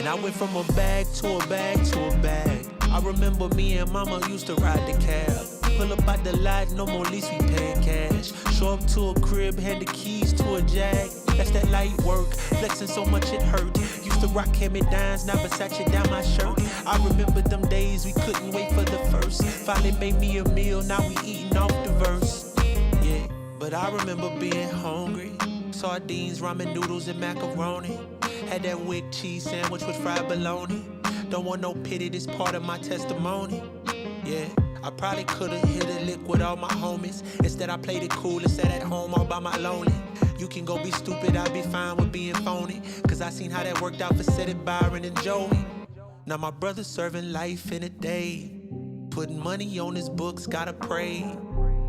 And I went from a bag to a bag to a bag. I remember me and mama used to ride the cab. Pull up out the lot, no more lease, we paying cash. Show up to a crib, hand the keys to a Jag. That's that light work, flexing so much it hurt. Used to rock hand-me-downs, now Versace down my shirt. I remember them days we couldn't wait for the first. Finally made me a meal, now we eating off the verse. Yeah, but I remember being hungry. Sardines, ramen noodles, and macaroni. Had that wick cheese sandwich with fried bologna. Don't want no pity, this part of my testimony. Yeah, I probably could've hit a lick with all my homies. Instead I played it cool and sat at home all by my lonely. You can go be stupid, I'll be fine with being phony. Cause I seen how that worked out for Seth, Byron, and Joey. Now my brother's serving life in a day. Putting money on his books, gotta pray.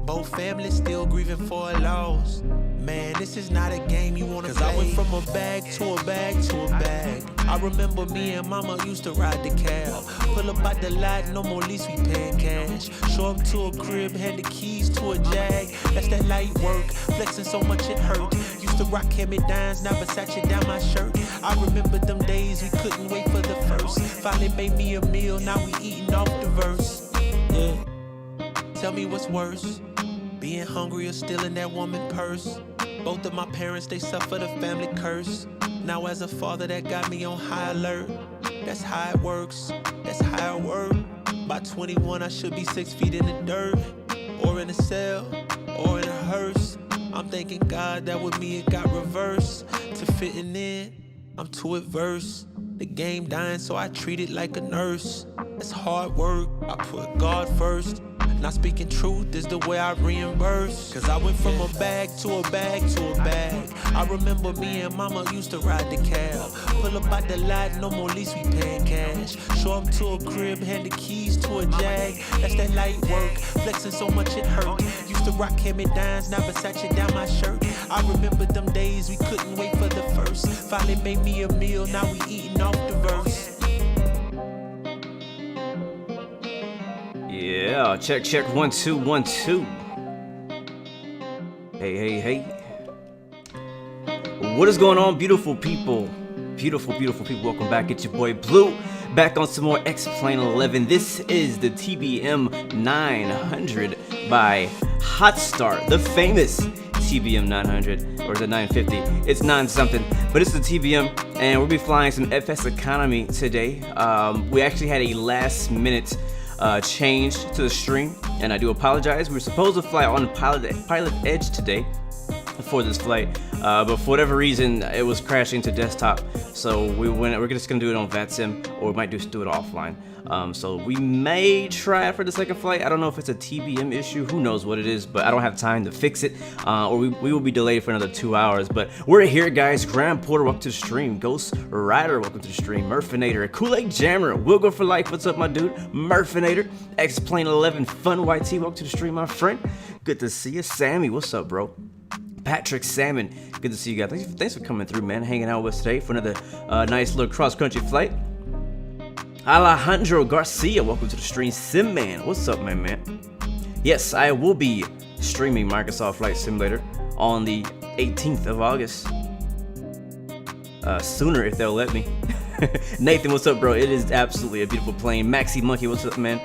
Both families still grieving for a loss. Man, this is not a game you wanna play. Cause I went from a bag to a bag to a bag. I remember me and mama used to ride the cab. Pull up out the lot, no more lease, we paying cash. Show up to a crib, hand the keys to a Jag. That's that light work, flexing so much it hurt. Used to rock hand-me-downs, now Versace down my shirt. I remember them days we couldn't wait for the first. Finally made me a meal, now we eating off the verse. Yeah. Tell me what's worse, being hungry or stealing that woman purse. Both of my parents, they suffered a family curse. Now as a father, that got me on high alert. That's how it works, that's how it works. By 21, I should be 6 feet in the dirt, or in a cell, or in a hearse. I'm thanking God that with me it got reversed. To fitting in, I'm too adverse. The game dying, so I treat it like a nurse. It's hard work, I put God first. Not speaking truth is the way I reimburse. Cause I went from a bag to a bag to a bag. I remember me and mama used to ride the cab. Pull up out the lot, no more lease, we paying cash. Show up to a crib, hand the keys to a Jag. That's that light work, flexing so much it hurt. Used to rock hand-me-downs, now Versace down my shirt. I remember them days we couldn't wait for the first. Finally made me a meal, now we eating off the verse. Yeah, check 1 2 1 2. Hey. What is going on, beautiful people? Beautiful people. Welcome back. It's your boy Blue, back on some more X-Plane 11. This is the TBM 900 by Hotstar, the famous TBM 900, or is it 950? It's 9 something, but it's the TBM, and we'll be flying some FSeconomy today. We actually had a last minute change to the stream, and I do apologize. We were supposed to fly on Pilot Edge today for this flight, but for whatever reason it was crashing to desktop, so we're just gonna do it on VATSIM, or we might just do it offline. So we may try it for the second flight. I don't know if it's a TBM issue, who knows what it is, but I don't have time to fix it, or we will be delayed for another 2 hours. But we're here, guys. Grand Porter, welcome to the stream. Ghost Rider, welcome to the stream. Murphinator, Kool-Aid Jammer, Will Go For Life, what's up, my dude? Murphinator, X-Plane 11, Fun YT, welcome to the stream, my friend. Good to see you. Sammy, what's up, bro? Patrick Salmon, good to see you guys. Thanks for coming through, man. Hanging out with us today for another nice little cross-country flight. Alejandro Garcia, welcome to the stream. Sim Man, what's up, man? Yes, I will be streaming Microsoft Flight Simulator on the 18th of August. Sooner if they'll let me. Nathan, what's up, bro? It is absolutely a beautiful plane. Maxi Monkey, what's up, man?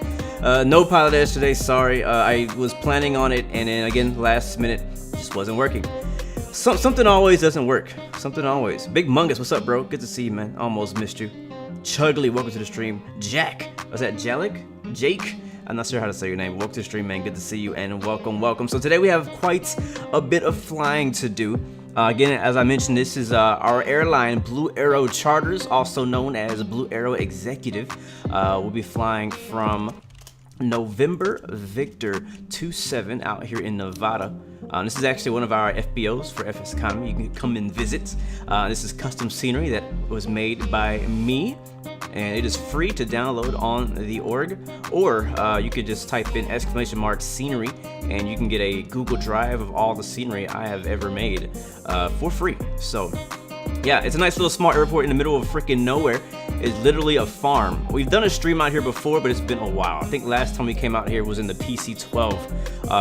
No Pilot Edge today, sorry. I was planning on it, and then again, last minute, just wasn't working. Something always doesn't work. Something always. Big Mungus, what's up, bro? Good to see you, man. Almost missed you. Chugly, welcome to the stream. Jack, was that Jalik? Jake? I'm not sure how to say your name. Welcome to the stream, man. Good to see you, and welcome. So today we have quite a bit of flying to do. Again, as I mentioned, this is our airline, Blue Arrow Charters, also known as Blue Arrow Executive. We'll be flying from November Victor 27 out here in Nevada. This is actually one of our FBOs for FSeconomy. You can come and visit. This is custom scenery that was made by me, and it is free to download on the org, or you could just type in !scenery, and you can get a Google Drive of all the scenery I have ever made for free. So yeah, it's a nice little small airport in the middle of freaking nowhere. It's literally a farm. We've done a stream out here before, but it's been a while. I think last time we came out here was in the PC-12,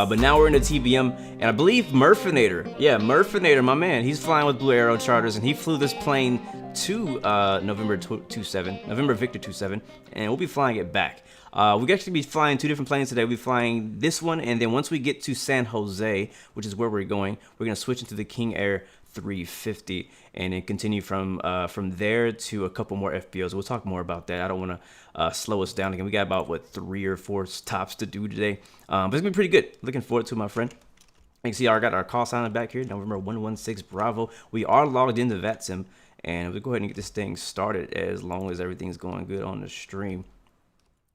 but now we're in the TBM, and I believe Murphinator, my man, he's flying with Blue Arrow Charters, and he flew this plane to November 27, November Victor 27, and we'll be flying it back. We'll actually be flying 2 different planes today. We'll be flying this one, and then once we get to San Jose, which is where we're going, we're going to switch into the King Air 350 and then continue from there to a couple more FBOs. We'll talk more about that. I don't want to slow us down again. We got about, what, 3 or 4 stops to do today, but it's going to be pretty good. Looking forward to it, my friend. You can see I got our call sign back here, November 116 Bravo. We are logged into VATSIM, and we'll go ahead and get this thing started as long as everything's going good on the stream.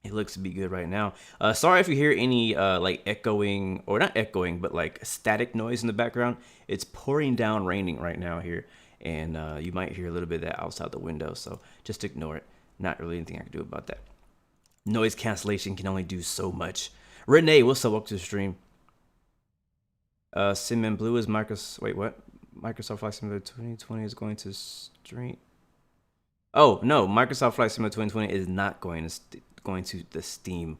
It looks to be good right now. Sorry if you hear any like echoing, or not echoing, but like static noise in the background. It's pouring down raining right now here, and you might hear a little bit of that outside the window, so just ignore it. Not really anything I can do about that. Noise cancellation can only do so much. Renee, what's up? Welcome to the stream. Sim and Blue is Microsoft. Wait, what? Microsoft Flight Simulator 2020 is going to stream. Oh no, Microsoft Flight Simulator 2020 is not going to the Steam.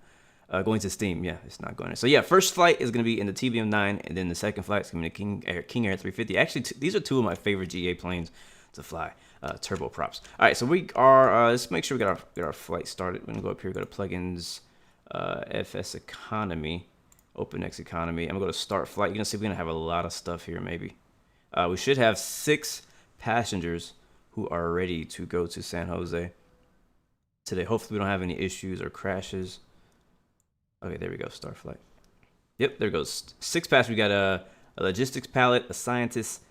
Going to Steam. Yeah, it's not going to. So yeah, first flight is going to be in the TBM9, and then the second flight is going to be the King Air 350. Actually, these are 2 of my favorite GA planes to fly. Turbo props. All right, so we are. Let's make sure we get our flight started. We're gonna go up here, go to plugins, FSeconomy. OpenX economy. I'm gonna go to start flight. You're gonna see we're gonna have a lot of stuff here. Maybe we should have 6 passengers who are ready to go to San Jose today. Hopefully we don't have any issues or crashes. Okay, there we go. Start flight. Yep, there goes 6 passengers. We got a logistics pilot, a scientist,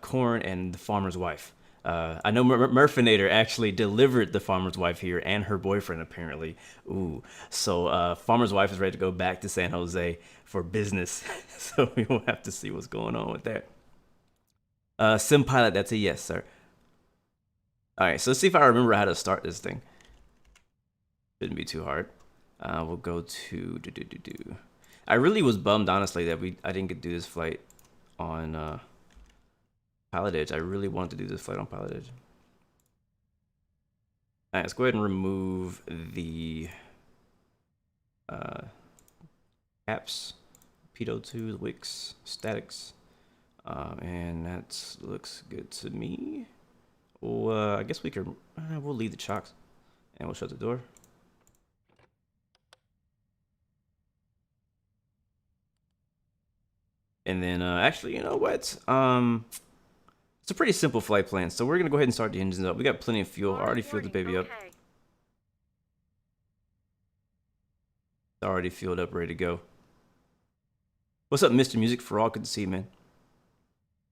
corn, and the farmer's wife. I know Murfinator actually delivered the farmer's wife here and her boyfriend, apparently. Ooh. So farmer's wife is ready to go back to San Jose for business. So we will have to see what's going on with that. Sim pilot, that's a yes, sir. All right, so let's see if I remember how to start this thing. Shouldn't be too hard. We'll go to I really was bummed, honestly, that I didn't get to do this flight on Pilot Edge. I really wanted to do this flight on Pilot Edge. All right, let's go ahead and remove the apps, Pedo2, the Wix, statics, and that looks good to me. Well, I guess we could. We'll leave the chocks, and we'll shut the door. And then, actually, you know what? It's a pretty simple flight plan, so we're gonna go ahead and start the engines up. We got plenty of fuel. I already filled the baby up. It's already fueled up, ready to go. What's up, Mr. Music for all? Good to see you, man.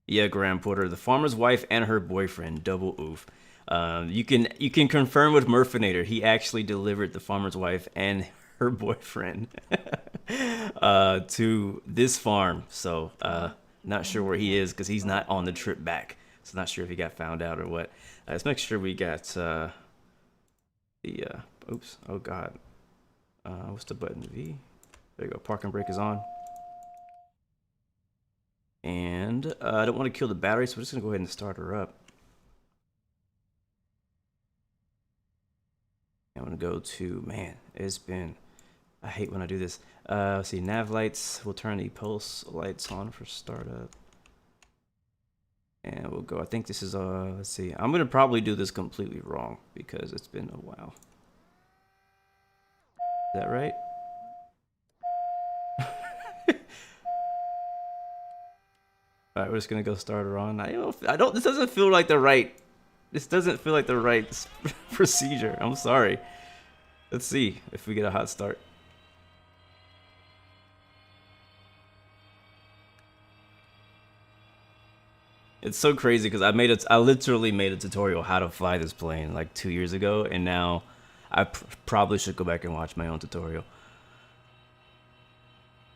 Yeah, Graham Porter, the farmer's wife and her boyfriend, double oof. You can confirm with Murfinator. He actually delivered the farmer's wife and her boyfriend to this farm. So not sure where he is because he's not on the trip back. So not sure if he got found out or what. Let's make sure we got the oops. Oh God. What's the button? V. There you go. Parking brake is on. And I don't want to kill the battery, so we're just gonna go ahead and start her up. I'm gonna go to, man, it's been, I hate when I do this. Let's see, nav lights. We'll turn the pulse lights on for startup. And we'll go, I think this is, let's see. I'm gonna probably do this completely wrong because it's been a while. Is that right? All right, we're just gonna go start her on. This doesn't feel like the right procedure. I'm sorry. Let's see if we get a hot start. It's so crazy because I literally made a tutorial how to fly this plane like 2 years ago, and now I probably should go back and watch my own tutorial.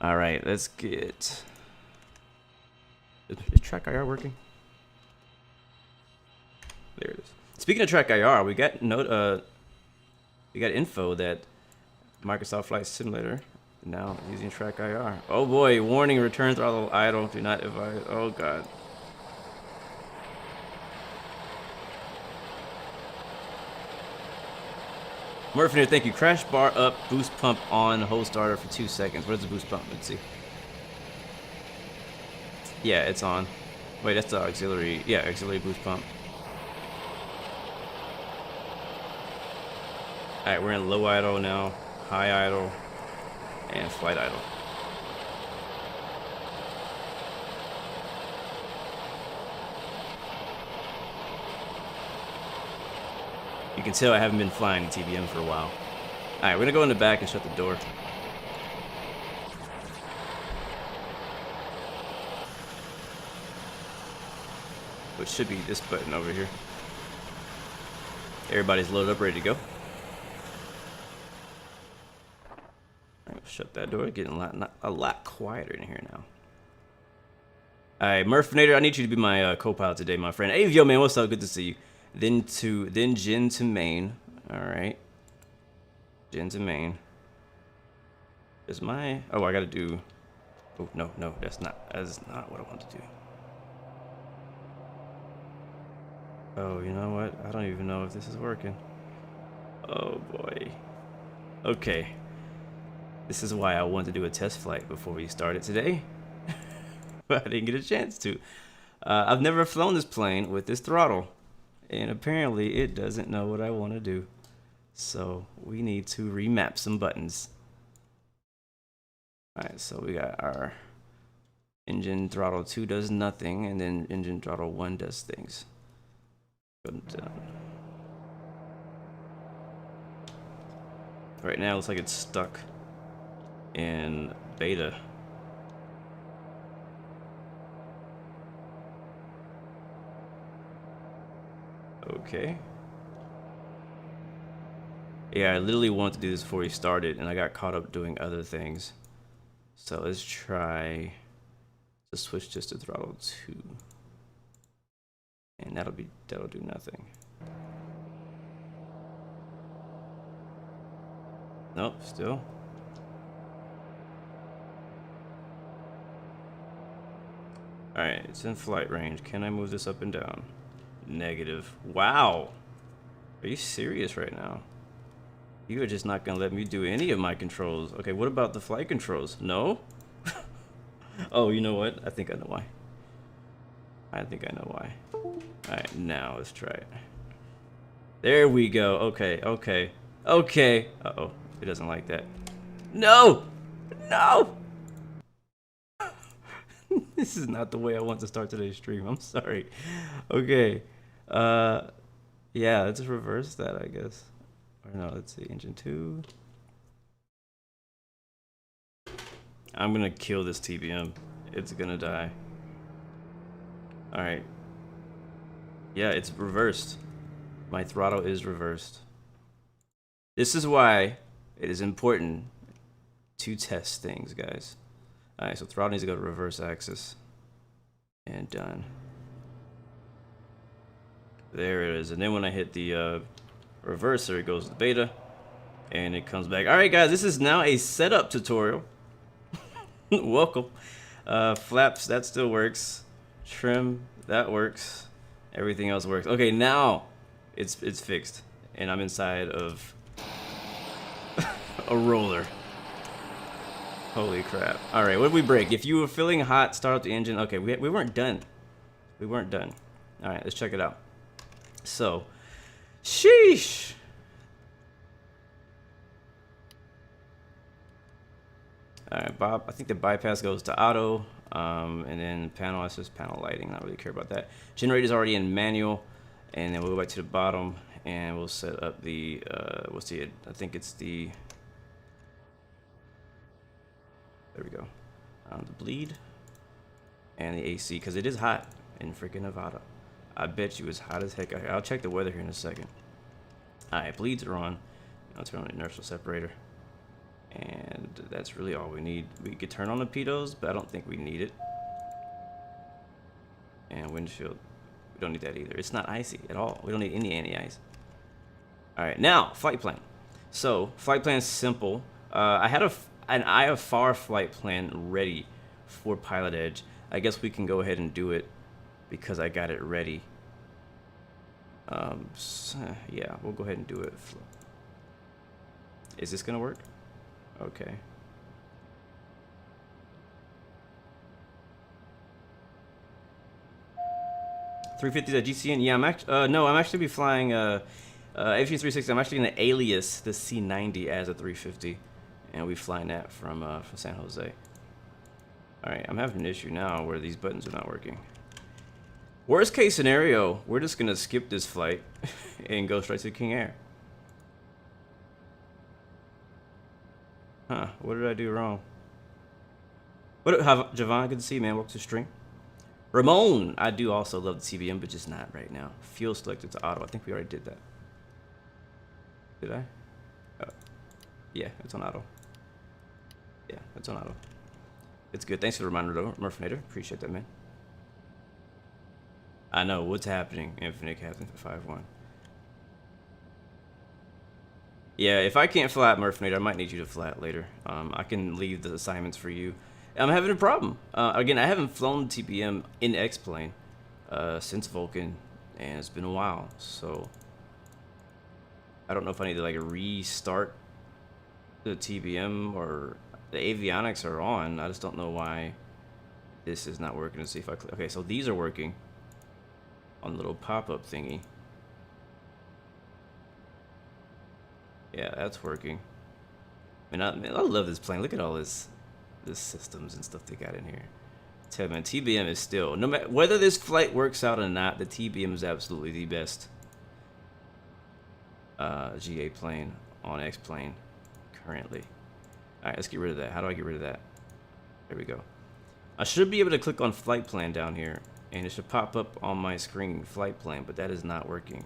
All right, let's get. Is track IR working? There it is. Speaking of track IR, we got info that Microsoft Flight Simulator now using track IR. Oh boy! Warning: return throttle idle. Do not advise. Oh God. Murphy, thank you. Crash bar up, boost pump on, hold starter for 2 seconds. Where's the boost pump? Let's see. Yeah, it's on. Wait, that's the auxiliary. Yeah, auxiliary boost pump. Alright, we're in low idle now, high idle, and flight idle. You can tell I haven't been flying the TBM for a while. Alright, we're gonna go in the back and shut the door. Which should be this button over here. Everybody's loaded up, ready to go. Alright, shut that door. Getting a lot quieter in here now. Alright, Murphinator, I need you to be my co-pilot today, my friend. Hey, yo, man, what's up? Good to see you. Then Jin to main. Alright. Jin to main. Is my... Oh, I gotta do... Oh, no, that's not what I want to do. Oh, you know what? I don't even know if this is working. Oh, boy. Okay. This is why I wanted to do a test flight before we started today. But I didn't get a chance to. I've never flown this plane with this throttle. And apparently it doesn't know what I want to do. So we need to remap some buttons. Alright, so we got our engine throttle 2 does nothing, and then engine throttle 1 does things. Right now it looks like it's stuck in beta. Okay. Yeah, I literally wanted to do this before we started, and I got caught up doing other things. So let's try to switch just to throttle 2. And that'll do nothing. Nope, still. Alright, it's in flight range. Can I move this up and down? Negative. Wow! Are you serious right now? You are just not gonna let me do any of my controls. Okay, what about the flight controls? No? Oh, you know what? I think I know why. Alright, now let's try it. There we go. Okay. Uh-oh. It doesn't like that. No! No! This is not the way I want to start today's stream. I'm sorry. Okay. Yeah, let's reverse that, I guess. Or no, let's see. Engine 2. I'm gonna kill this TBM. It's gonna die. Alright. Yeah, it's reversed. My throttle is reversed. This is why it is important to test things, guys. Alright, so throttle needs to go to reverse axis. And done. There it is. And then when I hit the reverser, it goes to beta. And it comes back. Alright, guys, this is now a setup tutorial. Welcome. Flaps, that still works. Trim, that works. Everything else works. Okay, now it's fixed. And I'm inside of a roller. Holy crap. Alright, what did we break? If you were feeling hot, start up the engine. Okay, we weren't done. We weren't done. Alright, let's check it out. So, sheesh. Alright, Bob, I think the bypass goes to auto. And then panel, that's just panel lighting. Not really care about that. Generator's already in manual. And then we'll go back to the bottom and we'll set up the, we'll see it. I think it's the, there we go. The bleed and the AC, because it is hot in freaking Nevada. I bet you it's hot as heck. I'll check the weather here in a second. Alright, bleeds are on. I'll turn on the inertial separator. And that's really all we need. We could turn on the pitos, but I don't think we need it. And windshield, we don't need that either. It's not icy at all. We don't need any anti-ice. Alright, now, flight plan. So, flight plan is simple. I had an IFR flight plan ready for Pilot Edge. I guess we can go ahead and do it because I got it ready. So, yeah, we'll go ahead and do it. Is this gonna work? Okay. $350 at GCN. Yeah, I'm actually no, I'm actually be flying Aviation 360, I'm actually going to alias the C90 as a 350. And we flying that from San Jose. Alright, I'm having an issue now where these buttons are not working. Worst case scenario, we're just going to skip this flight and go straight to King Air. Huh, what did I do wrong? What have Javon, good to see you, man. Welcome to stream. Ramon, I do also love the TBM, but just not right now. Fuel selected to auto. I think we already did that. Did I? Yeah, it's on auto. Yeah, it's on auto. It's good. Thanks for the reminder, though, Murphinator. Appreciate that, man. I know what's happening. Infinite Captain for 5-1. Yeah, if I can't fly at Murphinator, I might need you to fly it later. I can leave the assignments for you. I'm having a problem. Again, I haven't flown TBM in X-Plane since Vulcan, and it's been a while. So I don't know if I need to like restart the TBM, or the avionics are on. I just don't know why this is not working. Let's see if I click. Okay, so these are working on the little pop-up thingy. Yeah, that's working. Man, I love this plane. Look at all this systems and stuff they got in here. Tell you, man, TBM is still, no matter whether this flight works out or not, the TBM is absolutely the best GA plane on X-Plane currently. All right, let's get rid of that. How do I get rid of that? There we go. I should be able to click on flight plan down here, and it should pop up on my screen flight plan, but that is not working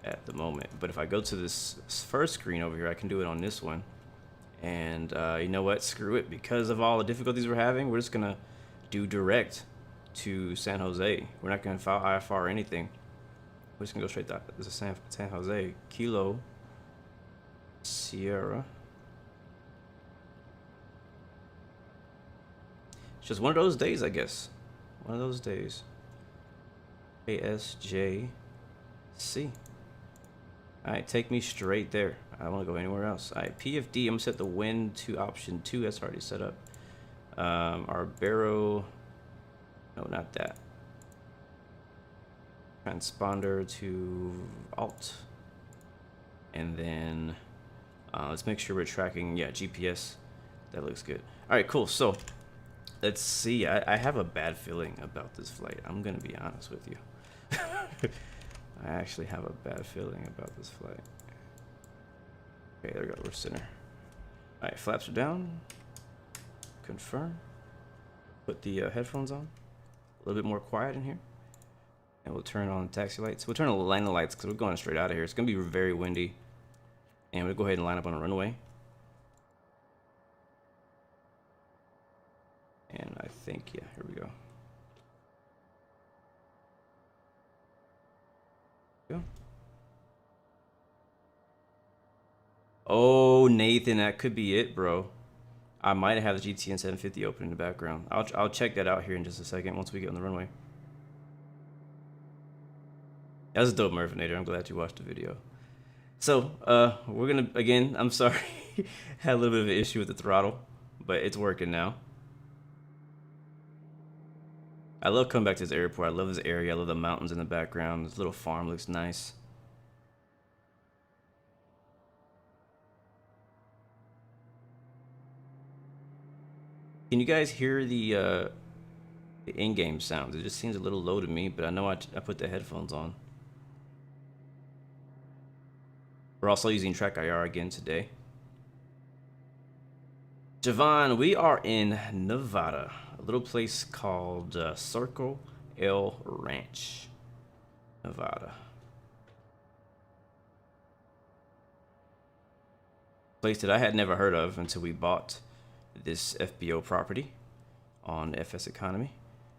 at the moment. But if I go to this first screen over here, I can do it on this one. And you know what? Screw it. Because of all the difficulties we're having, we're just going to do direct to San Jose. We're not going to file IFR or anything. We're just going to go straight to this is San Jose. Kilo Sierra. It's just one of those days, I guess. One of those days. ASJC. Alright, take me straight there. I don't want to go anywhere else. Alright, PFD, I'm going to set the wind to option 2. That's already set up. Our barrow, no, not that. Transponder to alt. And then let's make sure we're tracking, yeah, GPS. That looks good. Alright, cool. So, let's see. I have a bad feeling about this flight. I'm going to be honest with you. I actually have a bad feeling about this flight. Okay, there we go. We're center. All right, flaps are down. Confirm. Put the headphones on. A little bit more quiet in here. And we'll turn on the taxi lights. We'll turn on the line of lights because we're going straight out of here. It's going to be very windy. And we'll go ahead and line up on a runway. And I think, yeah, here we go. Go. Oh, Nathan, that could be it, bro. I might have the GTN 750 open in the background. I'll check that out here in just a second once we get on the runway. That was a dope, Murphinator. I'm glad you watched the video. So, we're gonna, again, I'm sorry. Had a little bit of an issue with the throttle, but it's working now. I love coming back to this airport. I love this area. I love the mountains in the background. This little farm looks nice. Can you guys hear the in-game sounds? It just seems a little low to me, but I know I put the headphones on. We're also using Track IR again today. Javon, we are in Nevada. A little place called Circle El Ranch, Nevada. Place that I had never heard of until we bought this FBO property on FSeconomy.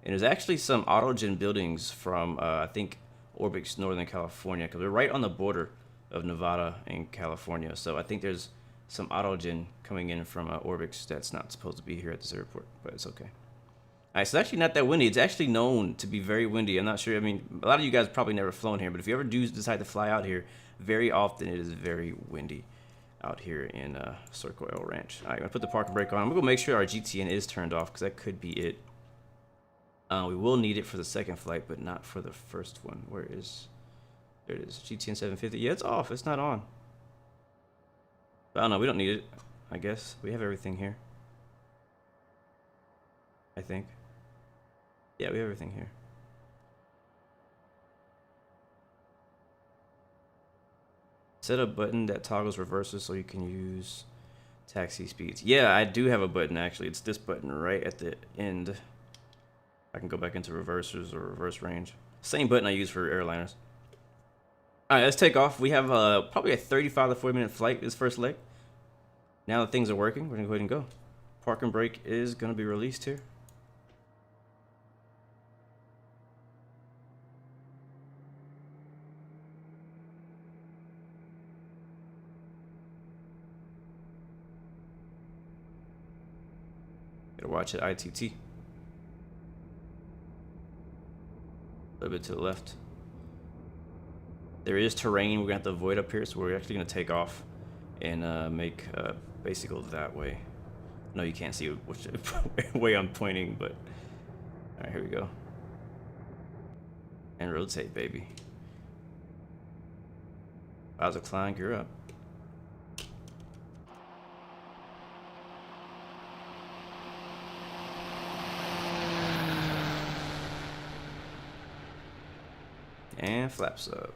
And there's actually some autogen buildings from, I think, Orbix, Northern California, because we're right on the border of Nevada and California. So I think there's some autogen coming in from Orbix that's not supposed to be here at this airport, but it's okay. All right, so it's actually not that windy. It's actually known to be very windy. I'm not sure. I mean, a lot of you guys probably never flown here, but if you ever do decide to fly out here, very often it is very windy out here in Circle El Ranch. All right, I'm going to put the parking brake on. I'm going to make sure our GTN is turned off because that could be it. We will need it for the second flight, but not for the first one. Where is... There it is, GTN 750. Yeah, it's off. It's not on. But I don't know. We don't need it. I guess we have everything here. I think. Yeah, we have everything here. Set a button that toggles reverses so you can use taxi speeds. Yeah, I do have a button actually. It's this button right at the end. I can go back into reversers or reverse range. Same button I use for airliners. All right, let's take off. We have probably a 35 to 40 minute flight this first leg. Now that things are working, we're gonna go ahead and go. Park and brake is gonna be released here. Gotta watch it ITT. A little bit to the left. There is terrain we're gonna have to avoid up here, so we're actually gonna take off and make basically that way. No, you can't see which way I'm pointing, but all right, here we go. And rotate, baby. How's a climb? Gear up. And flaps up.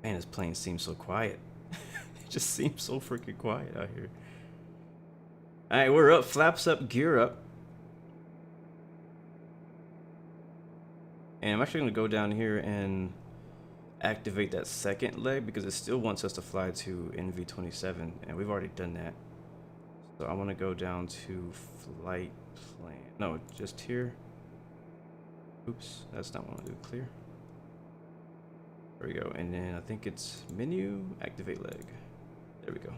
Man, this plane seems so quiet. It just seems so freaking quiet out here. All right, we're up. Flaps up, gear up. And I'm actually gonna go down here and activate that second leg because it still wants us to fly to NV27, and we've already done that. So I want to go down to flight plan. No, just here. Oops, that's not what I want to do. Clear. There we go. And then I think it's menu, activate leg. There we go.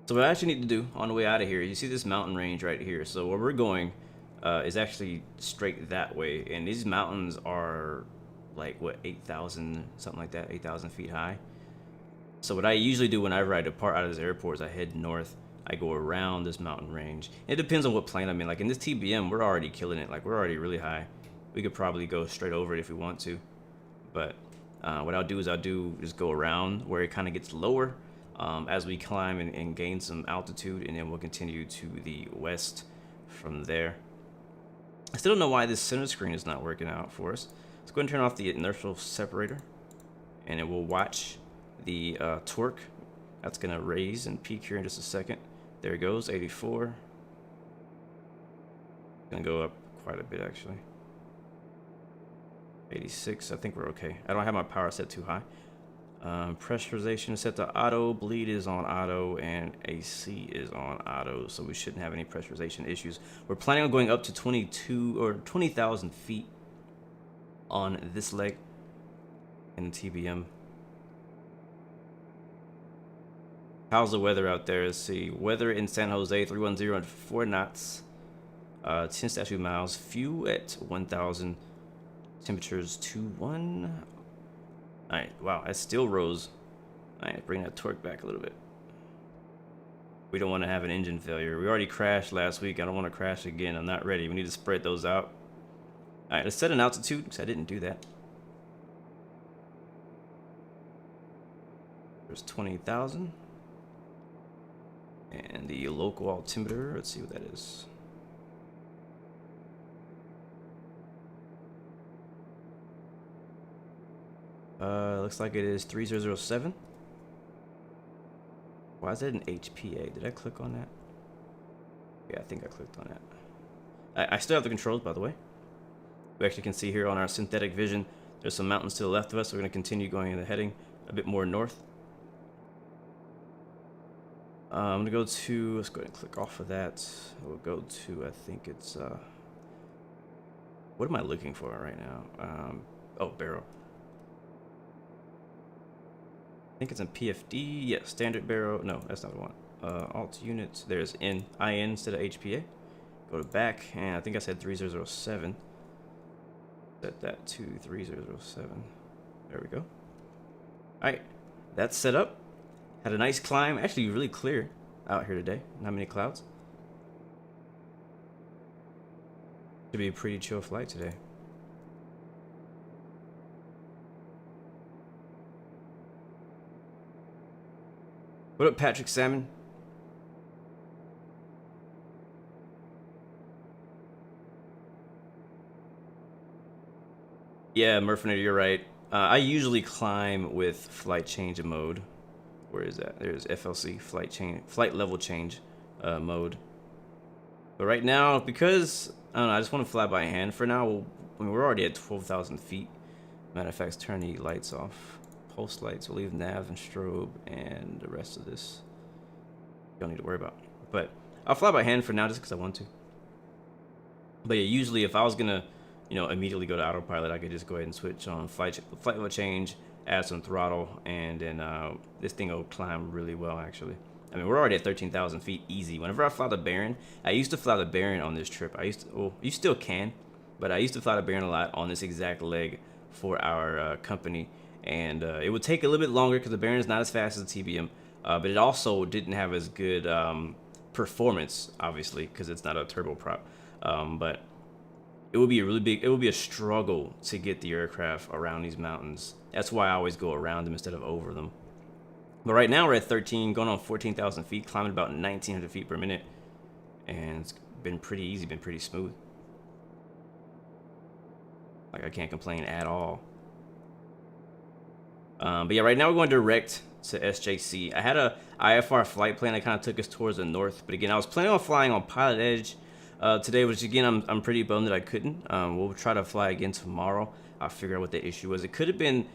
So what I actually need to do on the way out of here, you see this mountain range right here. So where we're going is actually straight that way. And these mountains are like, what, 8,000, something like that, 8,000 feet high. So what I usually do whenever I depart out of this airport is I head north. I go around this mountain range. It depends on what plane I'm in. Like in this TBM, we're already killing it. Like we're already really high. We could probably go straight over it if we want to. But what I'll do is just go around where it kind of gets lower as we climb and gain some altitude. And then we'll continue to the west from there. I still don't know why this center screen is not working out for us. Let's go ahead and turn off the inertial separator. And it will watch the torque. That's gonna raise and peak here in just a second. There it goes, 84. Gonna go up quite a bit actually. 86, I think we're okay. I don't have my power set too high. Pressurization is set to auto, bleed is on auto, and AC is on auto, so we shouldn't have any pressurization issues. We're planning on going up to 22 or 20,000 feet on this leg in the TBM. How's the weather out there? Let's see. Weather in San Jose, 310 at 4 knots. 10 statute miles. Few at 1,000. Temperatures 2-1. Alright, wow, that still rose. Alright, bring that torque back a little bit. We don't want to have an engine failure. We already crashed last week. I don't want to crash again. I'm not ready. We need to spread those out. Alright, let's set an altitude because I didn't do that. There's 20,000. And the local altimeter, let's see what that is. Looks like it is 3007. Why is that an HPA? Did I click on that? Yeah, I think I clicked on that. I still have the controls, by the way. We actually can see here on our synthetic vision, there's some mountains to the left of us. So we're going to continue going in the heading a bit more north. I'm going to go to, let's go ahead and click off of that. We'll go to, I think it's, what am I looking for right now? Oh, barrel. I think it's in PFD. Yeah, standard barrel. No, that's not the one. Alt units. There's IN instead of HPA. Go to back, and I think I said 3007. Set that to 3007. There we go. All right, that's set up. Had a nice climb. Actually, really clear out here today. Not many clouds. Should be a pretty chill flight today. What up, Patrick Salmon? Yeah, Murphinator, you're right. I usually climb with flight change mode. Where is that? There's FLC, flight level change mode. But right now, because I don't know, I just want to fly by hand for now. I mean, we're already at 12,000 feet. Matter of fact, turn the lights off. Pulse lights, we'll leave nav and strobe, and the rest of this you don't need to worry about. But I'll fly by hand for now just because I want to. But yeah, usually if I was gonna, you know, immediately go to autopilot, I could just go ahead and switch on flight level change, add some throttle, and then this thing will climb really well actually. I mean, we're already at 13,000 feet easy. Whenever I fly the Baron, I used to fly the Baron on this trip. Well, you still can, but I used to fly the Baron a lot on this exact leg for our company. And it would take a little bit longer because the Baron is not as fast as the TBM, but it also didn't have as good performance, obviously, because it's not a turboprop. But it would be a struggle to get the aircraft around these mountains. That's why I always go around them instead of over them. But right now we're at 13, going on 14,000 feet, climbing about 1,900 feet per minute. And it's been pretty easy, been pretty smooth. Like, I can't complain at all. But yeah, right now we're going direct to SJC. I had a IFR flight plan that kind of took us towards the north. But again, I was planning on flying on Pilot Edge today, which again, I'm pretty bummed that I couldn't. We'll try to fly again tomorrow. I'll figure out what the issue was. It could have been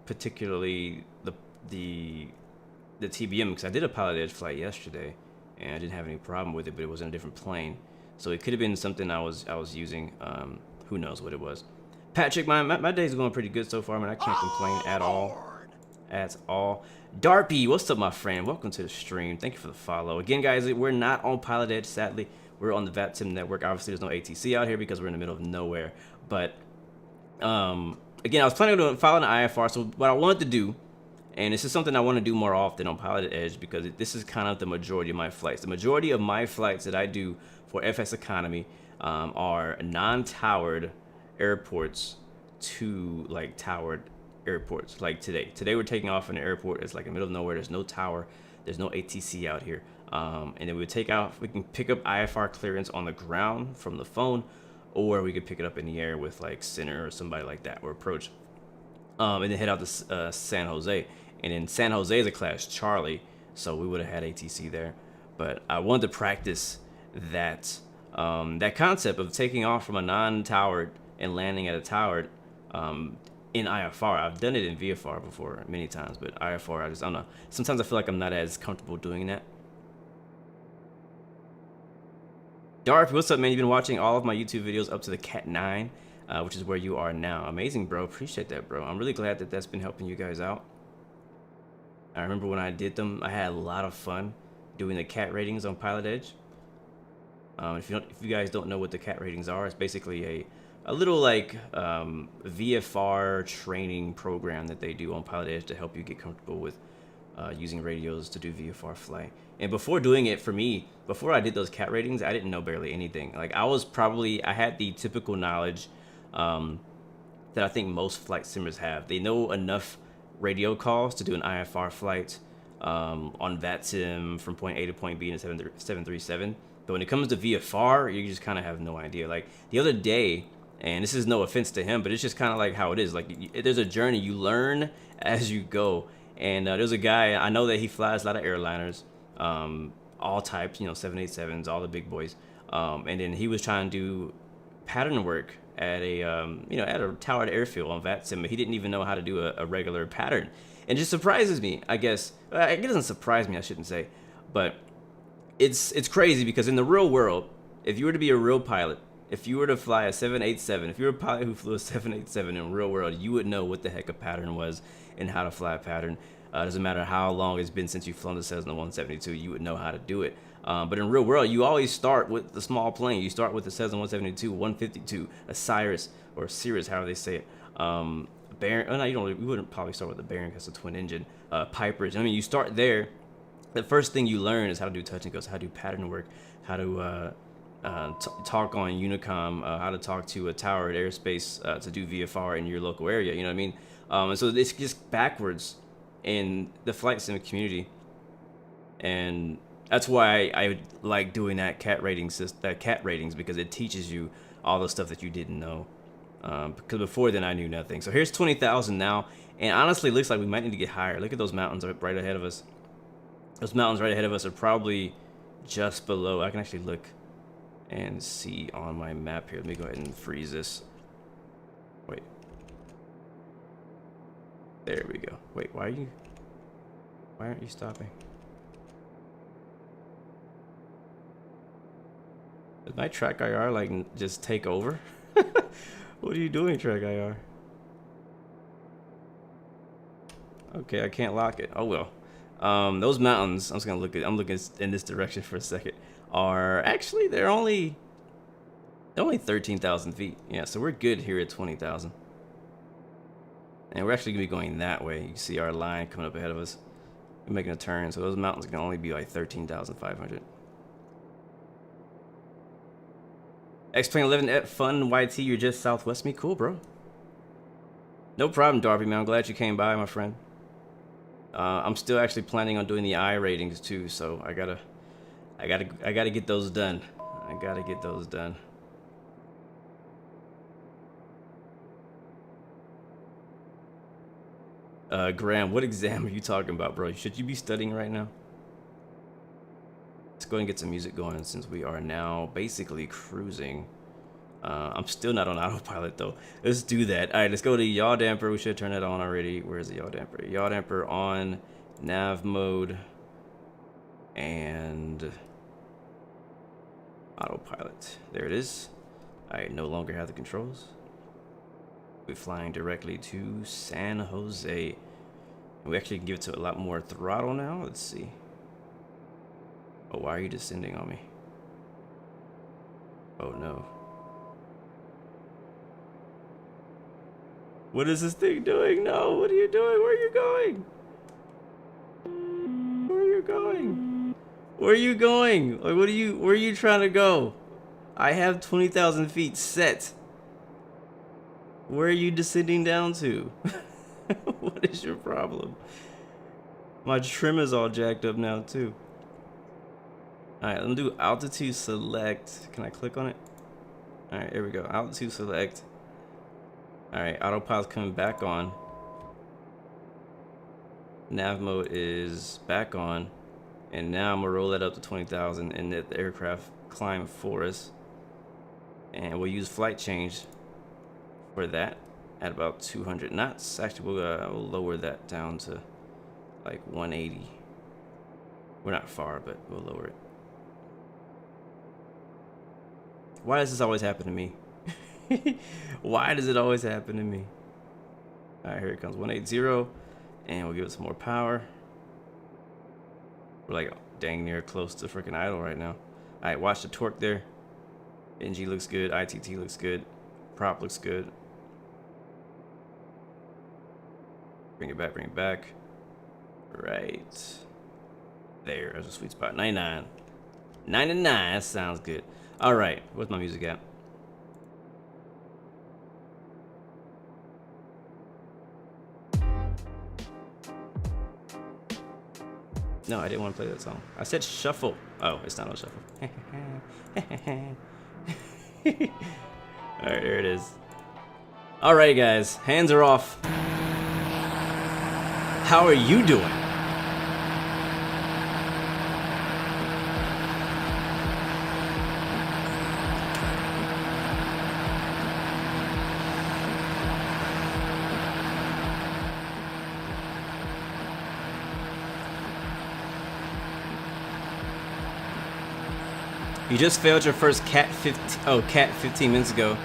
particularly the TBM, because I did a Pilot Edge flight yesterday and I didn't have any problem with it, but it was in a different plane. So it could have been something I was using. Who knows what it was. Patrick, my day's going pretty good so far. I mean, I can't complain at all. At all. Darpy, what's up, my friend? Welcome to the stream. Thank you for the follow. Again, guys, we're not on Pilot Edge, sadly. We're on the VATSIM network. Obviously, there's no ATC out here because we're in the middle of nowhere. But again, I was planning on following the IFR. So what I wanted to do, and this is something I want to do more often on Pilot Edge, because this is kind of the majority of my flights. The majority of my flights that I do for FSeconomy are non-towered airports to like towered airports. Like today we're taking off in an airport. It's like in the middle of nowhere. There's no tower. There's no ATC out here. And then we take off. We can pick up IFR clearance on the ground from the phone, or we could pick it up in the air with like Center or somebody like that, or approach. And then head out to San Jose. And in San Jose is a class Charlie, so we would have had ATC there. But I wanted to practice that concept of taking off from a non-towered and landing at a towered in IFR. I've done it in VFR before many times, but IFR, I don't know. Sometimes I feel like I'm not as comfortable doing that. Darp, what's up, man? You've been watching all of my YouTube videos up to the Cat 9, which is where you are now. Amazing, bro. Appreciate that, bro. I'm really glad that that's been helping you guys out. I remember when I did them, I had a lot of fun doing the cat ratings on Pilot Edge. If you guys don't know what the cat ratings are, it's basically a little like VFR training program that they do on Pilot Edge to help you get comfortable with using radios to do VFR flight. And before doing it, for me, before I did those cat ratings, I didn't know barely anything. Like I had the typical knowledge that I think most flight simmers have. They know enough radio calls to do an IFR flight on VATSIM from point A to point B in a 737. But when it comes to VFR, you just kind of have no idea. Like the other day, and this is no offense to him, but it's just kind of like how it is. Like there's a journey. You learn as you go. And there's a guy, I know that he flies a lot of airliners, all types, 787s, all the big boys. And then he was trying to do pattern work at a towered airfield on VATSIM, but he didn't even know how to do a regular pattern. And it just surprises me, I guess. It doesn't surprise me, I shouldn't say, but it's crazy because in the real world, if you were to be a real pilot, if you were to fly a 787, if you were a pilot who flew a 787 in real world, you would know what the heck a pattern was and how to fly a pattern. Doesn't matter how long it's been since you've flown the Cessna 172, you would know how to do it. But in real world, you always start with the small plane. You start with the Cessna 172, 152, a Cirrus, or Cirrus, however they say it. Baron, oh no, you wouldn't probably start with the Baron because it's a twin engine. Pipers. I mean, you start there. The first thing you learn is how to do touch and goes, how to do pattern work, how to talk on Unicom, how to talk to a tower at airspace to do VFR in your local area. You know what I mean? And so it's just backwards in the flight sim community, and that's why I like doing that cat ratings because it teaches you all the stuff that you didn't know. Because before then I knew nothing. So here's 20,000 now, and honestly, it looks like we might need to get higher. Look at those mountains right ahead of us. Those mountains right ahead of us are probably just below. I can actually look and see on my map here. Let me go ahead and freeze this. Wait. There we go. Wait, why aren't you stopping? Did my track IR like just take over? What are you doing, track IR? Okay, I can't lock it. Oh well. Those mountains, I'm looking in this direction for a second, are actually they're only 13,000 feet. Yeah, so we're good here at 20,000. And we're actually gonna be going that way. You see our line coming up ahead of us. We're making a turn, so those mountains can only be like 13,500. X-Plane 11 at Fun YT, you're just southwest me. Cool, bro. No problem, Darby, man. I'm glad you came by, my friend. I'm still actually planning on doing the I ratings too, so I gotta get those done. I gotta get those done. Graham, what exam are you talking about, bro? Should you be studying right now? Let's go ahead and get some music going since we are now basically cruising. I'm still not on autopilot though. Let's do that. All right, let's go to yaw damper. We should turn that on already. Where's the yaw damper? Yaw damper on, nav mode, and autopilot. There it is. I no longer have the controls. We're flying directly to San Jose. And we actually can give it to a lot more throttle now. Let's see. Oh, why are you descending on me? Oh no. What is this thing doing? No, what are you doing? Where are you going? Where are you going? Where are you going? Like, where are you trying to go? I have 20,000 feet set. Where are you descending down to? What is your problem? My trim is all jacked up now too. Alright, let me do altitude select. Can I click on it? Alright, here we go. Altitude select. Alright, autopilot's coming back on. Nav mode is back on. And now I'm gonna roll that up to 20,000 and let the aircraft climb for us. And we'll use flight change for that at about 200 knots. Actually, we'll lower that down to like 180. We're not far, but we'll lower it. Why does this always happen to me? Why does it always happen to me? Alright, here it comes, 180, and we'll give it some more power. We're like dang near close to freaking idle right now. Alright, watch the torque there. NG looks good, ITT looks good, prop looks good. Bring it back, bring it back. Right there, that's a sweet spot. 99. 99, that sounds good. Alright, where's my music at? No, I didn't want to play that song. I said shuffle. Oh, it's not on shuffle. Alright, there it is. Alright guys, hands are off. How are you doing? You just failed your first cat 15 minutes ago.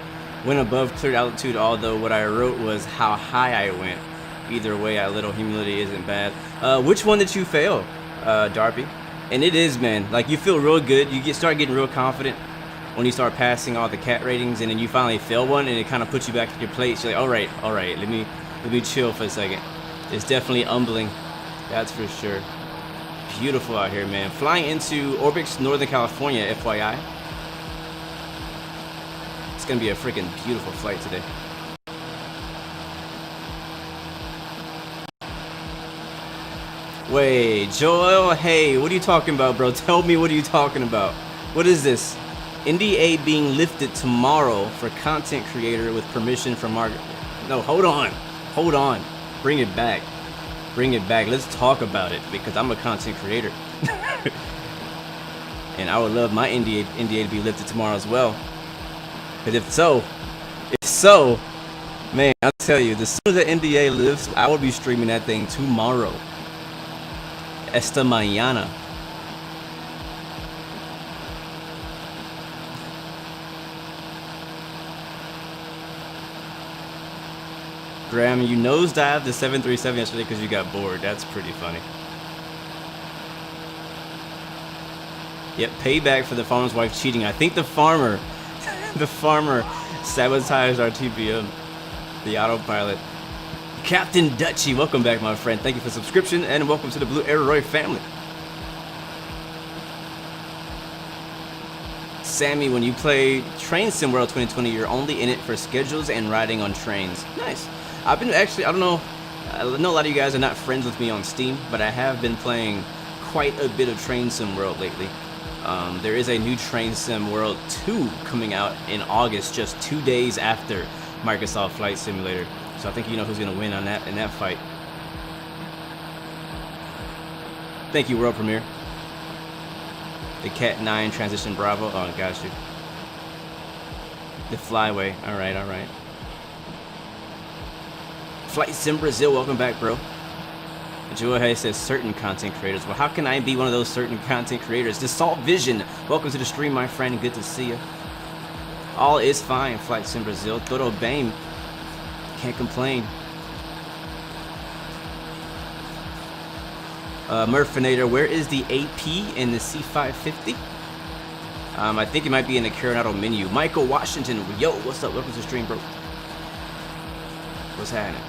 Went above cleared altitude, although what I wrote was how high I went. Either way, a little humility isn't bad. Which one did you fail, Darby? And it is, man, like you feel real good. You start getting real confident when you start passing all the cat ratings, and then you finally fail one, and it kind of puts you back in your place. You're like, all right, let me chill for a second. It's definitely humbling, that's for sure. Beautiful out here, man. Flying into Orbix, Northern California, FYI. gonna be a freaking beautiful flight today. Wait, Joel, hey, what are you talking about, bro? Tell me, what are you talking about? What is this? NDA being lifted tomorrow for content creator with permission from Mark. No, hold on. Hold on. Bring it back. Bring it back. Let's talk about it because I'm a content creator. And I would love my NDA to be lifted tomorrow as well. Because if so, man, I'll tell you, the sooner the NDA lifts, I will be streaming that thing tomorrow. Esta mañana. Graham, you nosedived the 737 yesterday because you got bored. That's pretty funny. Yep, payback for the farmer's wife cheating. I think the farmer sabotaged our TPM, the autopilot. Captain Dutchy, welcome back, my friend. Thank you for the subscription and welcome to the Blue Arrow family. Sammy, when you play Train Sim World 2020, you're only in it for schedules and riding on trains. Nice. I've been actually, I know a lot of you guys are not friends with me on Steam, but I have been playing quite a bit of Train Sim World lately. There is a new Train Sim World 2 coming out in August, just 2 days after Microsoft Flight Simulator. So I think you know who's gonna win on that in that fight. Thank you, World Premiere. The Cat 9 Transition Bravo. Oh, got you. The Flyway. All right, all right. Flight Sim Brazil, welcome back, bro. Joel Hay says certain content creators. Well, how can I be one of those certain content creators? The Salt Vision, welcome to the stream, my friend. Good to see you. All is fine, Flight Sim Brazil. Todo bem. Can't complain. Murfinator, where is the AP in the C550? I think it might be in the Coronado menu. Michael Washington, yo, what's up? Welcome to the stream, bro. What's happening?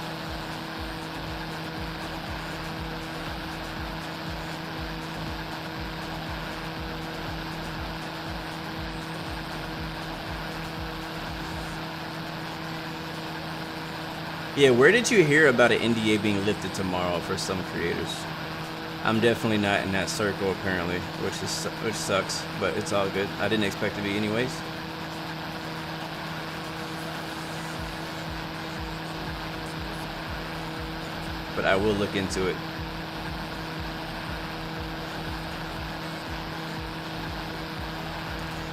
Yeah, where did you hear about an NDA being lifted tomorrow for some creators? I'm definitely not in that circle apparently, which sucks, but it's all good. I didn't expect to be anyways. But I will look into it.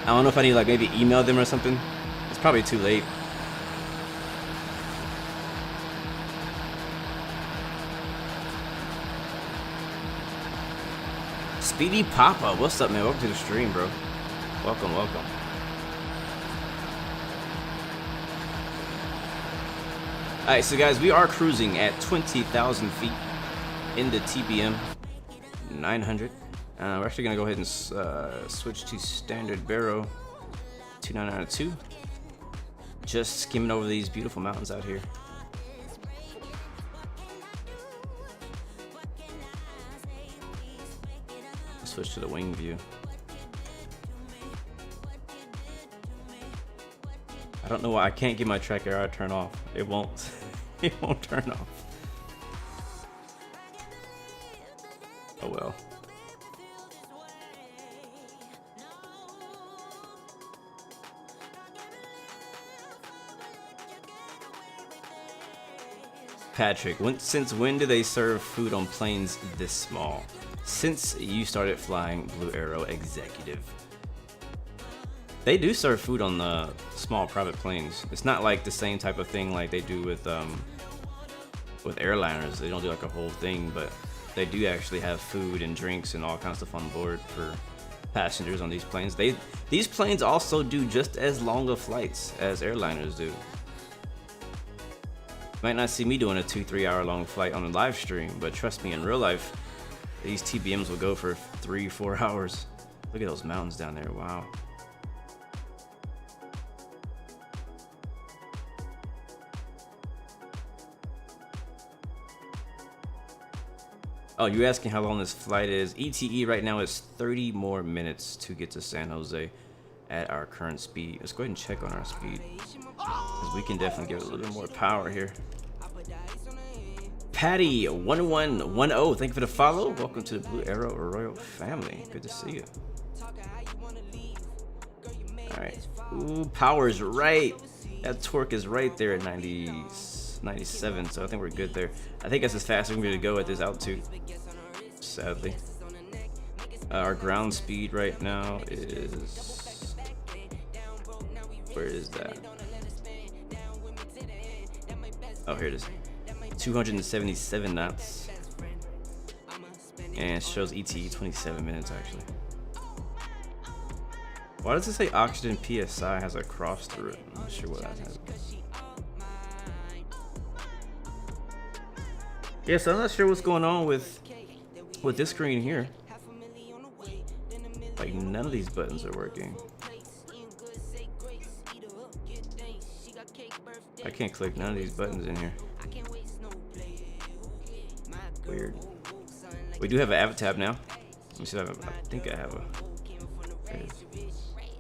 I don't know if I need like maybe email them or something. It's probably too late. Speedy Papa, what's up, man? Welcome to the stream, bro. Welcome, welcome. Alright, so guys, we are cruising at 20,000 feet in the TBM 900. We're actually going to go ahead and switch to standard baro 2992. Just skimming over these beautiful mountains out here. Switch to the wing view. I don't know why I can't get my track error to turn off. It won't. It won't turn off. Oh well. Patrick, since when do they serve food on planes this small? Since you started flying Blue Arrow Executive. They do serve food on the small private planes. It's not like the same type of thing like they do with airliners. They don't do like a whole thing, but they do actually have food and drinks and all kinds of stuff on board for passengers on these planes. These planes also do just as long of flights as airliners do. Might not see me doing a 2-3 hour long flight on a live stream, but trust me, in real life, these TBMs will go for 3-4 hours. Look at those mountains down there, wow. Oh, you're asking how long this flight is? ETE right now is 30 more minutes to get to San Jose. at our current speed. Let's go ahead and check on our speed, because we can definitely give it a little bit more power here. Patty 1110, thank you for the follow. Welcome to the Blue Arrow Royal family. Good to see you. All right. Ooh, power is right. That torque is right there at 97. So I think we're good there. I think that's as fast as we're going to go at this altitude. Sadly. Our ground speed right now is. Where is that? Oh, here it is. 277 knots, and it shows ETA 27 minutes actually. Why does it say oxygen PSI has a cross through it? I'm not sure what that has. Yeah, so I'm not sure what's going on with this screen here. Like, none of these buttons are working. I can't click none of these buttons in here. Weird. We do have an avatar tab now. Let me see if I think I have a.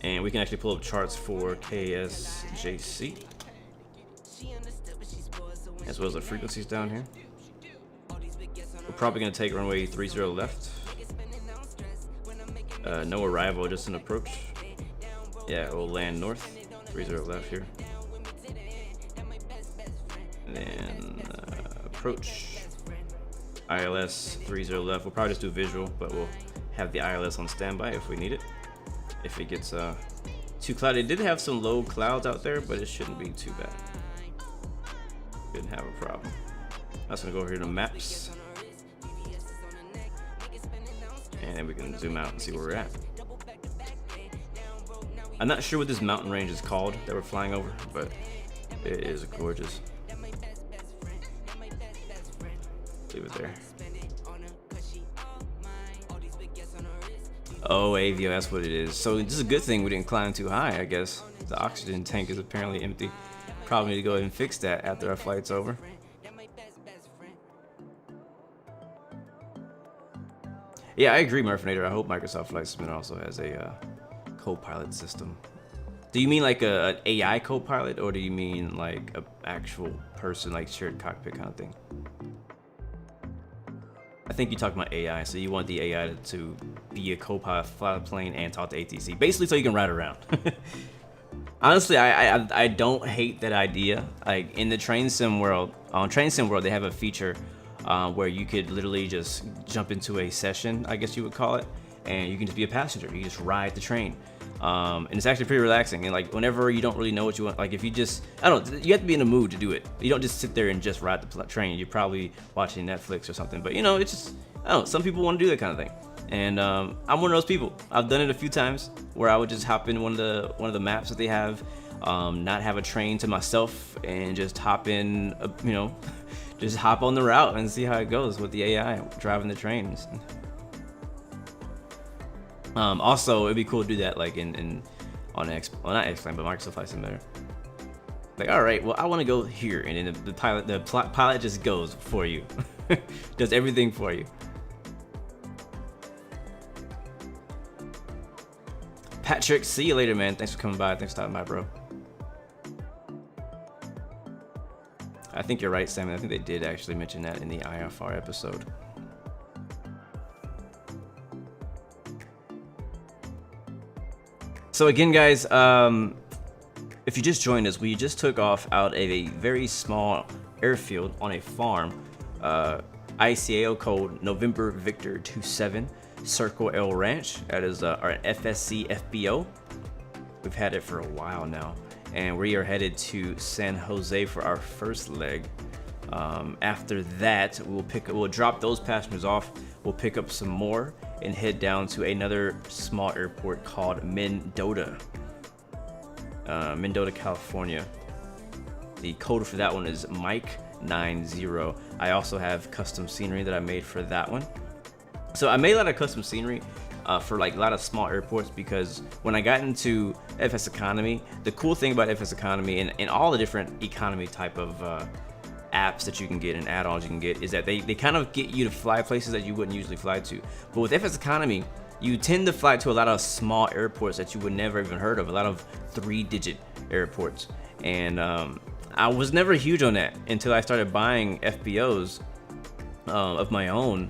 And we can actually pull up charts for KSJC, as well as the frequencies down here. We're probably going to take runway 30 left. No arrival, just an approach. Yeah, we'll land north. 30 left here. And then approach. ILS 30 left. We'll probably just do visual, but we'll have the ILS on standby if we need it. If it gets too cloudy. It did have some low clouds out there, but it shouldn't be too bad. Didn't have a problem. I'm just gonna go over here to maps, and then we can zoom out and see where we're at. I'm not sure what this mountain range is called that we're flying over, but it is gorgeous. Leave it there. Oh, Avio, that's what it is. So this is a good thing we didn't climb too high, I guess. The oxygen tank is apparently empty. Probably need to go ahead and fix that after our flight's over. Yeah, I agree, Murphinator. I hope Microsoft Flight Simulator also has a co-pilot system. Do you mean like an AI co-pilot, or do you mean like an actual person, like shared cockpit kind of thing? I think you talked about AI, so you want the AI to be a co-pilot, fly the plane, and talk to ATC, basically so you can ride around. Honestly, I don't hate that idea. Like in the train sim world, on Train Sim World, they have a feature where you could literally just jump into a session, I guess you would call it, and you can just be a passenger. You can just ride the train. And it's actually pretty relaxing. And like whenever you don't really know what you want, like if you just, I don't know, you have to be in the mood to do it. You don't just sit there and just ride the train. You're probably watching Netflix or something. But you know, it's just, I don't know, some people want to do that kind of thing. And I'm one of those people. I've done it a few times where I would just hop in one of the maps that they have, not have a train to myself, and just hop in, you know, just hop on the route and see how it goes with the AI driving the trains. Also, it'd be cool to do that like on not X-Plane, but Microsoft Flight Simulator. Like, all right, well, I want to go here, and then the pilot just goes for you, does everything for you. Patrick, see you later, man. Thanks for coming by. Thanks for stopping by, bro. I think you're right, Sam. I think they did actually mention that in the IFR episode. So again, guys, if you just joined us, we just took off out of a very small airfield on a farm. ICAO code November Victor 27, Circle L Ranch. That is our FSC FBO. We've had it for a while now, and we are headed to San Jose for our first leg. After that, we'll drop those passengers off. We'll pick up some more and head down to another small airport called Mendota, California. The code for that one is Mike 90. I also have custom scenery that I made for that one. So I made a lot of custom scenery for like a lot of small airports, because when I got into FSeconomy, the cool thing about FSeconomy and all the different economy type of apps that you can get and add-ons you can get is that they kind of get you to fly places that you wouldn't usually fly to. But with FSeconomy, you tend to fly to a lot of small airports that you would never even heard of, a lot of 3-digit airports. And I was never huge on that until I started buying FBOs of my own.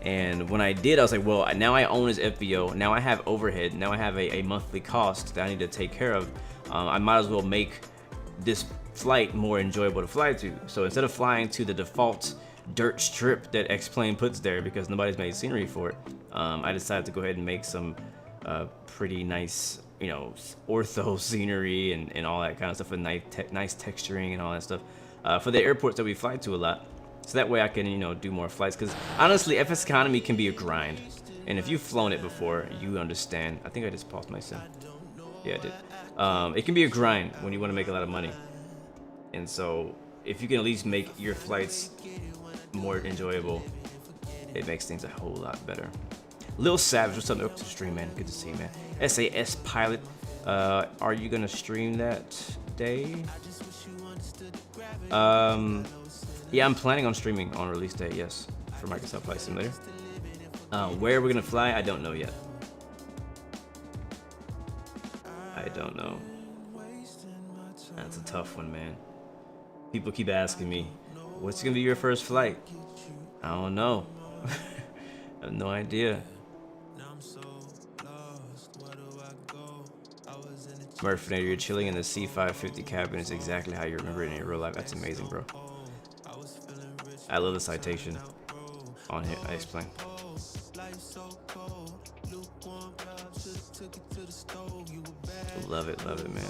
And when I did, I was like, well, now I own this FBO. Now I have overhead. Now I have a monthly cost that I need to take care of. I might as well make this flight more enjoyable to fly to. So instead of flying to the default dirt strip that X-Plane puts there because nobody's made scenery for it, I decided to go ahead and make some pretty nice, you know, ortho scenery and all that kind of stuff, and nice texturing and all that stuff for the airports that we fly to a lot. So that way I can, you know, do more flights, because honestly, FSeconomy can be a grind. And if you've flown it before, you understand. I think I just paused my sim. Yeah, I did. It can be a grind when you want to make a lot of money. And so if you can at least make your flights more enjoyable, it makes things a whole lot better. Lil Savage, what's up? Welcome to the stream, man. Good to see you, man. SAS Pilot, are you gonna stream that day? Yeah, I'm planning on streaming on release day, yes, for Microsoft Flight Simulator. Where we're gonna fly, I don't know yet. I don't know. That's a tough one, man. People keep asking me, what's gonna be your first flight? I don't know. I have no idea. Murphinator, you're chilling in the C550 cabin. It's exactly how you remember it in your real life. That's amazing, bro. I love the citation on here. I explain. Love it, man.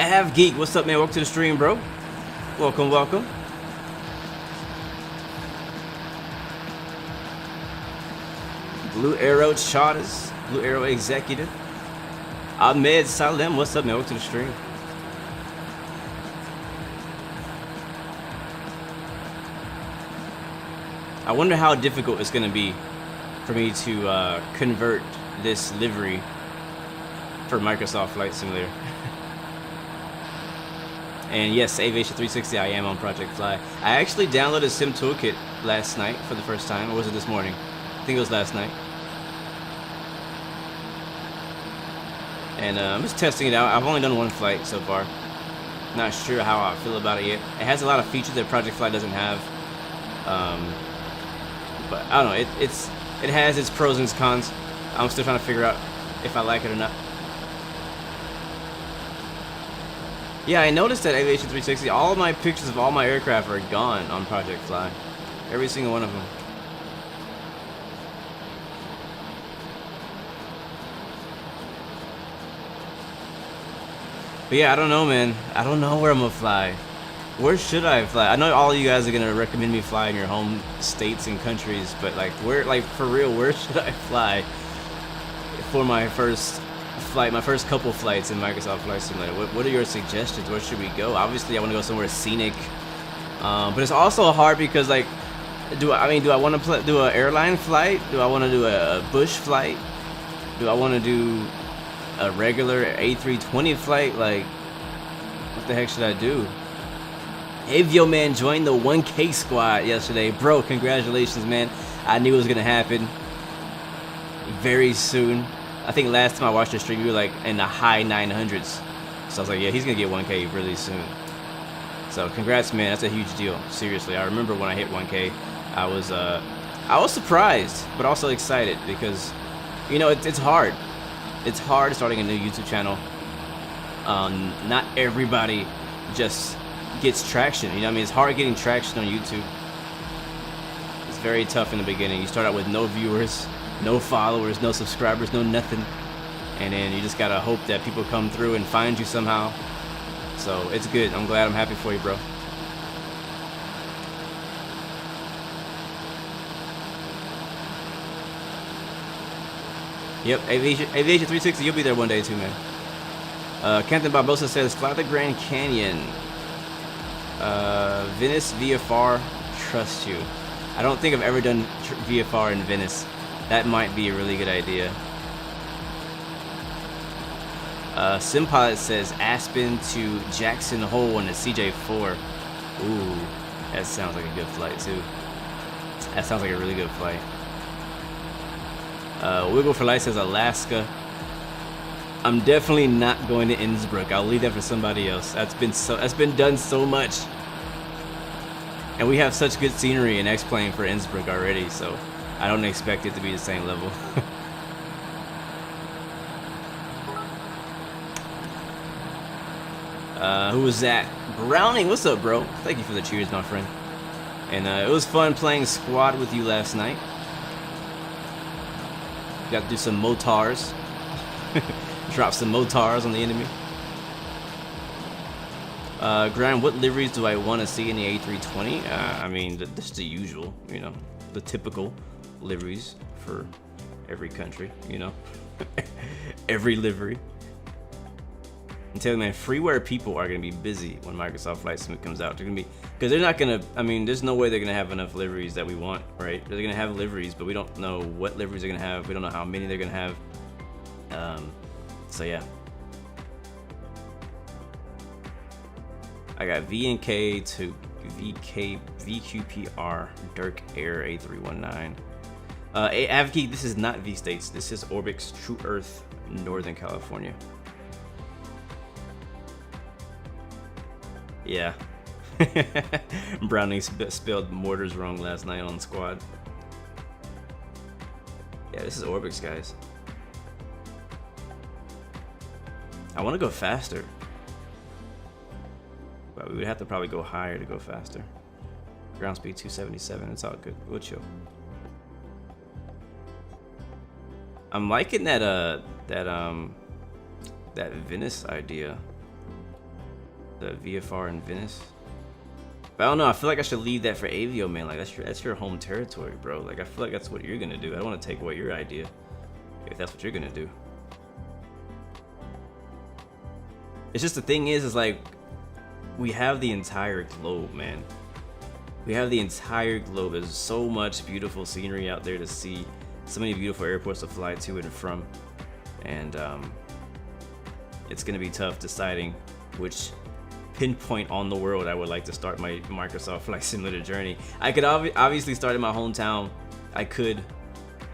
Av Geek, what's up, man? Welcome to the stream, bro. Welcome. Blue Arrow Charters, Blue Arrow Executive. Ahmed Salem, what's up, man? Welcome to the stream. I wonder how difficult it's gonna be for me to convert this livery for Microsoft Flight Simulator. And yes, Aviation 360, I am on Project Fly. I actually downloaded Sim Toolkit last night for the first time, or was it this morning? I think it was last night. And I'm just testing it out. I've only done one flight so far. Not sure how I feel about it yet. It has a lot of features that Project Fly doesn't have. But I don't know, it has its pros and its cons. I'm still trying to figure out if I like it or not. Yeah, I noticed that Aviation 360, all of my pictures of all my aircraft are gone on Project Fly. Every single one of them. But yeah, I don't know, man. I don't know where I'm gonna fly. Where should I fly? I know all of you guys are gonna recommend me fly in your home states and countries, but like, where, like, for real, where should I fly for my first flight, my first couple flights in Microsoft Flight Simulator? What are your suggestions? Where should we go? Obviously, I want to go somewhere scenic, but it's also hard because, like, do I want to do an airline flight? Do I want to do a bush flight? Do I want to do a regular A320 flight? Like, what the heck should I do? Avio man joined the 1K squad yesterday, bro. Congratulations, man. I knew it was gonna happen very soon. I think last time I watched the stream, you were like in the high 900s. So I was like, yeah, he's gonna get 1K really soon. So congrats, man. That's a huge deal. Seriously, I remember when I hit 1K, I was surprised, but also excited because, you know, it's hard. It's hard starting a new YouTube channel. Not everybody just gets traction. You know what I mean? It's hard getting traction on YouTube. It's very tough in the beginning. You start out with no viewers, no followers, no subscribers, no nothing, and then you just gotta hope that people come through and find you somehow. So it's good. I'm glad. I'm happy for you, bro. Yep, Aviation 360, you'll be there one day too, man. Captain Barbosa says, fly the Grand Canyon. Venice VFR, trust you. I don't think I've ever done VFR in Venice. That might be a really good idea. SimPilot says, Aspen to Jackson Hole in the CJ4. Ooh, that sounds like a good flight too. That sounds like a really good flight. Wiggle for Light says Alaska. I'm definitely not going to Innsbruck. I'll leave that for somebody else. That's been done so much. And we have such good scenery in X-Plane for Innsbruck already, so I don't expect it to be the same level. Who was that? Browning, what's up, bro? Thank you for the cheers, my friend. And it was fun playing squad with you last night. Got to do some motars. Drop some motars on the enemy. Graham, what liveries do I want to see in the A320? I mean, just the usual, you know, the typical liveries for every country, you know. Every livery. I'm telling you, man, freeware people are going to be busy when Microsoft Flight Sim comes out. They're going to be, because they're not going to, I mean, there's no way they're going to have enough liveries that we want, right? They're going to have liveries, but we don't know what liveries they're going to have. We don't know how many they're going to have. So yeah. I got VNK to VQPR Dirk Air A319. Avkey, this is not V-States. This is Orbix True Earth, Northern California. Yeah. Brownie spelled mortars wrong last night on squad. Yeah, this is Orbix, guys. I want to go faster. But we would have to probably go higher to go faster. Ground speed 277, it's all good. We'll chill. I'm liking that Venice idea. The VFR in Venice. But I don't know, I feel like I should leave that for Avio, man. Like that's your home territory, bro. Like I feel like that's what you're gonna do. I don't want to take away your idea if that's what you're gonna do. It's just the thing is like we have the entire globe, man. We have the entire globe. There's so much beautiful scenery out there to see, so many beautiful airports to fly to and from, and it's gonna be tough deciding which pinpoint on the world I would like to start my Microsoft Flight Simulator journey. I could obviously start in my hometown. I could,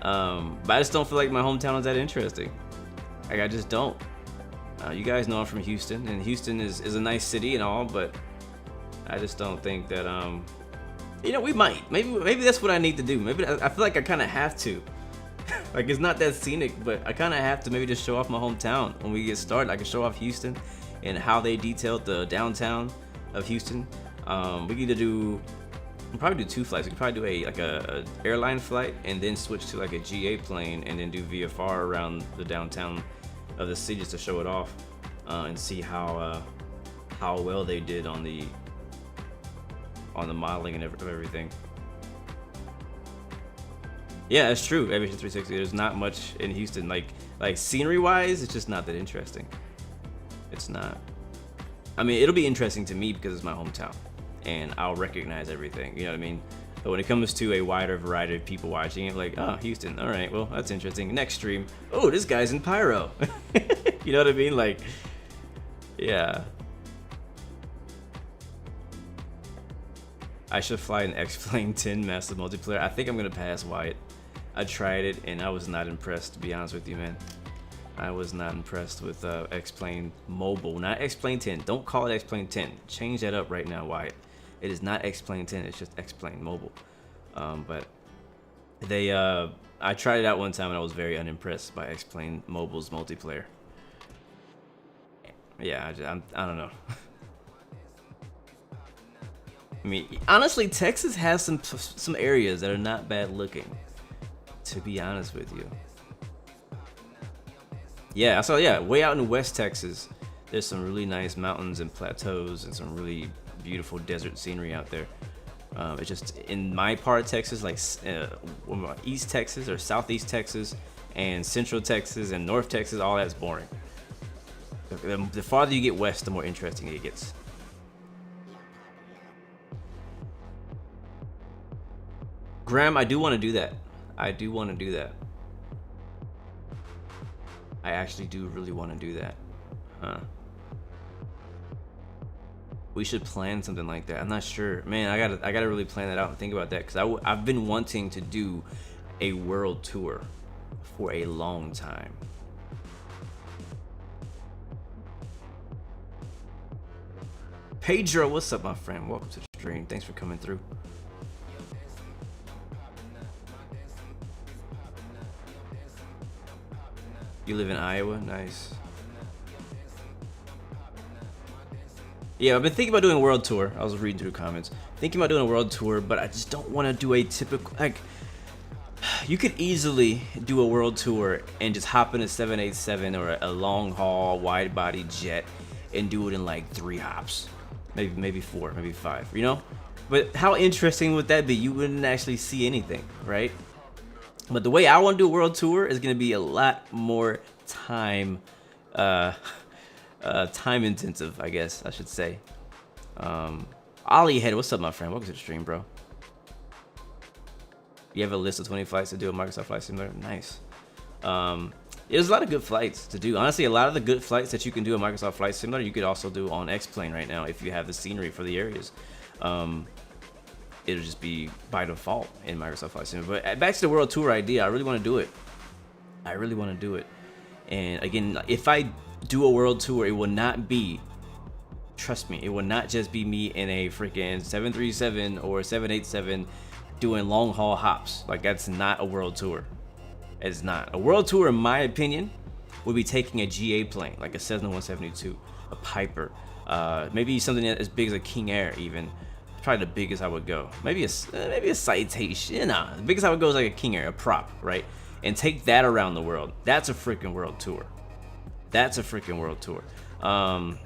but I just don't feel like my hometown is that interesting. Like I just don't. You guys know I'm from Houston, and Houston is a nice city and all, but I just don't think that you know, we might. Maybe that's what I need to do. Maybe I feel like I kind of have to. Like it's not that scenic, but I kind of have to maybe just show off my hometown when we get started. I can show off Houston and how they detailed the downtown of Houston. We need to do, we'll probably do 2 flights. We could probably do a airline flight and then switch to like a GA plane and then do VFR around the downtown of the city just to show it off and see how well they did on the modeling and everything. Yeah, that's true. Aviation 360. There's not much in Houston, like scenery wise. It's just not that interesting. It's not. I mean, it'll be interesting to me because it's my hometown, and I'll recognize everything. You know what I mean? But when it comes to a wider variety of people watching it, like, oh, Houston. All right, well, that's interesting. Next stream. Oh, this guy's in Pyro. You know what I mean? Like, yeah. I should fly an X-Plane 10 massive multiplayer. I think I'm gonna pass Wyatt. I tried it and I was not impressed, to be honest with you, man. I was not impressed with X-Plane Mobile, not X-Plane 10. Don't call it X-Plane 10. Change that up right now, Wyatt. It is not X-Plane 10. It's just X-Plane Mobile. But they, I tried it out one time and I was very unimpressed by X-Plane Mobile's multiplayer. Yeah, I don't know. I mean, honestly, Texas has some areas that are not bad looking, to be honest with you. Yeah, so yeah, way out in West Texas, there's some really nice mountains and plateaus and some really beautiful desert scenery out there. It's just in my part of Texas, like East Texas or Southeast Texas and Central Texas and North Texas, all that's boring. The farther you get west, the more interesting it gets. Graham, I do want to do that. I do want to do that. I actually do really want to do that. Huh. We should plan something like that. I'm not sure. Man, I gotta really plan that out and think about that, because I've been wanting to do a world tour for a long time. Pedro, what's up, my friend? Welcome to the stream. Thanks for coming through. You live in Iowa? Nice. Yeah, I've been thinking about doing a world tour. I was reading through the comments. Thinking about doing a world tour, but I just don't want to do a typical, like, you could easily do a world tour and just hop in a 787 or a long haul wide body jet and do it in like 3 hops. Maybe 4, maybe 5, you know? But how interesting would that be? You wouldn't actually see anything, right? But the way I want to do a world tour is going to be a lot more time intensive, I guess I should say. Ollie Head, what's up, my friend? Welcome to the stream, bro. You have a list of 20 flights to do a Microsoft Flight Simulator? Nice. There's a lot of good flights to do. Honestly, a lot of the good flights that you can do a Microsoft Flight Simulator, you could also do on X-Plane right now if you have the scenery for the areas. It'll just be by default in Microsoft Flight Simulator. But back to the world tour idea, I really want to do it. I really want to do it. And again, if I do a world tour, it will not be, trust me, it will not just be me in a freaking 737 or 787 doing long haul hops. Like, that's not a world tour. It's not. A world tour, in my opinion, would be taking a GA plane, like a Cessna 172, a Piper, maybe something as big as a King Air even. Probably the biggest I would go. Maybe a Citation. Nah, the biggest I would go is like a King Air, a prop, right? And take that around the world. That's a freaking world tour. That's a freaking world tour. Now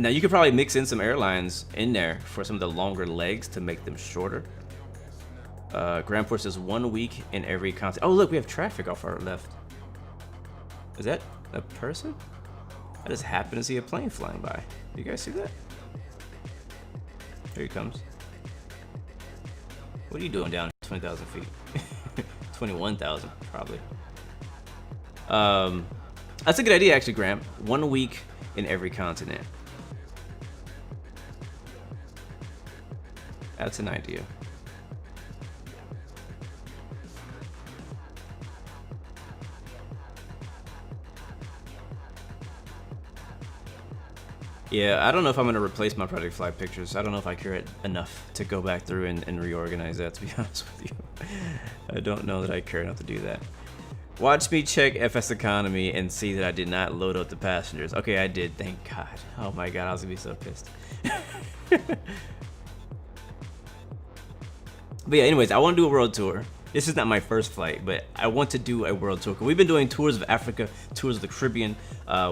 you could probably mix in some airlines in there for some of the longer legs to make them shorter. Grandport says 1 week in every continent. Oh look, we have traffic off our left. Is that a person? I just happened to see a plane flying by. Do you guys see that? Here he comes. What are you doing down 20,000 feet? 21,000 probably. That's a good idea actually, Graham. 1 week in every continent. That's an idea. Yeah, I don't know if I'm gonna replace my Project Flight pictures. I don't know if I care it enough to go back through and reorganize that, to be honest with you. I don't know that I care enough to do that. Watch me check FSeconomy and see that I did not load up the passengers. Okay, I did, thank God. Oh my God, I was gonna be so pissed. But yeah, anyways, I want to do a world tour. This is not my first flight, but I want to do a world tour. We've been doing tours of Africa, tours of the Caribbean.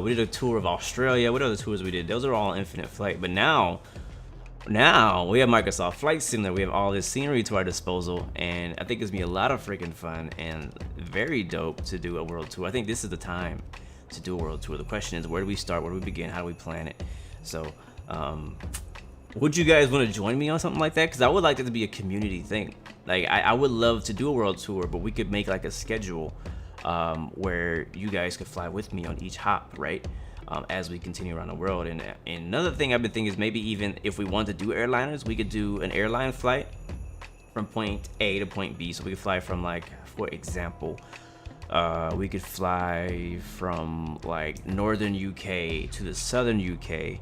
We did a tour of Australia. What other tours we did? Those are all infinite flight. But now we have Microsoft Flight Simulator. We have all this scenery to our disposal, and I think it's gonna be a lot of freaking fun and very dope to do a world tour. I think this is the time to do a world tour. The question is, where do we start? Where do we begin? How do we plan it? So, would you guys want to join me on something like that? Because I would like it to be a community thing. Like, I would love to do a world tour, but we could make like a schedule where you guys could fly with me on each hop, right? As we continue around the world. And another thing I've been thinking is maybe even if we want to do airliners, we could do an airline flight from point A to point B. So we could fly from, like, for example, we could fly from like northern UK to the southern UK,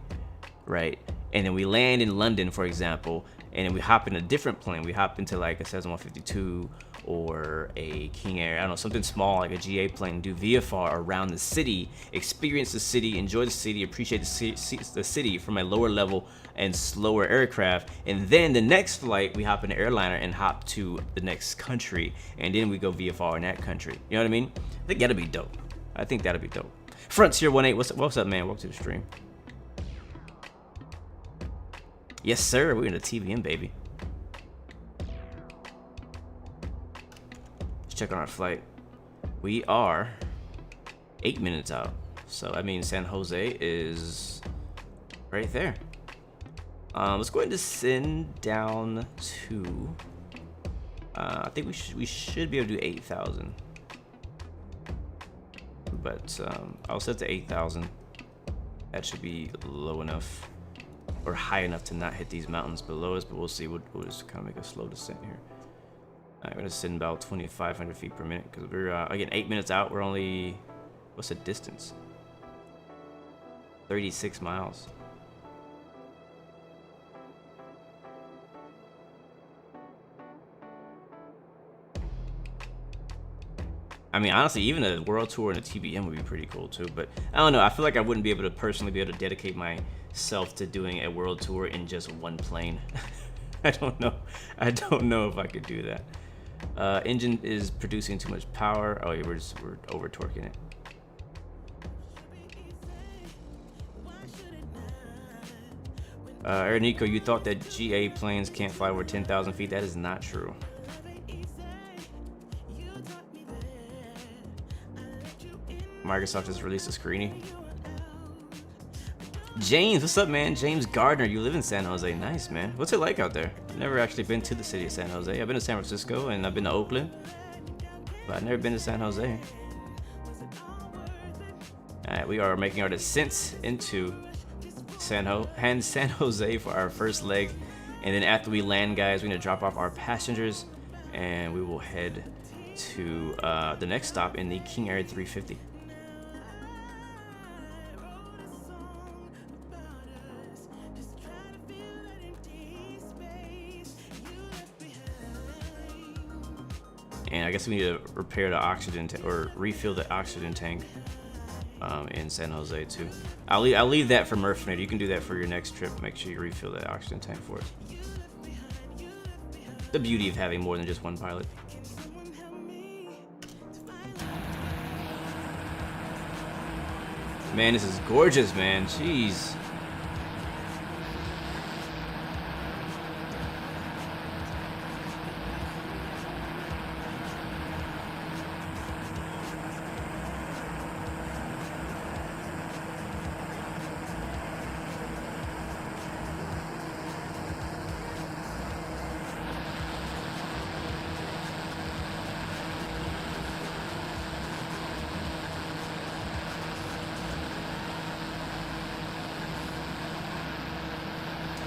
right? And then we land in London, for example, and then we hop in a different plane. We hop into like a Cessna 152 or a King Air, I don't know, something small like a GA plane, do VFR around the city, experience the city, enjoy the city, appreciate the city from a lower level and slower aircraft. And then the next flight, we hop in an airliner and hop to the next country, and then we go VFR in that country. You know what I mean? I think that'd be dope. I think that'd be dope. Frontier 18, what's up, man? Welcome to the stream. Yes, sir. We're in the TVM, baby. Let's check on our flight. We are 8 minutes out. So I mean San Jose is right there. Let's go ahead and send down to I think we should be able to do 8,000. But I'll set to 8,000. That should be low enough or high enough to not hit these mountains below us, but we'll see. We'll just kind of make a slow descent here. I'm gonna send about 2,500 feet per minute because we're again 8 minutes out. We're only, what's the distance? 36 miles. I mean, honestly, even a world tour and a TBM would be pretty cool too. But I don't know. I feel like I wouldn't be able to personally be able to dedicate myself to doing a world tour in just one plane. I don't know. I don't know if I could do that. Engine is producing too much power. Oh yeah, we're over torquing it. Nico, you thought that GA planes can't fly over 10,000 feet. That is not true. Microsoft just released a screening. James, what's up, man? James Gardner, you live in San Jose. Nice, man. What's it like out there? I've never actually been to the city of San Jose. I've been to San Francisco and I've been to Oakland, but I've never been to San Jose. All right, we are making our descent into San Jose for our first leg, and then after we land, guys, we're gonna drop off our passengers, and we will head to the next stop in the King Air 350. And I guess we need to repair the oxygen or refill the oxygen tank in San Jose too. I'll leave that for Murphinator. You can do that for your next trip. Make sure you refill that oxygen tank for us. The beauty of having more than just one pilot. Man, this is gorgeous, man. Jeez.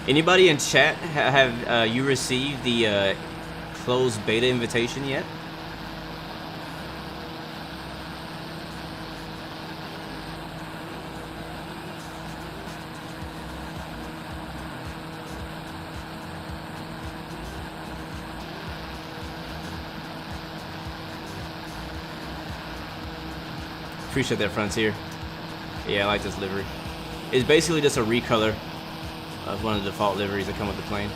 Anybody in chat have you received the closed beta invitation yet? Appreciate that, Frontier. Yeah, I like this livery. It's basically just a recolor of one of the default liveries that come with the plane.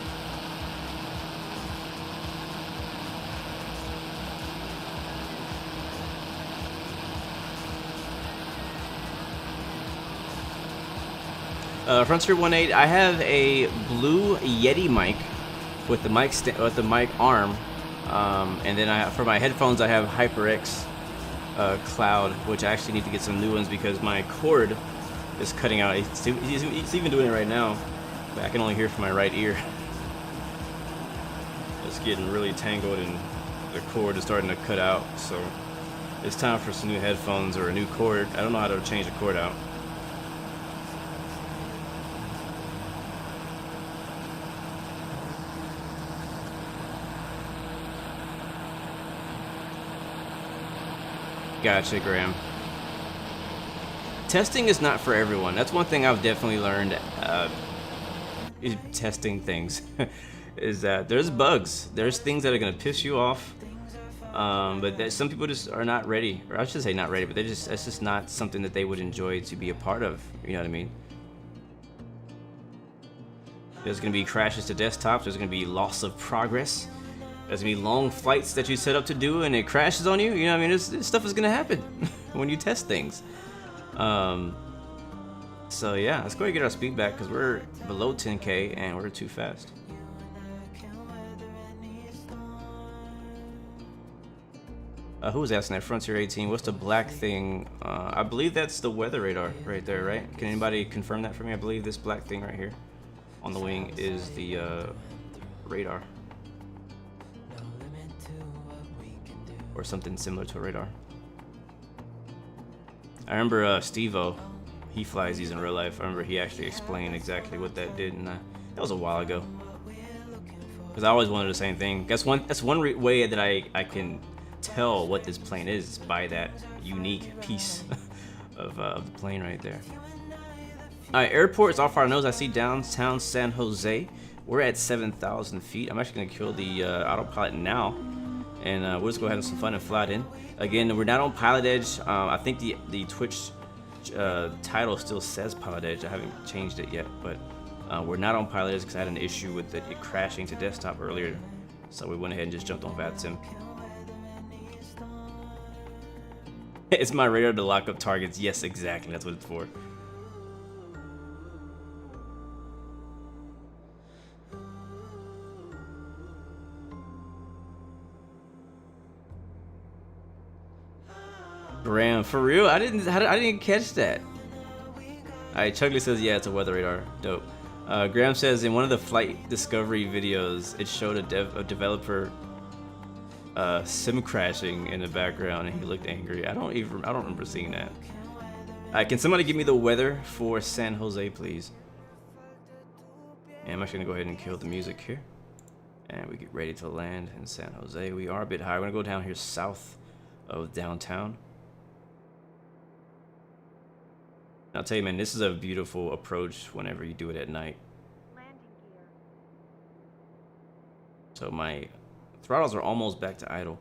Frontier 18, I have a blue Yeti mic with the mic arm, and then for my headphones I have HyperX Cloud, which I actually need to get some new ones because my cord is cutting out. He's even doing it right now. But I can only hear from my right ear. It's getting really tangled and the cord is starting to cut out. So it's time for some new headphones or a new cord. I don't know how to change the cord out. Gotcha, Graham. Testing is not for everyone. That's one thing I've definitely learned. Testing things is that there's bugs, there's things that are going to piss you off, but some people just are not ready, or I should say not ready, but it's just not something that they would enjoy to be a part of, you know what I mean? There's going to be crashes to desktops, there's going to be loss of progress, there's going to be long flights that you set up to do and it crashes on you, you know what I mean? This stuff is going to happen when you test things. So yeah, let's go ahead and get our speed back because we're below 10K and we're too fast. Who was asking that? Frontier 18. What's the black thing? I believe that's the weather radar right there, right? Can anybody confirm that for me? I believe this black thing right here on the wing is the radar. Or something similar to a radar. I remember Steve-O, he flies these in real life. I remember he actually explained exactly what that did, and that was a while ago. Because I always wanted the same thing. That's one way that I can tell what this plane is by that unique piece of the plane right there. Alright, airport is off our nose. I see downtown San Jose. We're at 7,000 feet. I'm actually gonna kill the autopilot now, and we'll just go ahead and have some fun and fly it in. Again, we're not on Pilot Edge. I think the Twitch title still says Pilot Edge. I haven't changed it yet, but we're not on Pilot Edge because I had an issue with it crashing to desktop earlier, so we went ahead and just jumped on VATSIM. It's my radar to lock up targets. Yes, exactly. That's what it's for. Graham, for real? I didn't catch that. Alright, Chugley says, yeah, it's a weather radar. Dope. Graham says in one of the flight discovery videos, it showed a developer sim crashing in the background, and he looked angry. I don't remember seeing that. Alright, can somebody give me the weather for San Jose, please? And I'm actually gonna go ahead and kill the music here, and we get ready to land in San Jose. We are a bit high. We're gonna go down here south of downtown. I'll tell you, man, this is a beautiful approach whenever you do it at night. So my throttles are almost back to idle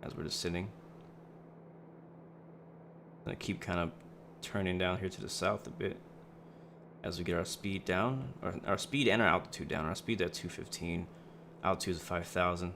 as we're just sitting. I'm gonna keep kind of turning down here to the south a bit as we get our speed down, or our speed and our altitude down. Our speed at 215, altitude is 5,000.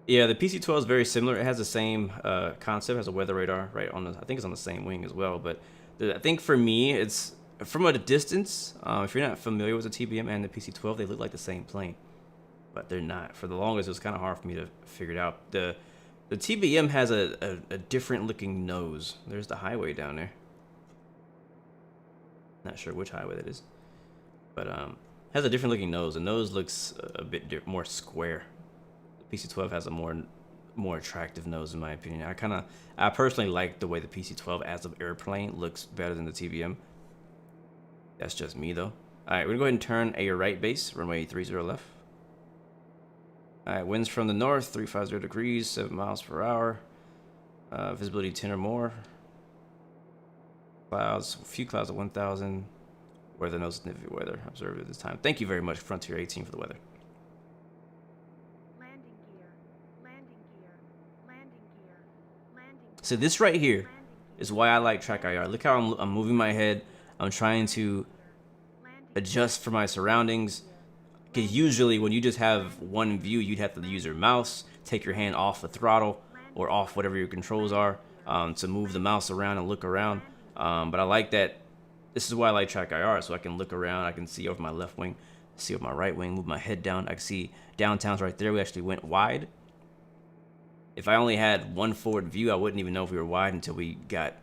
Yeah, the PC-12 is very similar. It has the same concept, has a weather radar right on the, I think it's on the same wing as well. But I think for me, it's from a distance. If you're not familiar with the TBM and the PC-12, they look like the same plane, but they're not. For the longest, it was kind of hard for me to figure it out. The TBM has a different looking nose. There's the highway down there. Not sure which highway that is, but has a different looking nose. The nose looks a bit more square. PC-12 has a more attractive nose, in my opinion. I personally like the way the PC-12 as an airplane looks better than the TBM. That's just me, though. All right, we're gonna go ahead and turn a right base, runway 30 left. All right, winds from the north, 350 degrees, 7 miles per hour. Visibility 10 or more. Clouds, a few clouds at 1,000. Weather, no significant weather observed at this time. Thank you very much, Frontier 18, for the weather. So this right here is why I like track IR. Look how I'm moving my head. I'm trying to adjust for my surroundings. Because usually when you just have one view, you'd have to use your mouse, take your hand off the throttle or off whatever your controls are to move the mouse around and look around. But I like that. This is why I like track IR, so I can look around. I can see over my left wing, see over my right wing, move my head down. I can see downtown's right there. We actually went wide. If I only had one forward view, I wouldn't even know if we were wide until we got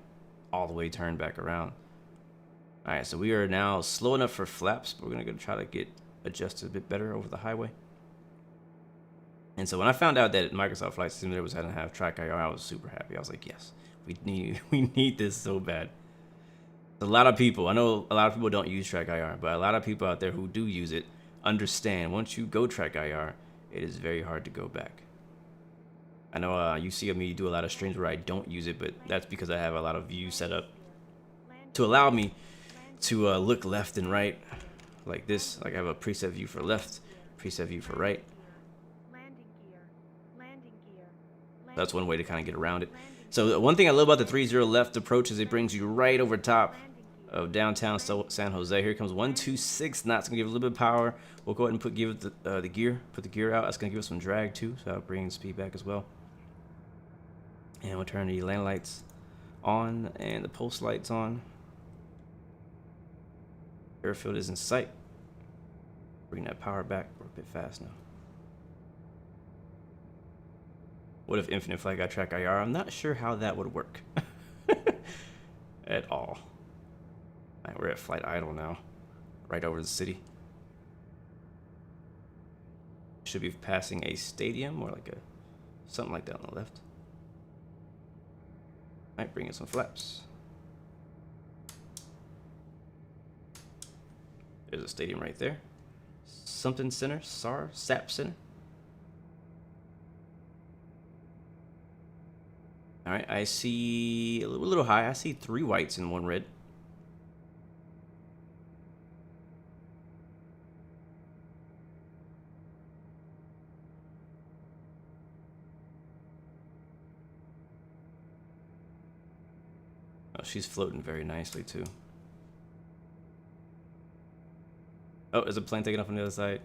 all the way turned back around. All right, so we are now slow enough for flaps, but we're gonna go try to get adjusted a bit better over the highway. And so when I found out that Microsoft Flight Simulator was going to have track IR, I was super happy. I was like, yes, we need this so bad. A lot of people, I know a lot of people don't use track IR, but a lot of people out there who do use it understand once you go track IR, it is very hard to go back. I know you see me do a lot of streams where I don't use it, but that's because I have a lot of views set up to allow me to look left and right like this. Like I have a preset view for left, preset view for right. That's one way to kind of get around it. So one thing I love about the 30 left approach is it brings you right over top of downtown San Jose. Here comes 126 knots. Gonna give it a little bit of power. We'll go ahead and put the gear out. That's gonna give us some drag too, so I'll bring speed back as well. And we'll turn the land lights on and the post lights on. Airfield is in sight. Bring that power back. We're a bit fast now. What if infinite flight got track IR? I'm not sure how that would work at all. Alright, we're at flight idle now, right over the city. Should be passing a stadium or like a something like that on the left. Might bring in some flaps. There's a stadium right there. Something center, SAP center. All right, I see a little high. I see 3 whites and 1 red. Oh, she's floating very nicely too. Oh, there's a plane taking off on the other side.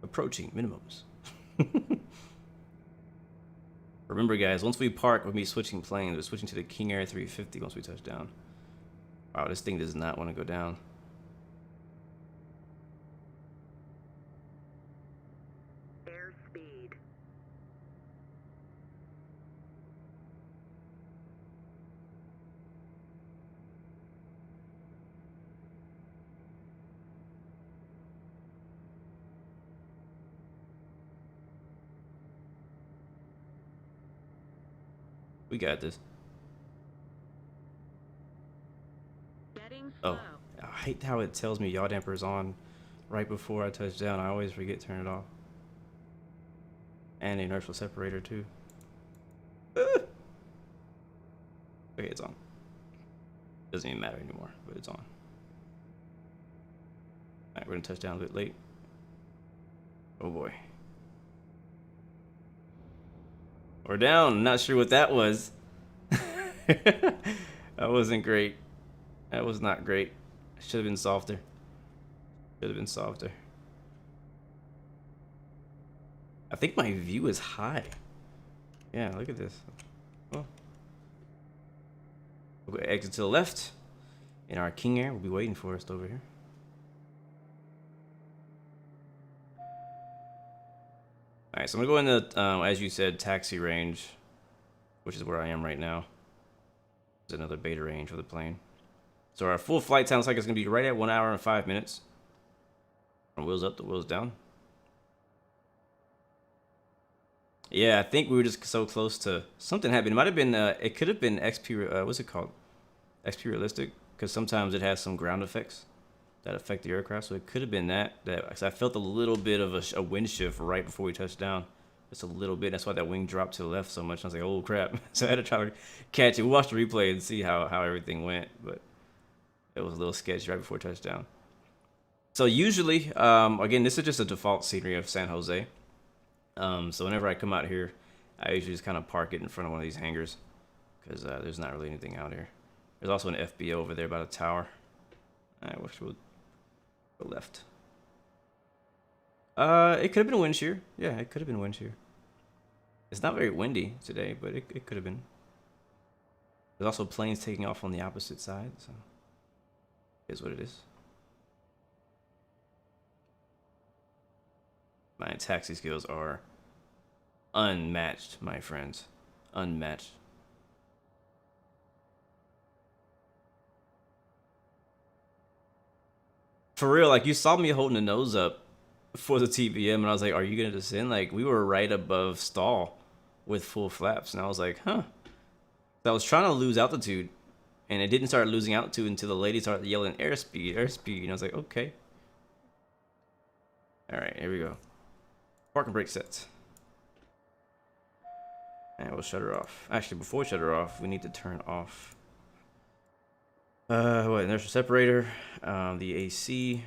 Approaching minimums. Remember, guys, once we park, we'll be switching planes. We're switching to the King Air 350 once we touch down. Wow, this thing does not want to go down. Airspeed. We got this. Getting Oh, slow. I hate how it tells me yaw damper is on right before I touch down. I always forget to turn it off. And the inertial separator too. Okay, it's on. Doesn't even matter anymore, but it's on. Alright, we're gonna touch down a bit late. Oh boy. We're down. Not sure what that was. That wasn't great. That was not great. Should have been softer. Should have been softer. I think my view is high. Yeah, look at this. Oh. We'll go exit to the left. And our King Air will be waiting for us over here. Alright, so I'm going to go into, as you said, taxi range, which is where I am right now. There's another beta range for the plane. So our full flight time looks like it's going to be right at 1 hour and 5 minutes. From wheels up to wheels down. Yeah, I think we were just so close to something happened. It might have been, it could have been XP, what's it called? XP Realistic, because sometimes it has some ground effects that affect the aircraft. So it could have been that cause I felt a little bit of a wind shift right before we touched down. Just a little bit. That's why that wing dropped to the left so much. I was like, oh crap. So I had to try to catch it. We watched the replay and see how everything went, but it was a little sketchy right before touchdown. So usually, again, this is just a default scenery of San Jose. So whenever I come out here, I usually just kind of park it in front of one of these hangars because there's not really anything out here. There's also an FBO over there by the tower. I wish we'll go left. It could have been wind shear. Yeah, it could have been wind shear. It's not very windy today, but it could have been. There's also planes taking off on the opposite side, so it is what it is. My taxi skills are unmatched, my friends. Unmatched. For real, like you saw me holding the nose up for the TBM and I was like, are you gonna descend? Like we were right above stall with full flaps and I was like, huh. So I was trying to lose altitude and it didn't start losing altitude until the lady started yelling airspeed, airspeed. And I was like, okay. All right, here we go. Park and brake sets. And we'll shut her off. Actually, before we shut her off, we need to turn off what, inertial separator, the AC,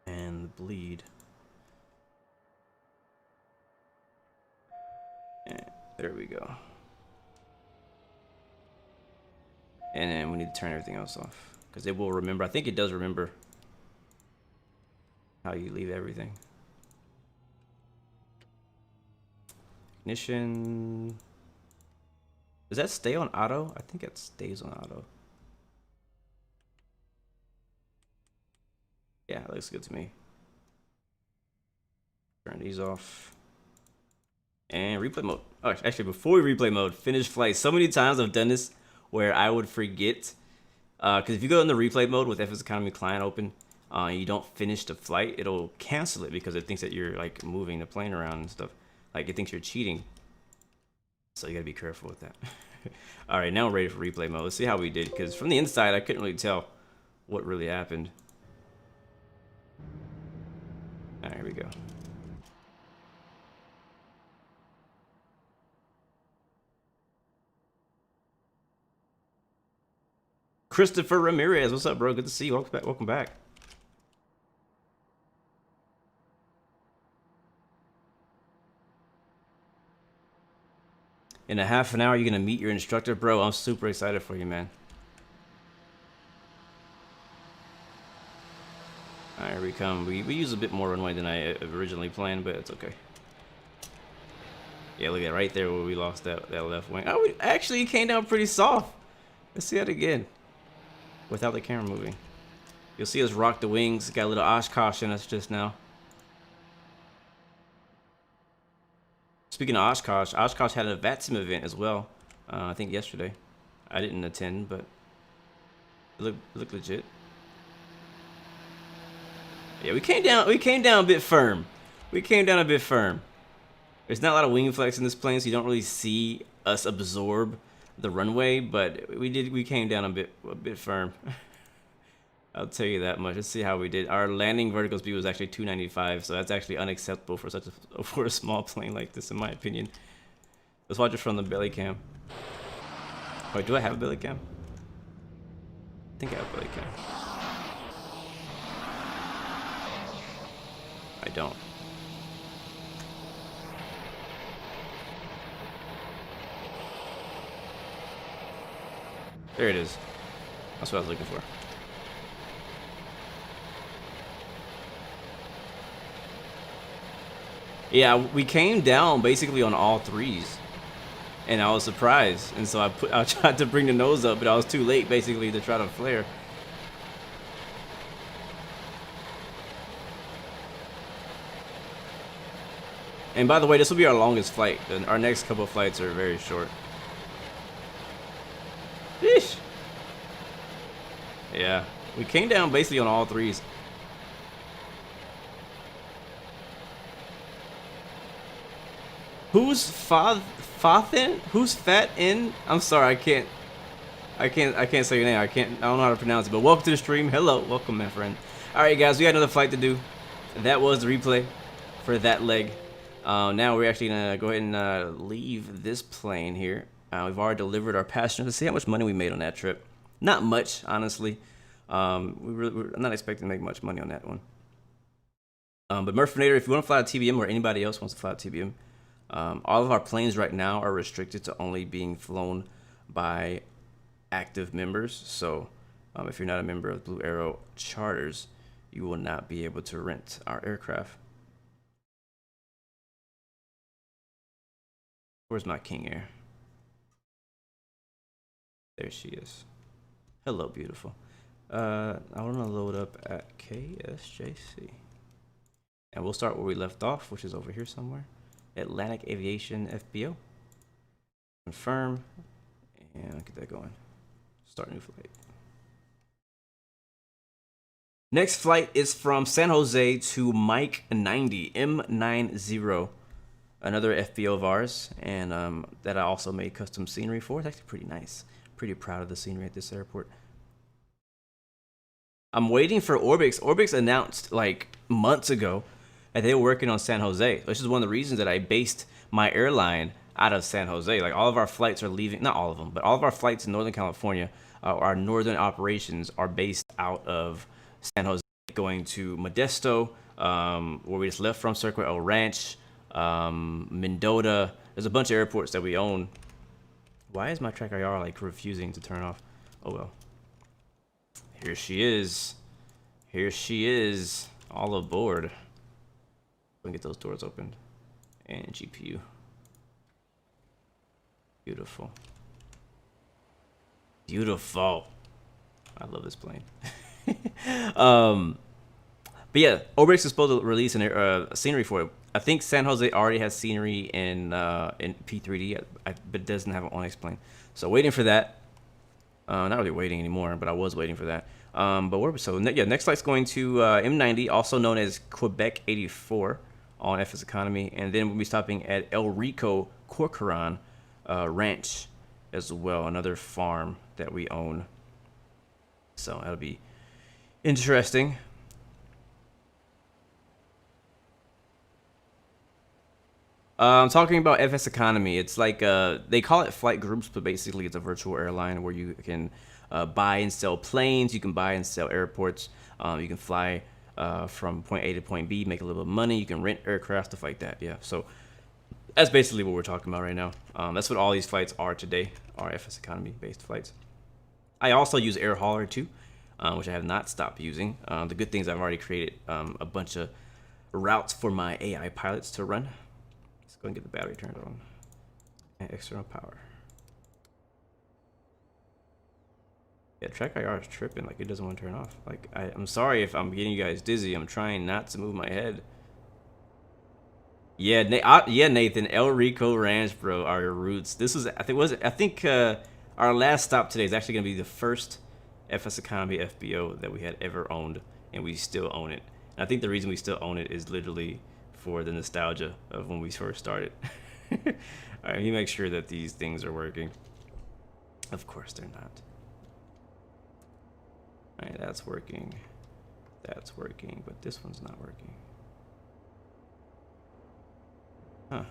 and the bleed. And there we go. And then we need to turn everything else off because it will remember. I think it does remember how you leave everything. Ignition. Does that stay on auto? I think it stays on auto. Yeah, that looks good to me. Turn these off. And replay mode. Oh, actually, before we replay mode, finish flight. So many times I've done this where I would forget. Because if you go in the replay mode with FSeconomy client open, you don't finish the flight, it'll cancel it because it thinks that you're like moving the plane around and stuff. Like it thinks you're cheating. So you gotta be careful with that. All right, now we're ready for replay mode. Let's see how we did. Because from the inside, I couldn't really tell what really happened. All right, here we go. Christopher Ramirez, what's up, bro? Good to see you. Welcome back. Welcome back. In a half an hour, you're gonna meet your instructor, bro. I'm super excited for you, man. All right, here we come. We use a bit more runway than I originally planned, but it's okay. Yeah, look at right there where we lost that left wing. Oh, actually, it came down pretty soft. Let's see that again. Without the camera moving. You'll see us rock the wings. Got a little Oshkosh in us just now. Speaking of Oshkosh, Oshkosh had a VATSIM event as well. I think yesterday. I didn't attend, but it looked legit. Yeah, we came down a bit firm. We came down a bit firm. There's not a lot of wing flex in this plane, so you don't really see us absorb the runway, but we came down a bit firm. I'll tell you that much. Let's see how we did. Our landing vertical speed was actually 295, so that's actually unacceptable for a small plane like this, in my opinion. Let's watch it from the belly cam. Wait, do I have a belly cam? I think I have a belly cam. I don't. There it is. That's what I was looking for. Yeah, we came down basically on all threes, and I was surprised. And so I tried to bring the nose up, but I was too late basically to try to flare. And by the way, this will be our longest flight. Our next couple of flights are very short. Sheesh. Yeah, we came down basically on all threes. Who's Fathin? Who's Fat in? I'm sorry, I can't say your name. I don't know how to pronounce it. But welcome to the stream. Hello, welcome, my friend. All right, guys, we got another flight to do. That was the replay for that leg. Now we're actually gonna go ahead and leave this plane here. We've already delivered our passengers. Let's see how much money we made on that trip. Not much, honestly. I'm not expecting to make much money on that one. But Murphinator, if you want to fly a TBM or anybody else wants to fly a TBM, all of our planes right now are restricted to only being flown by active members. So if you're not a member of Blue Arrow Charters, you will not be able to rent our aircraft. Where's my King Air? There she is. Hello, beautiful. I want to load up at KSJC. And we'll start where we left off, which is over here somewhere. Atlantic Aviation FBO. Confirm. And I'll get that going. Start new flight. Next flight is from San Jose to Mike 90, M90. Another FBO of ours, and that I also made custom scenery for. It's actually pretty nice. Pretty proud of the scenery at this airport. I'm waiting for Orbix. Orbix announced like months ago that they were working on San Jose, which is one of the reasons that I based my airline out of San Jose. Like all of our flights are leaving, not all of them, but all of our flights in Northern California, our northern operations are based out of San Jose, going to Modesto, where we just left from, Circuit El Ranch, Mendota. There's a bunch of airports that we own. Why is my track IR like refusing to turn off? Oh well. Here she is. Here she is. All aboard. Let me get those doors opened. And GPU. Beautiful. Beautiful. I love this plane. But yeah, Obrix is supposed to release a scenery for it. I think San Jose already has scenery in P3D, but it doesn't have an Onyx plane. So waiting for that. Not really waiting anymore, but I was waiting for that. Next flight's going to M90, also known as Quebec 84 on FSeconomy, and then we'll be stopping at El Rico Corcoran Ranch as well, another farm that we own. So that'll be interesting. I'm talking about FSeconomy. It's like they call it flight groups, but basically it's a virtual airline where you can buy and sell planes. You can buy and sell airports. You can fly from point A to point B, make a little bit of money. You can rent aircraft, stuff like that. Yeah, so that's basically what we're talking about right now. That's what all these flights are today, are FSeconomy based flights. I also use Air Hauler too, which I have not stopped using. The good things, I've already created a bunch of routes for my AI pilots to run. Let's go and get the battery turned on and external power. Yeah, track IR is tripping, like it doesn't want to turn off. Like I'm sorry if I'm getting you guys dizzy. I'm trying not to move my head. Yeah, Nathan, El Rico Ranch, bro, are your roots. This is, I think our last stop today is actually gonna be the first FSeconomy FBO that we had ever owned, and we still own it. And I think the reason we still own it is literally for the nostalgia of when we first started. All right, let me make sure that these things are working. Of course they're not. All right, that's working, but this one's not working. Huh.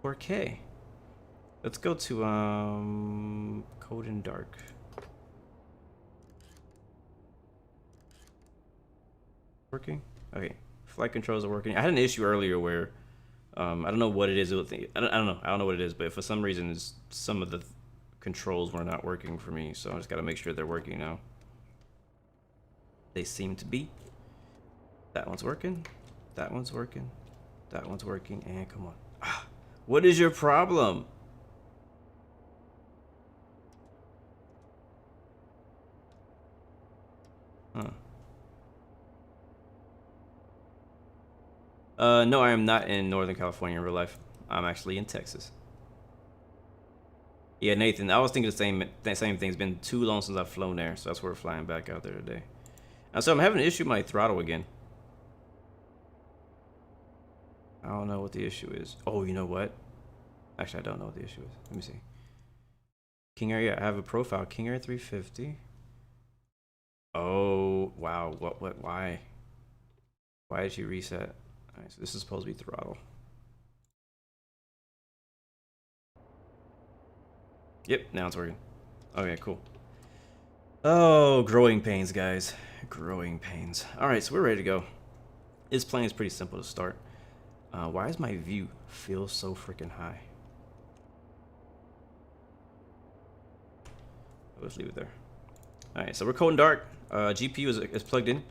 4K. Let's go to code in dark. Working? Okay. Flight controls are working. I had an issue earlier where I don't know what it is. I don't know what it is, but for some reason some of the controls were not working for me, so I just gotta make sure they're working now. They seem to be. That one's working. That one's working. That one's working. And come on. Ah, what is your problem? No, I am not in Northern California in real life. I'm actually in Texas. Yeah, Nathan, I was thinking the same thing. It's been too long since I've flown there, so that's why we're flying back out there today. So I'm having an issue with my throttle again. I don't know what the issue is. Oh, you know what? Actually, I don't know what the issue is. Let me see. King Air, yeah, I have a profile. King Air 350. Oh, wow. Why? Why did you reset? All right, so this is supposed to be throttle. Yep, now it's working. Okay, cool. Oh, growing pains, guys. Growing pains. All right, so we're ready to go. This plane is pretty simple to start. Why does my view feel so freaking high? Let's leave it there. All right, so we're coding dark. GPU is plugged in.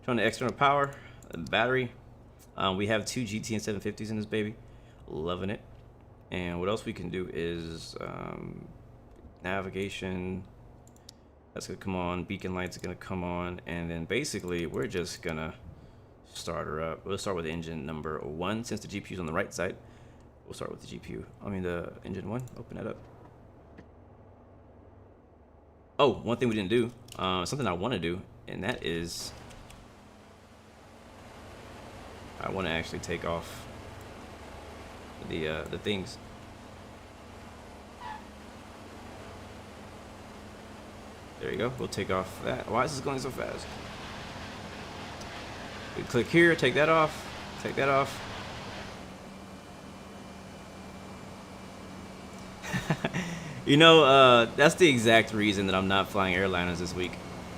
Turn the external power, battery. We have two GTN 750s in this baby. Loving it. And what else we can do is navigation. That's gonna come on. Beacon lights are gonna come on, and then basically we're just gonna start her up. We'll start with engine number 1 since the GPU is on the right side. We'll start with the GPU. I mean the engine 1. Open that up. Oh, one thing we didn't do, something I want to do, and that is I want to actually take off the things. There you go. We'll take off that. Why is this going so fast? We click here, take that off, take that off. You know, that's the exact reason that I'm not flying airliners this week.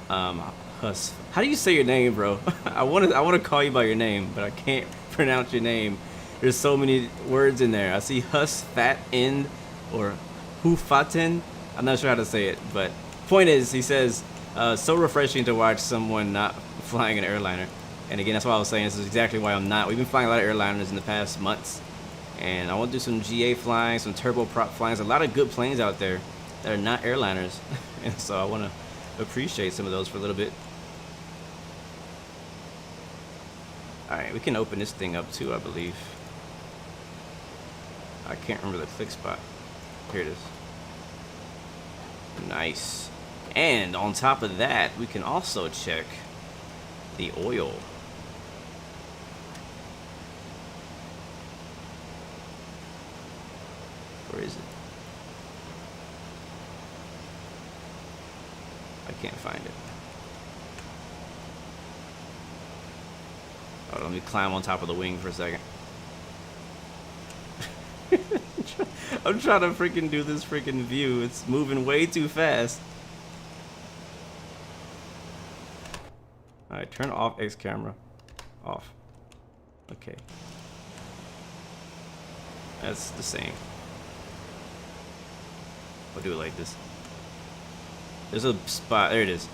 Hus. How do you say your name, bro? I want to call you by your name, but I can't pronounce your name. There's so many words in there. I see Hus Fat End or Hufaten. I'm not sure how to say it, but point is, he says, so refreshing to watch someone not flying an airliner. And again, that's why I was saying this is exactly why I'm not. We've been flying a lot of airliners in the past months, And I want to do some GA flying, some turboprop flying. There's a lot of good planes out there that are not airliners. And so I want to appreciate some of those for a little bit. Alright, we can open this thing up too, I believe. I can't remember the click spot. Here it is. Nice. And on top of that, we can also check the oil. Where is it? I can't find it. Oh, let me climb on top of the wing for a second. I'm trying to freaking do this freaking view. It's moving way too fast. Alright, turn off X camera. Off. Okay. That's the same. I'll do it like this. There's a spot. There it is.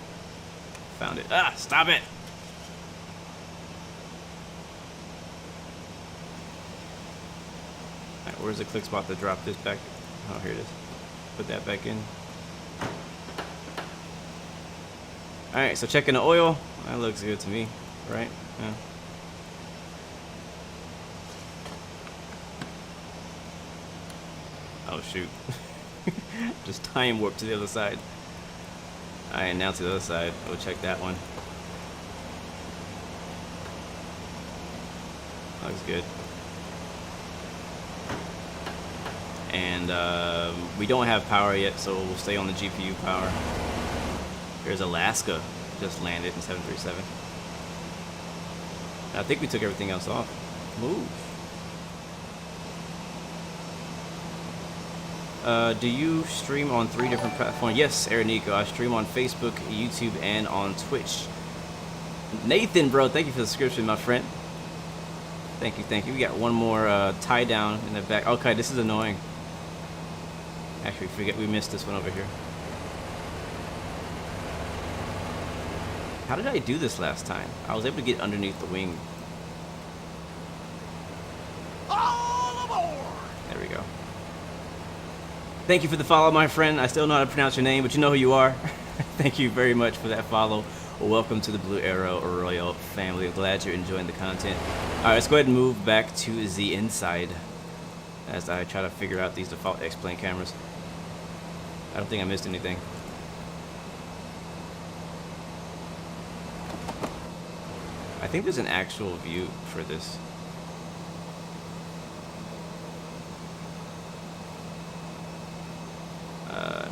Found it. Ah, stop it! Alright, where's the click spot to drop this back? Oh, here it is. Put that back in. Alright, so checking the oil. That looks good to me, right? Yeah. Oh, shoot. Just time warp to the other side. Alright, now to the other side. We'll check that one. Looks good. And we don't have power yet, so we'll stay on the GPU power. Here's Alaska. Just landed in 737. I think we took everything else off. Move. Do you stream on 3 different platforms? Yes, Erinico. I stream on Facebook, YouTube, and on Twitch. Nathan, bro, thank you for the subscription, my friend. Thank you, thank you. We got one more tie down in the back. Okay, this is annoying. Actually, forget we missed this one over here. How did I do this last time? I was able to get underneath the wing. All aboard! There we go. Thank you for the follow, my friend. I still know how to pronounce your name, but you know who you are. Thank you very much for that follow. Welcome to the Blue Arrow Royal family. I'm glad you're enjoying the content. Alright, let's go ahead and move back to the inside as I try to figure out these default X-plane cameras. I don't think I missed anything. I think there's an actual view for this.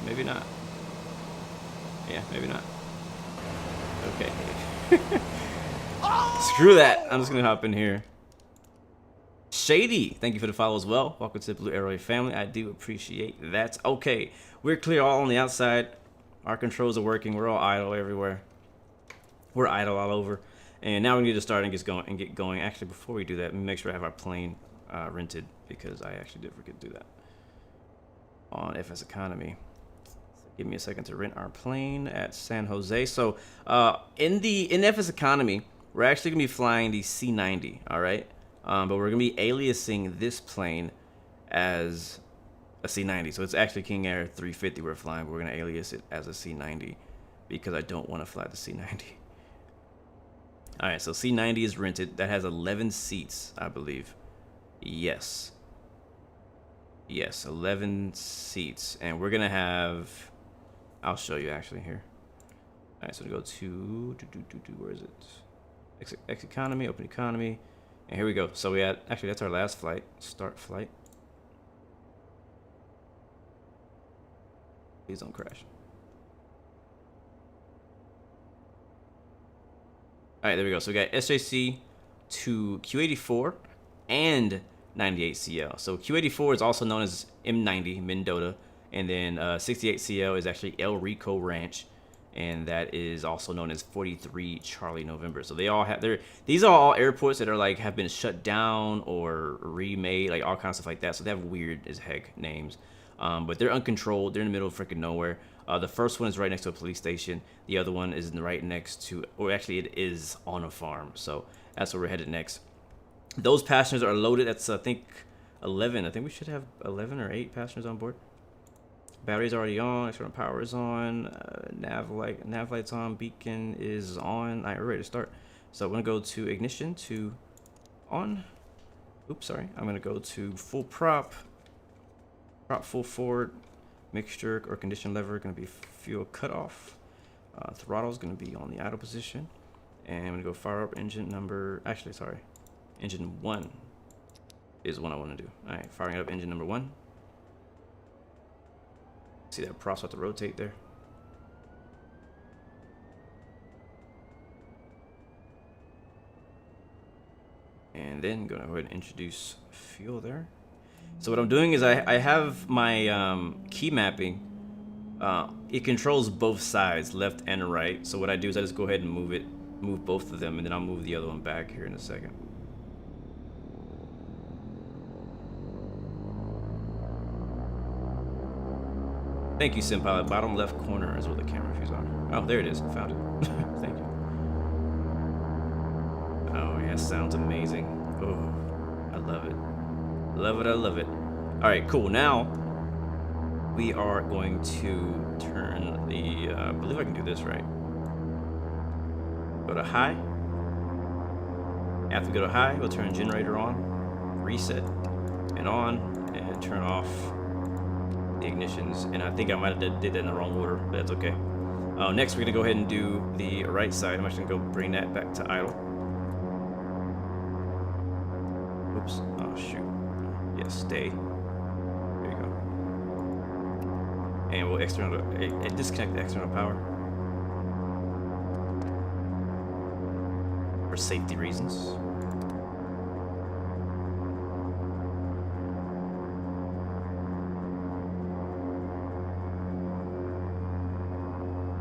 Maybe not. Yeah, maybe not. Okay. Screw that. I'm just gonna hop in here. Shady, thank you for the follow as well. Welcome to the Blue Arrow family. I do appreciate that. Okay, we're clear all on the outside. Our controls are working. We're all idle everywhere. We're idle all over. And now we need to start and get going. Actually, before we do that, let me make sure I have our plane rented, because I actually did forget to do that on FSeconomy. Give me a second to rent our plane at San Jose. So in FSeconomy, we're actually gonna be flying the C90. All right, but we're gonna be aliasing this plane as a C90. So it's actually King Air 350 we're flying, but we're gonna alias it as a C90 because I don't want to fly the C90. All right, so C90 is rented. That has 11 seats, I believe. Yes. Yes, 11 seats, and we're gonna have. I'll show you actually here. All right, so we go to where is it? X economy, open economy, and here we go. So we had actually that's our last flight. Start flight. Please don't crash. All right, there we go. So we got SJC to Q84 and 98CL. So Q84 is also known as M90 Mendota, and then 68CL is actually El Rico Ranch, and that is also known as 43 Charlie November. So they all have these are all airports that are like have been shut down or remade, like all kinds of stuff like that. So they have weird as heck names, but they're uncontrolled. They're in the middle of freaking nowhere. The first one is right next to a police station. The other one is right next to, or actually it is on a farm. So that's where we're headed next. Those passengers are loaded. That's I think 11. I think we should have 11 or 8 passengers on board. Battery's already on. External power is on. Nav light's on. Beacon is on. All right, we're ready to start. So I'm gonna go to ignition to on. Oops, sorry. I'm gonna go to full prop full forward. Mixture or condition lever gonna be fuel cutoff. Throttle is gonna be on the idle position, and I'm gonna go fire up engine number. Actually, sorry, engine 1 is what I want to do. All right, firing up engine number 1. See that props have to rotate there. And then gonna go ahead and introduce fuel there. So what I'm doing is I have my key mapping. It controls both sides, left and right. So what I do is I just go ahead and move both of them, and then I'll move the other one back here in a second. Thank you, Simpilot. Bottom left corner is where the camera views are. Oh, there it is. Found it. Thank you. Oh, yeah, sounds amazing. Oh, I love it. Love it, I love it. All right, cool. Now, we are going to turn the, I believe I can do this right. Go to high. After we go to high, we'll turn generator on, reset, and on, and turn off the ignitions. And I think I might have did that in the wrong order, but that's okay. Next, we're gonna go ahead and do the right side. I'm actually gonna go bring that back to idle. Oops, oh shoot. Yes, stay. There you go. And we'll disconnect the external power for safety reasons.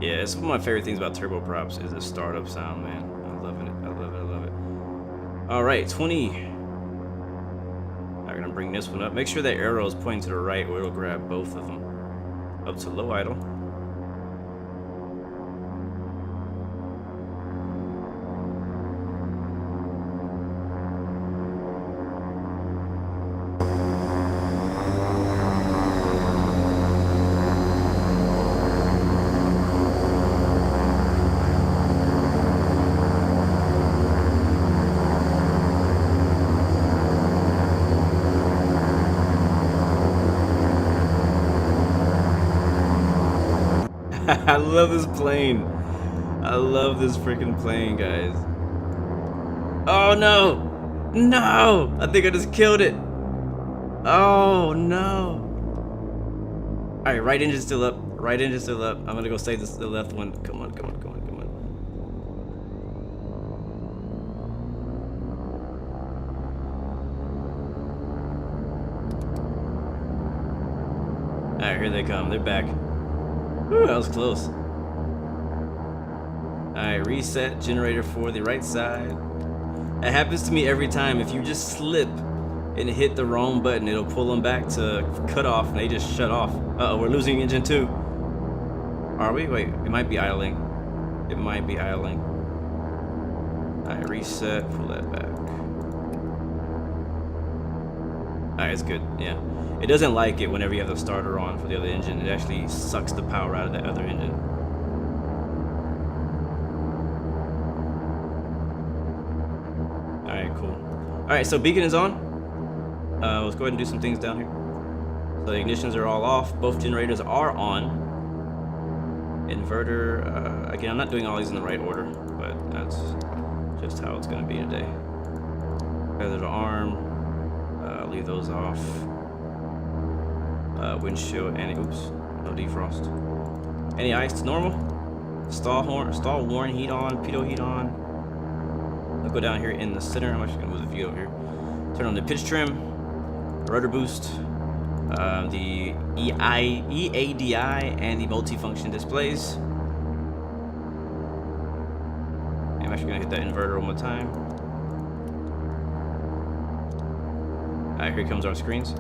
Yeah, it's one of my favorite things about turboprops is the startup sound, man. I'm loving it. I love it. I love it. All right, 20. I'm gonna bring this one up. Make sure that arrow is pointing to the right, or it'll grab both of them. Up to low idle. I love this plane. I love this freaking plane, guys. Oh no! No! I think I just killed it. Oh no! Alright, right engine's still up. Right engine's still up. I'm gonna go save the left one. Come on, come on, come on, come on. Alright, here they come. They're back. Ooh, that was close. Alright, reset generator for the right side. That happens to me every time. If you just slip and hit the wrong button, it'll pull them back to cut off and they just shut off. Uh-oh, we're losing engine 2. Are we? Wait, it might be idling. It might be idling. Alright, reset, pull that back. Alright, it's good, yeah. It doesn't like it whenever you have the starter on for the other engine. It actually sucks the power out of that other engine. Alright, cool. Alright, so beacon is on. Let's go ahead and do some things down here. So the ignitions are all off. Both generators are on. Inverter, again, I'm not doing all these in the right order, but that's just how it's going to be today. Feather arm, leave those off. Windshield, and oops, no defrost. Any ice to normal. Stall warning heat on, pitot heat on. I'll go down here in the center. I'm actually gonna move the view over here. Turn on the pitch trim, rudder boost, the EADI, and the multifunction displays. And I'm actually gonna hit that inverter one more time. Alright, here comes our screens.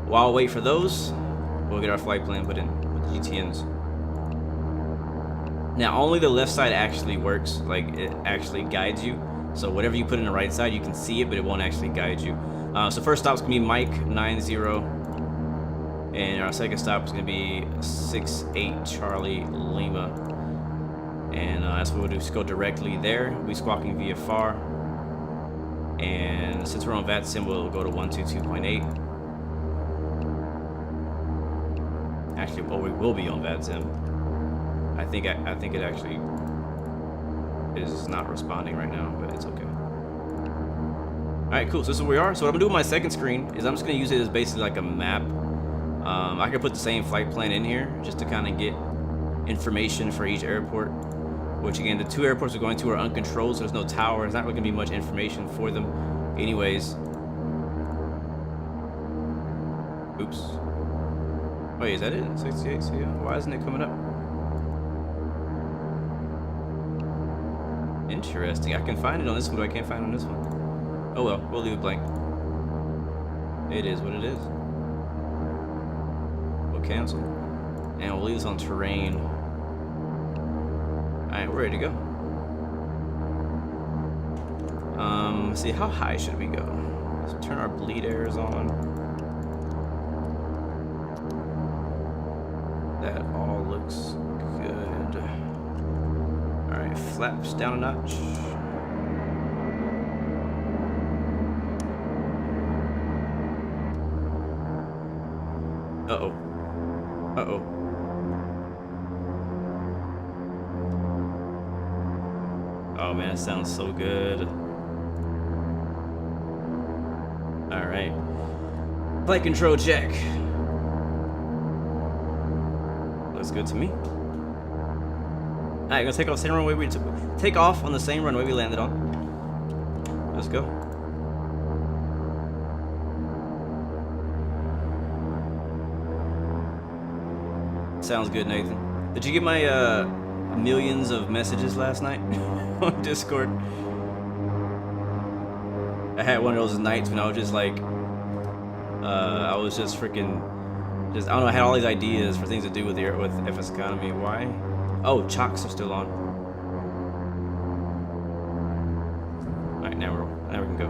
While I wait for those, we'll get our flight plan put in with the GTNs. Now, only the left side actually works, like it actually guides you. So whatever you put in the right side, you can see it, but it won't actually guide you. So first stop is gonna be Mike 90, and our second stop is gonna be 68 Charlie Lima, and that's what we'll do. Just go directly there. We'll be squawking via FAR, and since we're on VATSIM, we'll go to 122.8. Actually, well, we will be on VATSIM. I think it actually is not responding right now, but it's okay. Alright, cool. So this is where we are. So what I'm gonna do with my second screen is I'm just gonna use it as basically like a map. I could put the same flight plan in here just to kind of get information for each airport. Which again, the two airports we're going to are uncontrolled, so there's no tower. There's not really gonna be much information for them, anyways. Oops. Wait, is that it? 68. So yeah, why isn't it coming up? Interesting. I can find it on this one, but I can't find it on this one. Oh well, we'll leave it blank. It is what it is. We'll cancel. And we'll leave this on terrain. Alright, we're ready to go. Let's see, how high should we go? Let's turn our bleed airs on. That all looks good. Alright, flaps down a notch. Uh-oh. Uh-oh. Oh man, that sounds so good. Alright. Flight control check. Looks good to me. Alright, gonna take off the same runway we take off on the same runway we landed on. Let's go. Sounds good, Nathan. Did you get my millions of messages last night on Discord? I had one of those nights when I was just like, I was just freaking, I don't know, I had all these ideas for things to do with FSeconomy. Why? Oh, chocks are still on. All right, now we can go.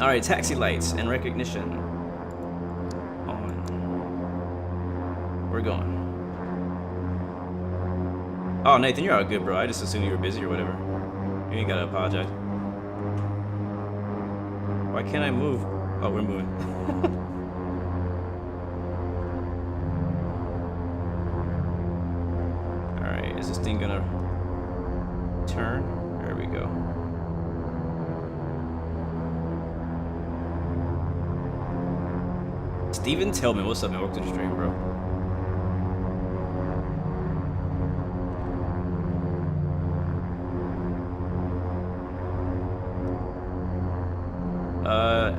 All right, taxi lights and recognition. We're going. Oh, Nathan, you're all good, bro. I just assumed you were busy or whatever. You ain't gotta apologize. Why can't I move? Oh, we're moving. Alright, is this thing gonna turn? There we go. Steven Tillman, what's up, man? Welcome to the stream, bro.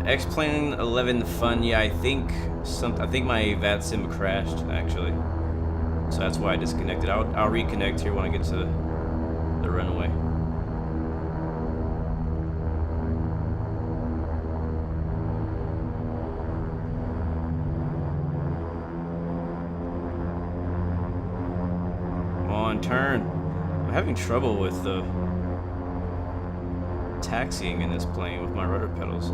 X-Plane 11 fun. Yeah, I think my VATSIM crashed actually, so that's why I disconnected. I'll reconnect here when I get to the runway. Come on, turn. I'm having trouble with the taxiing in this plane with my rudder pedals.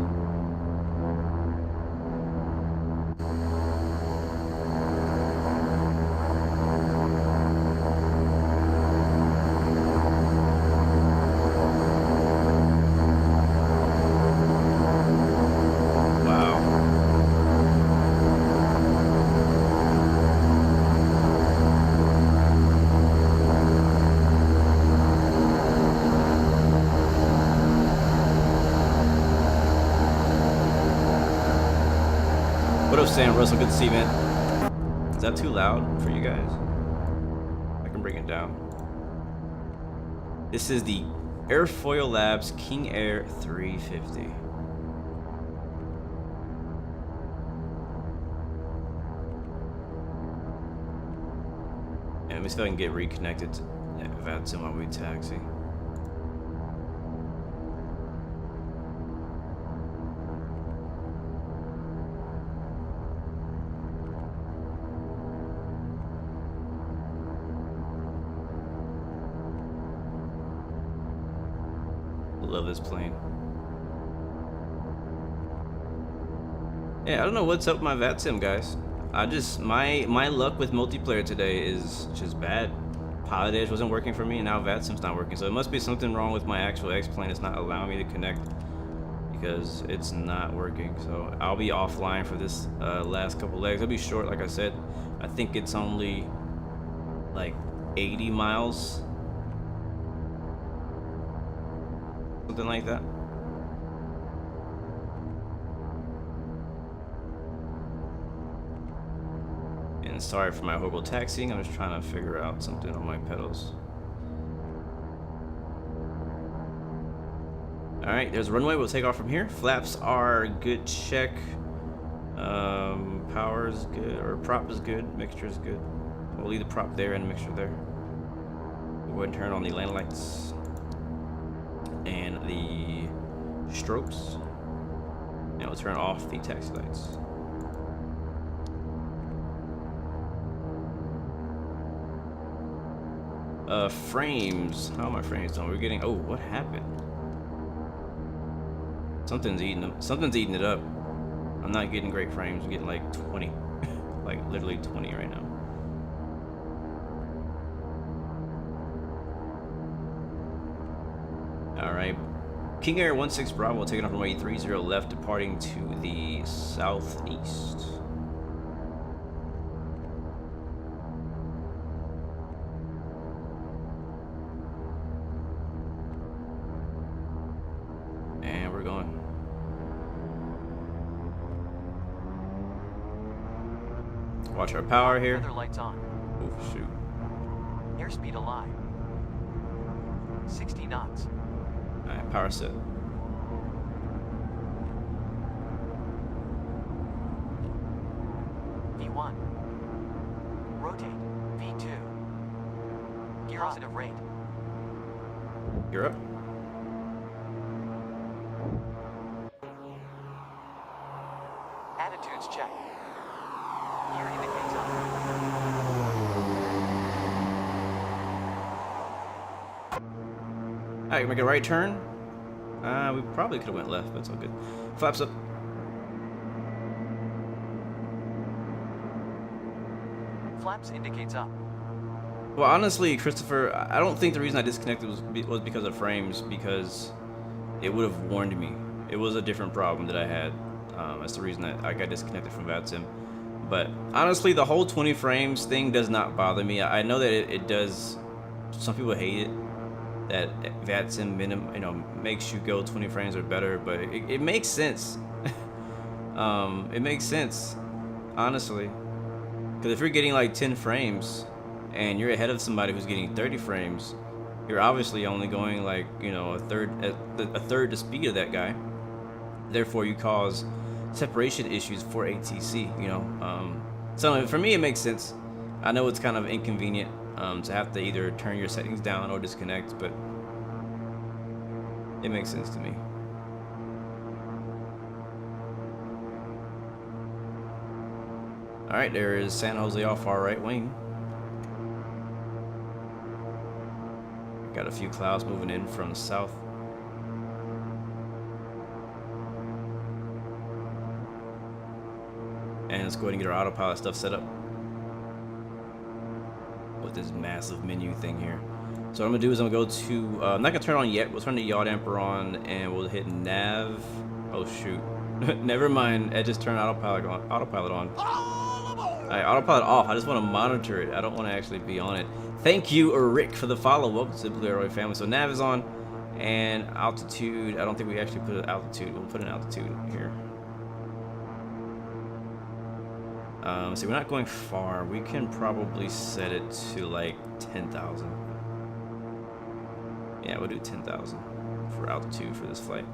What up, Sam Russell? Good to see you, man. Is that too loud for you guys? I can bring it down. This is the Airfoil Labs King Air 350. And let me see if I can get reconnected to VATSIM while we taxi. Love this plane. Yeah, I don't know what's up with my VATSIM, guys. I just my luck with multiplayer today is just bad. Pilot Edge wasn't working for me, and now VATSIM's not working. So it must be something wrong with my actual X-Plane. It's not allowing me to connect because it's not working. So I'll be offline for this last couple legs. It'll be short, like I said. I think it's only like 80 miles, something like that. And sorry for my horrible taxiing. I'm just trying to figure out something on my pedals. All right, there's a runway. We'll take off from here. Flaps are good. Check. Power is good, or prop is good. Mixture is good. We'll leave the prop there and the mixture there. We'll go ahead and turn on the landing lights and the strobes. Now we'll turn off the taxi lights. Frames. How are my frames doing? We're getting. Oh, what happened? Something's eating them. Something's eating it up. I'm not getting great frames. I'm getting like 20, like literally 20 right now. All right, King Air 16 Bravo taking off runway 30 left, departing to the southeast. And we're going. Watch our power here. Weather lights on. Oh shoot. Airspeed alive. 60 knots. All right, power set. V1. Rotate. V2. Gear positive rate. You're up. Attitudes check. Gear indicates up. All right, make a right turn. We probably could have went left, but it's all good. Flaps up. Flaps indicates up. Well, honestly, Christopher, I don't think the reason I disconnected was because of frames, because it would have warned me. It was a different problem that I had. That's the reason that I got disconnected from VATSIM. But honestly, the whole 20 frames thing does not bother me. I know that it does. Some people hate it. That VATSIM makes you go 20 frames or better, but it makes sense. It makes sense, honestly, because if you're getting like 10 frames and you're ahead of somebody who's getting 30 frames, you're obviously only going like a third the speed of that guy. Therefore, you cause separation issues for ATC. So for me, it makes sense. I know it's kind of inconvenient to have to either turn your settings down or disconnect, but it makes sense to me. All right, there is San Jose off our right wing. Got a few clouds moving in from the south. And let's go ahead and get our autopilot stuff set up with this massive menu thing here. So what I'm gonna do is I'm gonna go to, I'm not gonna turn it on yet. We'll turn the yaw damper on and we'll hit nav. Oh shoot, never mind. I just turned autopilot on. All aboard! Alright, autopilot off. I just want to monitor it. I don't want to actually be on it. Thank you, Rick, for the follow. Welcome to the Blue Arrow family. So nav is on, and altitude. I don't think we actually put an altitude. We'll put an altitude here. So we're not going far. We can probably set it to like 10,000. Yeah, we'll do 10,000 for altitude for this flight.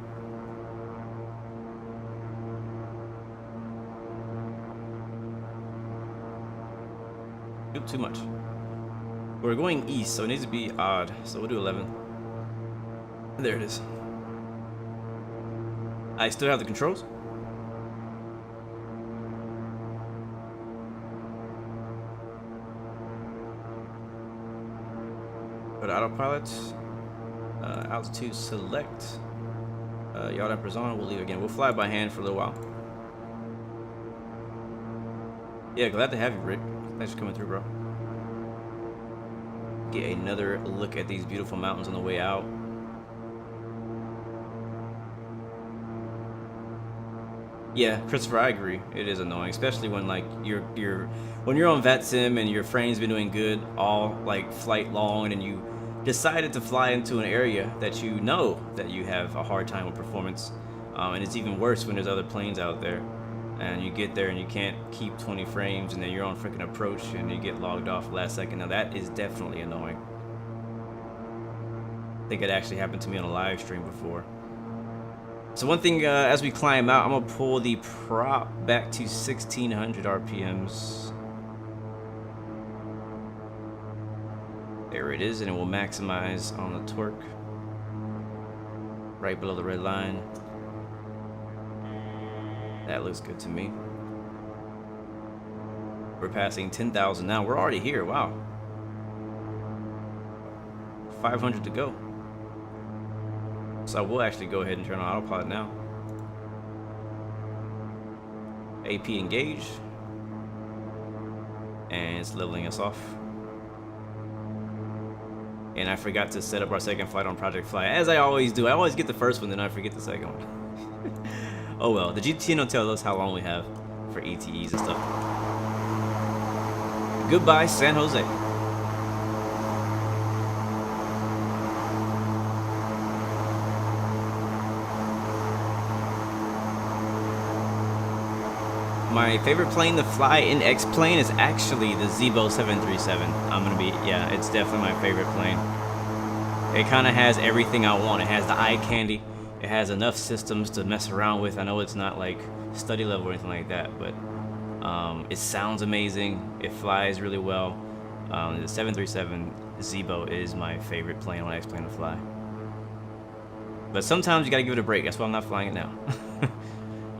Oop, too much. We're going east, so it needs to be odd. So we'll do 11. There it is. I still have the controls. Go to autopilot, altitude select, yaw dampers on, we'll leave again. We'll fly by hand for a little while. Yeah, glad to have you, Rick. Thanks for coming through, bro. Get another look at these beautiful mountains on the way out. Yeah, Christopher, I agree. It is annoying, especially when like when you're on VATSIM and your frame's been doing good all like flight long, and you decided to fly into an area that you know that you have a hard time with performance, and it's even worse when there's other planes out there, and you get there and you can't keep 20 frames, and then you're on freaking approach and you get logged off last second. Now that is definitely annoying. I think it actually happened to me on a live stream before. So one thing, as we climb out, I'm gonna pull the prop back to 1600 RPMs. There it is, and it will maximize on the torque. Right below the red line. That looks good to me. We're passing 10,000 now. We're already here, wow. 500 to go. So I will actually go ahead and turn on Autopilot now. AP engaged. And it's leveling us off. And I forgot to set up our second flight on Project Fly, as I always do. I always get the first one, then I forget the second one. Oh well, the GTN will tell us how long we have for ETEs and stuff. Goodbye, San Jose. My favorite plane to fly in X-Plane is actually the Zibo 737. Yeah, it's definitely my favorite plane. It kind of has everything I want. It has the eye candy. It has enough systems to mess around with. I know it's not like study level or anything like that, but it sounds amazing. It flies really well. The 737 Zibo is my favorite plane on X-Plane to fly. But sometimes you gotta give it a break. That's why I'm not flying it now.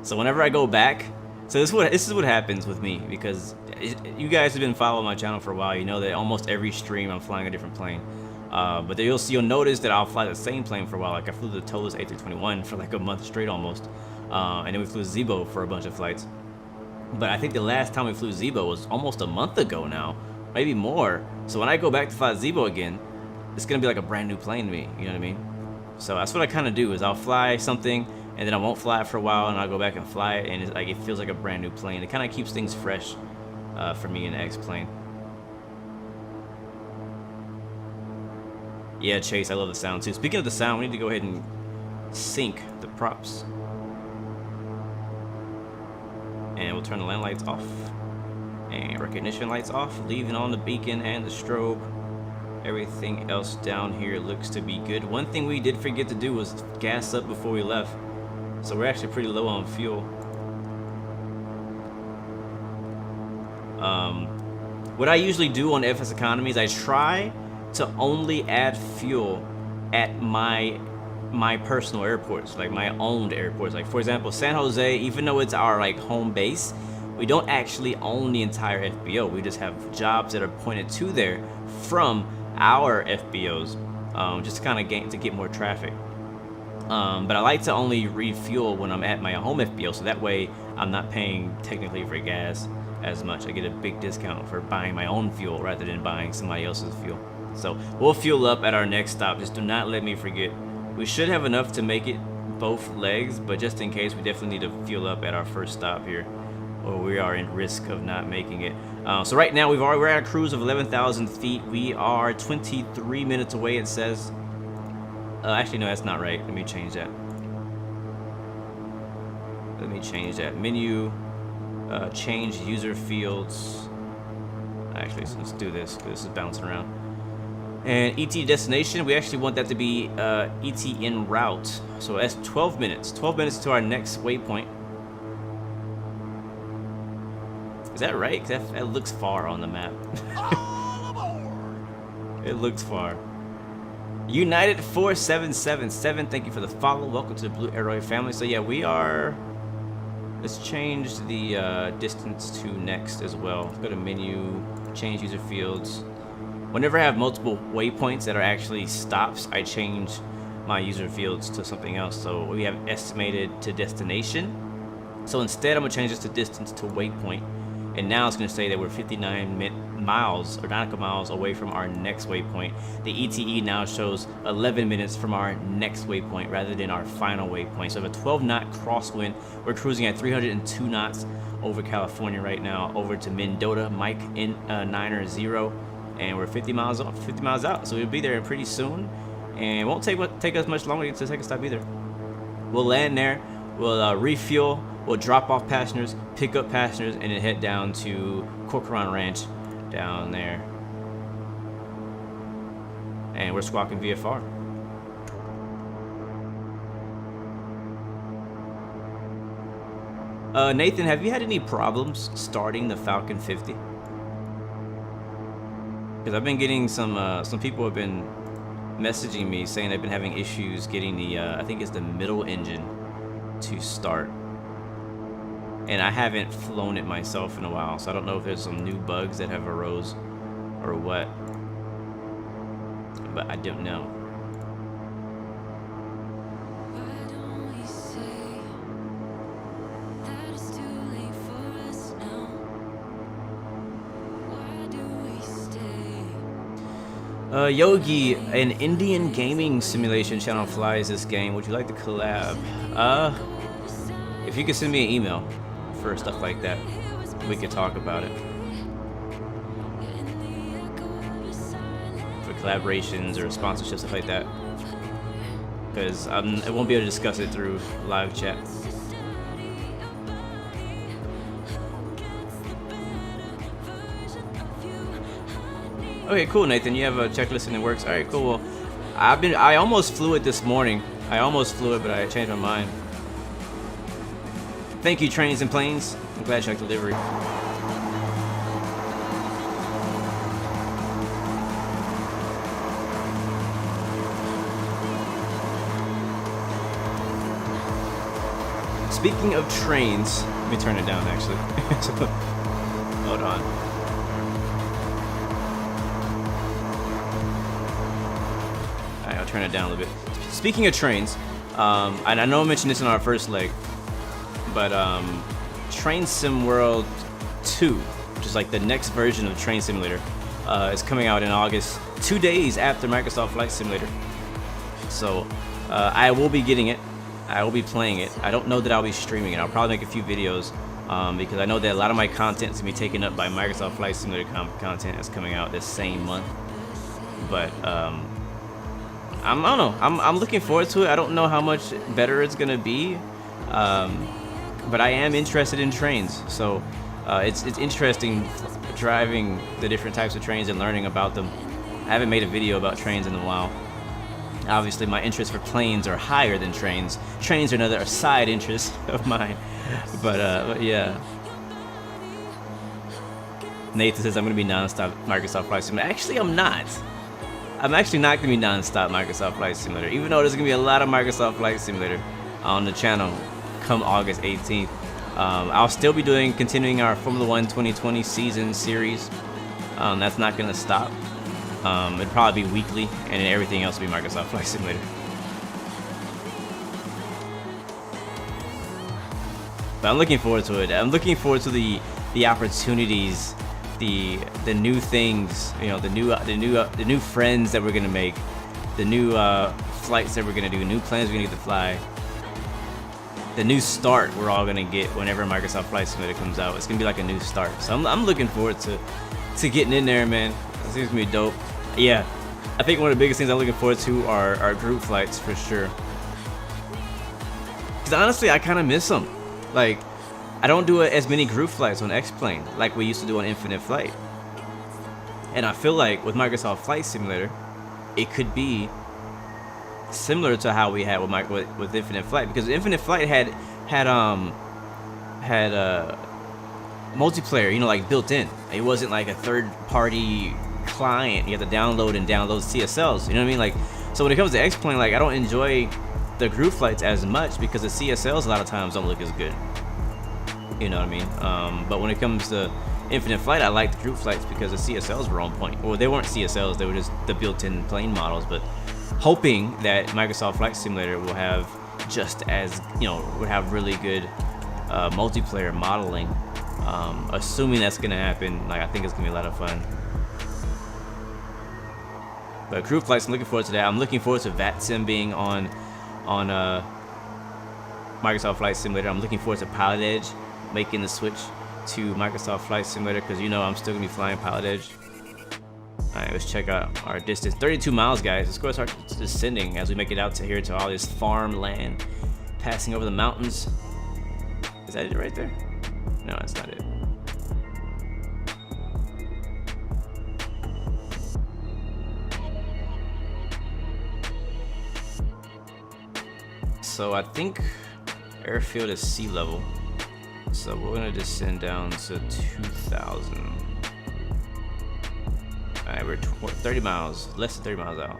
So whenever I go back, so this is what happens with me, because you guys have been following my channel for a while. You know that almost every stream I'm flying a different plane. But you'll notice that I'll fly the same plane for a while. Like I flew the TOLUS A321 for like a month straight almost, and then we flew Zibo for a bunch of flights. But I think the last time we flew Zibo was almost a month ago now, maybe more. So when I go back to fly Zibo again, it's gonna be like a brand new plane to me. You know what I mean? So that's what I kind of do. Is I'll fly something, and then I won't fly it for a while, and I'll go back and fly it, and it feels like a brand new plane. It kind of keeps things fresh for me in the X-Plane. Yeah, Chase, I love the sound too. Speaking of the sound, we need to go ahead and sync the props. And we'll turn the land lights off. And recognition lights off, leaving on the beacon and the strobe. Everything else down here looks to be good. One thing we did forget to do was gas up before we left. So we're actually pretty low on fuel. What I usually do on FSeconomy is I try to only add fuel at my personal airports, like my owned airports. Like for example, San Jose, even though it's our like home base, we don't actually own the entire FBO. We just have jobs that are pointed to there from our FBOs, just to kind of get more traffic. But I like to only refuel when I'm at my home FBO, so that way I'm not paying technically for gas as much. I get a big discount for buying my own fuel rather than buying somebody else's fuel. So we'll fuel up at our next stop. Just do not let me forget. We should have enough to make it both legs, but just in case, we definitely need to fuel up at our first stop here, or we are in risk of not making it. So right now we're at a cruise of 11,000 feet. We are 23 minutes away, it says. Actually, no, that's not right. Let me change that. Menu, change user fields. Actually, so let's do this. This is bouncing around. And ET destination, we actually want that to be ET en route. So that's 12 minutes. 12 minutes to our next waypoint. Is that right? That looks far on the map. It looks far. United 4777, thank you for the follow. Welcome to the Blue Arrow family. So yeah, we are. Let's change the distance to next as well. Go to menu, change user fields. Whenever I have multiple waypoints that are actually stops, I change my user fields to something else. So we have estimated to destination. So instead, I'm gonna change this to distance to waypoint. and now it's going to say that we're 59 miles or nautical miles away from our next waypoint. The ETE now shows 11 minutes from our next waypoint rather than our final waypoint. So we have a 12-knot crosswind. We're cruising at 302 knots over California right now, over to Mendota, Mike in 9er0, and we're 50 miles out. So we'll be there pretty soon, and it won't take us much longer to take a stop either. We'll land there, we'll refuel, we'll drop off passengers, pick up passengers, and then head down to Corcoran Ranch down there. And we're squawking VFR. Nathan, have you had any problems starting the Falcon 50? Because I've been getting some people have been messaging me saying they've been having issues getting the I think it's the middle engine to start, and I haven't flown it myself in a while, so I don't know if there's some new bugs that have arose or what, but I don't know. Yogi, an Indian gaming simulation channel flies this game. Would you like to collab? If you could send me an email for stuff like that, we could talk about it. For collaborations or sponsorships, stuff like that. Because I won't be able to discuss it through live chat. Okay, cool, Nathan. You have a checklist and it works. All right, cool. Well, I almost flew it this morning. I almost flew it, but I changed my mind. Thank you, Trains and Planes. I'm glad you like delivery. Speaking of trains, let me turn it down actually. Hold on. I'll turn it down a little bit. Speaking of trains, and I know I mentioned this in our first leg, but Train Sim World 2, which is like the next version of Train Simulator, is coming out in August, 2 days after Microsoft Flight Simulator. So I will be getting it. I will be playing it. I don't know that I'll be streaming it. I'll probably make a few videos because I know that a lot of my content is going to be taken up by Microsoft Flight Simulator content that's coming out this same month. But I don't know. I'm looking forward to it. I don't know how much better it's gonna be, but I am interested in trains. So it's interesting driving the different types of trains and learning about them. I haven't made a video about trains in a while. Obviously, my interest for planes are higher than trains. Trains are another side interest of mine. But yeah. Nathan says I'm gonna be non-stop Microsoft Flight Simulator. Actually, I'm not. I'm actually not going to be non-stop Microsoft Flight Simulator, even though there's going to be a lot of Microsoft Flight Simulator on the channel come August 18th. I'll still be continuing our Formula 1 2020 season series. That's not going to stop. It'll probably be weekly, and then everything else will be Microsoft Flight Simulator. But I'm looking forward to it. I'm looking forward to the opportunities, the new things, you know, the new friends that we're gonna make, the new flights that we're gonna do, new planes we're gonna get to fly, the new start we're all gonna get whenever Microsoft Flight Simulator comes out. It's gonna be like a new start. So I'm looking forward to getting in there, man. It seems gonna be dope. Yeah, I think one of the biggest things I'm looking forward to are group flights for sure. Cause honestly, I kind of miss them. Like, I don't do as many group flights on X-Plane like we used to do on Infinite Flight. And I feel like with Microsoft Flight Simulator, it could be similar to how we had with Infinite Flight, because Infinite Flight had multiplayer, you know, like built in. It wasn't like a third-party client. You have to download CSLs. You know what I mean? Like, so when it comes to X-Plane, like I don't enjoy the group flights as much because the CSLs a lot of times don't look as good. You know what I mean? But when it comes to Infinite Flight, I like the group flights because the CSLs were on point. Well, they weren't CSLs, they were just the built-in plane models. But hoping that Microsoft Flight Simulator will have just as, you know, would have really good multiplayer modeling Assuming that's gonna happen, like I think it's gonna be a lot of fun. But crew flights, I'm looking forward to that. I'm looking forward to VATSIM being on Microsoft Flight Simulator. I'm looking forward to Pilot Edge making the switch to Microsoft Flight Simulator, because you know I'm still gonna be flying Pilot Edge. Alright, let's check out our distance. 32 miles, guys. Let's go start descending as we make it out to here to all this farmland, passing over the mountains. Is that it right there? No, that's not it. So I think airfield is sea level. So we're gonna descend down to 2,000. Alright, we're 30 miles, less than 30 miles out.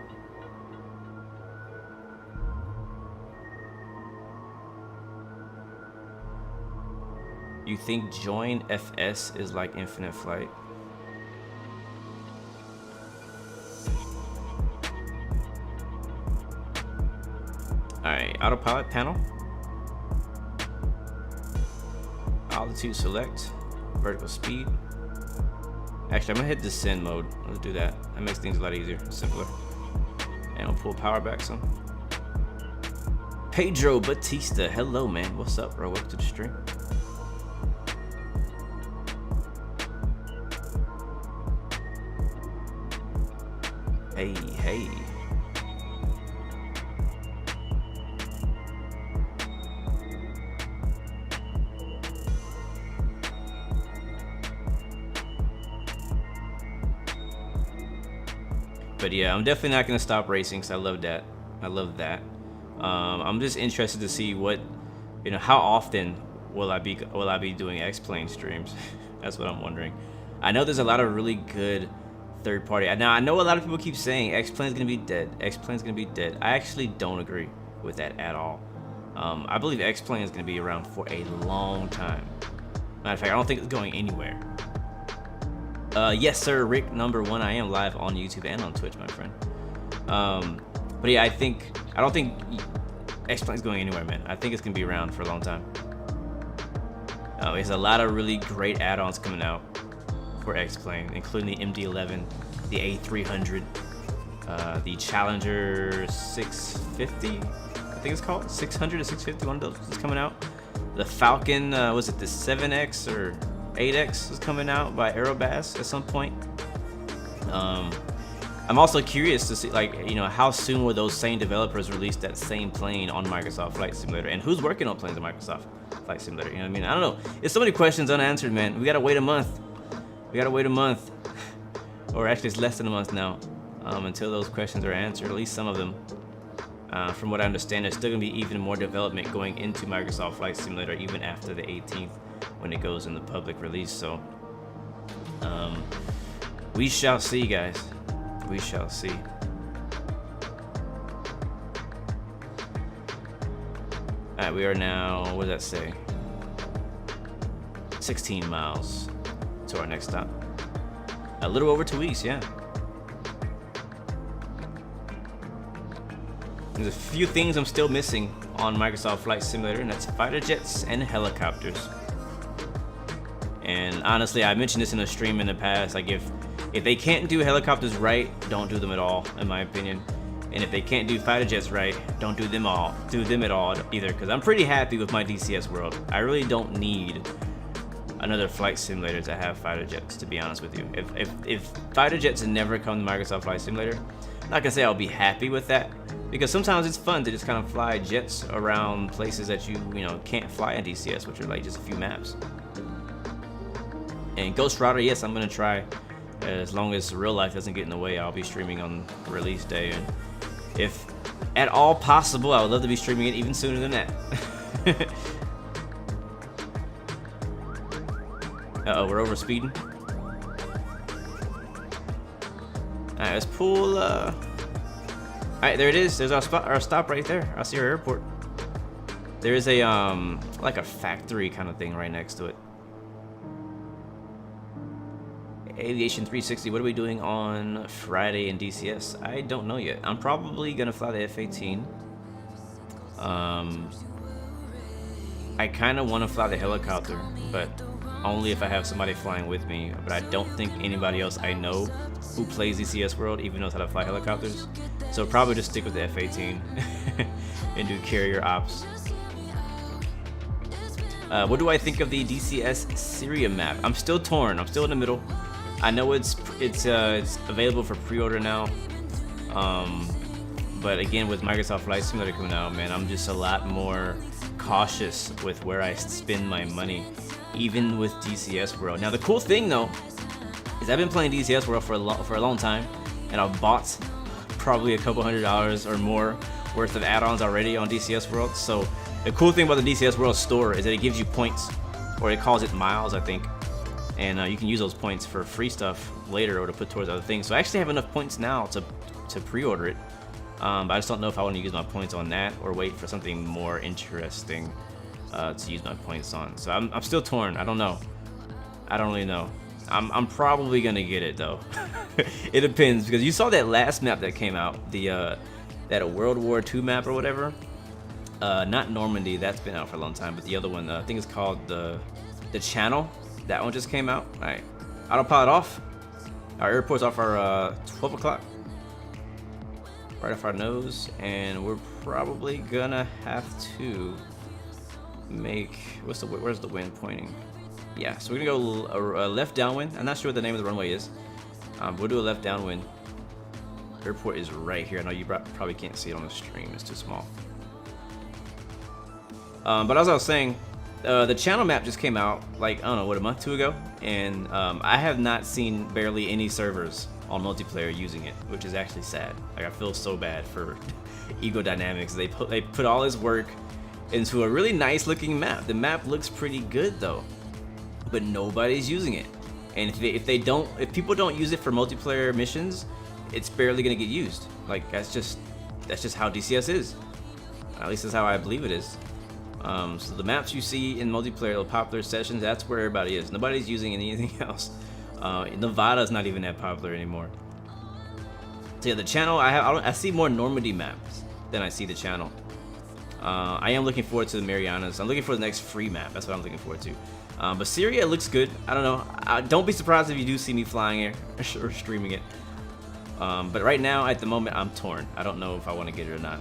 You think join FS is like infinite flight? Alright, autopilot panel. Altitude select. Vertical speed. Actually, I'm gonna hit descend mode. Let's do that. That makes things a lot easier, simpler. And we'll pull power back some. Pedro Batista, hello man. What's up, bro? Welcome to the stream. Hey, hey. But yeah, I'm definitely not gonna stop racing because I love that. I love that. I'm just interested to see what, you know, how often will I be doing X-Plane streams? That's what I'm wondering. I know there's a lot of really good third party. Now I know a lot of people keep saying X-Plane's gonna be dead. X-Plane's gonna be dead. I actually don't agree with that at all. I believe X-Plane is gonna be around for a long time. Matter of fact, I don't think it's going anywhere. Yes, sir, Rick #1. I am live on YouTube and on Twitch, my friend. But yeah, I don't think X-Plane's going anywhere, man. I think it's gonna be around for a long time. There's a lot of really great add-ons coming out for X-Plane, including the MD-11, the A300, the Challenger 650, I think it's called 600 or 650. One of those is coming out. The Falcon, was it the 7X or 8X is coming out by Aerobass at some point. I'm also curious to see, like, you know, how soon will those same developers release that same plane on Microsoft Flight Simulator, and who's working on planes on Microsoft Flight Simulator? You know what I mean? I don't know. It's so many questions unanswered, man. We gotta wait a month. We gotta wait a month, or actually it's less than a month now, until those questions are answered. At least some of them. From what I understand, there's still gonna be even more development going into Microsoft Flight Simulator even after the 18th. When it goes in the public release. So we shall see, guys. We shall see. Alright, we are now, what does that say? 16 miles to our next stop. A little over 2 weeks, yeah. There's a few things I'm still missing on Microsoft Flight Simulator, and that's fighter jets and helicopters. And honestly, I mentioned this in a stream in the past. Like, if they can't do helicopters right, don't do them at all, in my opinion. And if they can't do fighter jets right, don't do them at all either. Because I'm pretty happy with my DCS world. I really don't need another flight simulator to have fighter jets, to be honest with you. If fighter jets never come to Microsoft Flight Simulator, I'm not gonna say I'll be happy with that, because sometimes it's fun to just kind of fly jets around places that you know can't fly in DCS, which are like just a few maps. And Ghost Rider, yes, I'm gonna try. As long as real life doesn't get in the way, I'll be streaming on release day. And if at all possible, I would love to be streaming it even sooner than that. Uh-oh, we're over speeding. Alright, let's pull. Alright, there it is. There's our stop right there. I see our airport. There is a like a factory kind of thing right next to it. Aviation 360, what are we doing on Friday in DCS? I don't know yet. I'm probably gonna fly the F-18. I kind of want to fly the helicopter, but only if I have somebody flying with me, but I don't think anybody else I know who plays DCS World even knows how to fly helicopters. So probably just stick with the F-18 and do carrier ops. What do I think of the DCS Syria map? I'm still torn. I'm still in the middle. I know it's available for pre-order now. But again, with Microsoft Flight Simulator coming out, man, I'm just a lot more cautious with where I spend my money, even with DCS World. Now, the cool thing though is I've been playing DCS World for a long time, and I've bought probably a couple $100 or more worth of add-ons already on DCS World. So the cool thing about the DCS World store is that it gives you points, or it calls it miles, I think, and you can use those points for free stuff later or to put towards other things. So I actually have enough points now to pre-order it. But I just don't know if I want to use my points on that or wait for something more interesting to use my points on. So I'm still torn. I don't know. I don't really know. I'm probably gonna get it though. It depends, because you saw that last map that came out, the that World War II map or whatever. Not Normandy. That's been out for a long time. But the other one, I think it's called the Channel. That one just came out. All right. Autopilot off. Our airport's off our 12 o'clock. Right off our nose, and we're probably gonna have to make where's the wind pointing? Yeah, so we're gonna go a left downwind. I'm not sure what the name of the runway is. We'll do a left downwind. Airport is right here. I know you probably can't see it on the stream; it's too small. But as I was saying, the channel map just came out like, I don't know, what, a month, 2 ago, and I have not seen barely any servers on multiplayer using it, which is actually sad. Like, I feel so bad for Ego Dynamics. They put all this work into a really nice looking map. The map looks pretty good though, but nobody's using it. And if people don't use it for multiplayer missions, it's barely gonna get used. Like, that's just how DCS is. At least that's how I believe it is. So the maps you see in multiplayer, the popular sessions, that's where everybody is. Nobody's using anything else. Nevada's not even that popular anymore. So yeah, the channel, I see more Normandy maps than I see the channel. I am looking forward to the Marianas. I'm looking for the next free map. That's what I'm looking forward to. But Syria looks good. I don't know. Don't be surprised if you do see me flying it or streaming it. But right now, at the moment, I'm torn. I don't know if I want to get it or not.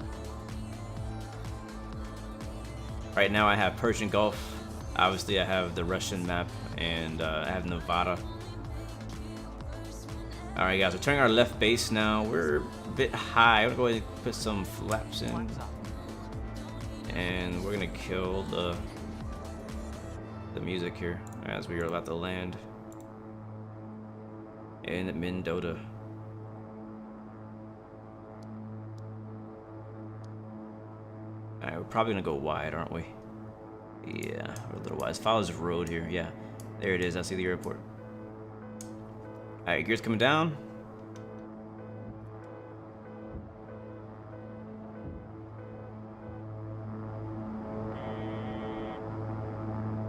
Right now, I have Persian Gulf. Obviously, I have the Russian map, and I have Nevada. Alright guys, we're turning our left base now. We're a bit high. I'm gonna go ahead and put some flaps in. And we're gonna kill the music here as we are about to land in Mendota. Alright, we're probably gonna go wide, aren't we? Yeah, we're a little wide. Follow this road here. Yeah, there it is. I see the airport. Alright, gears coming down.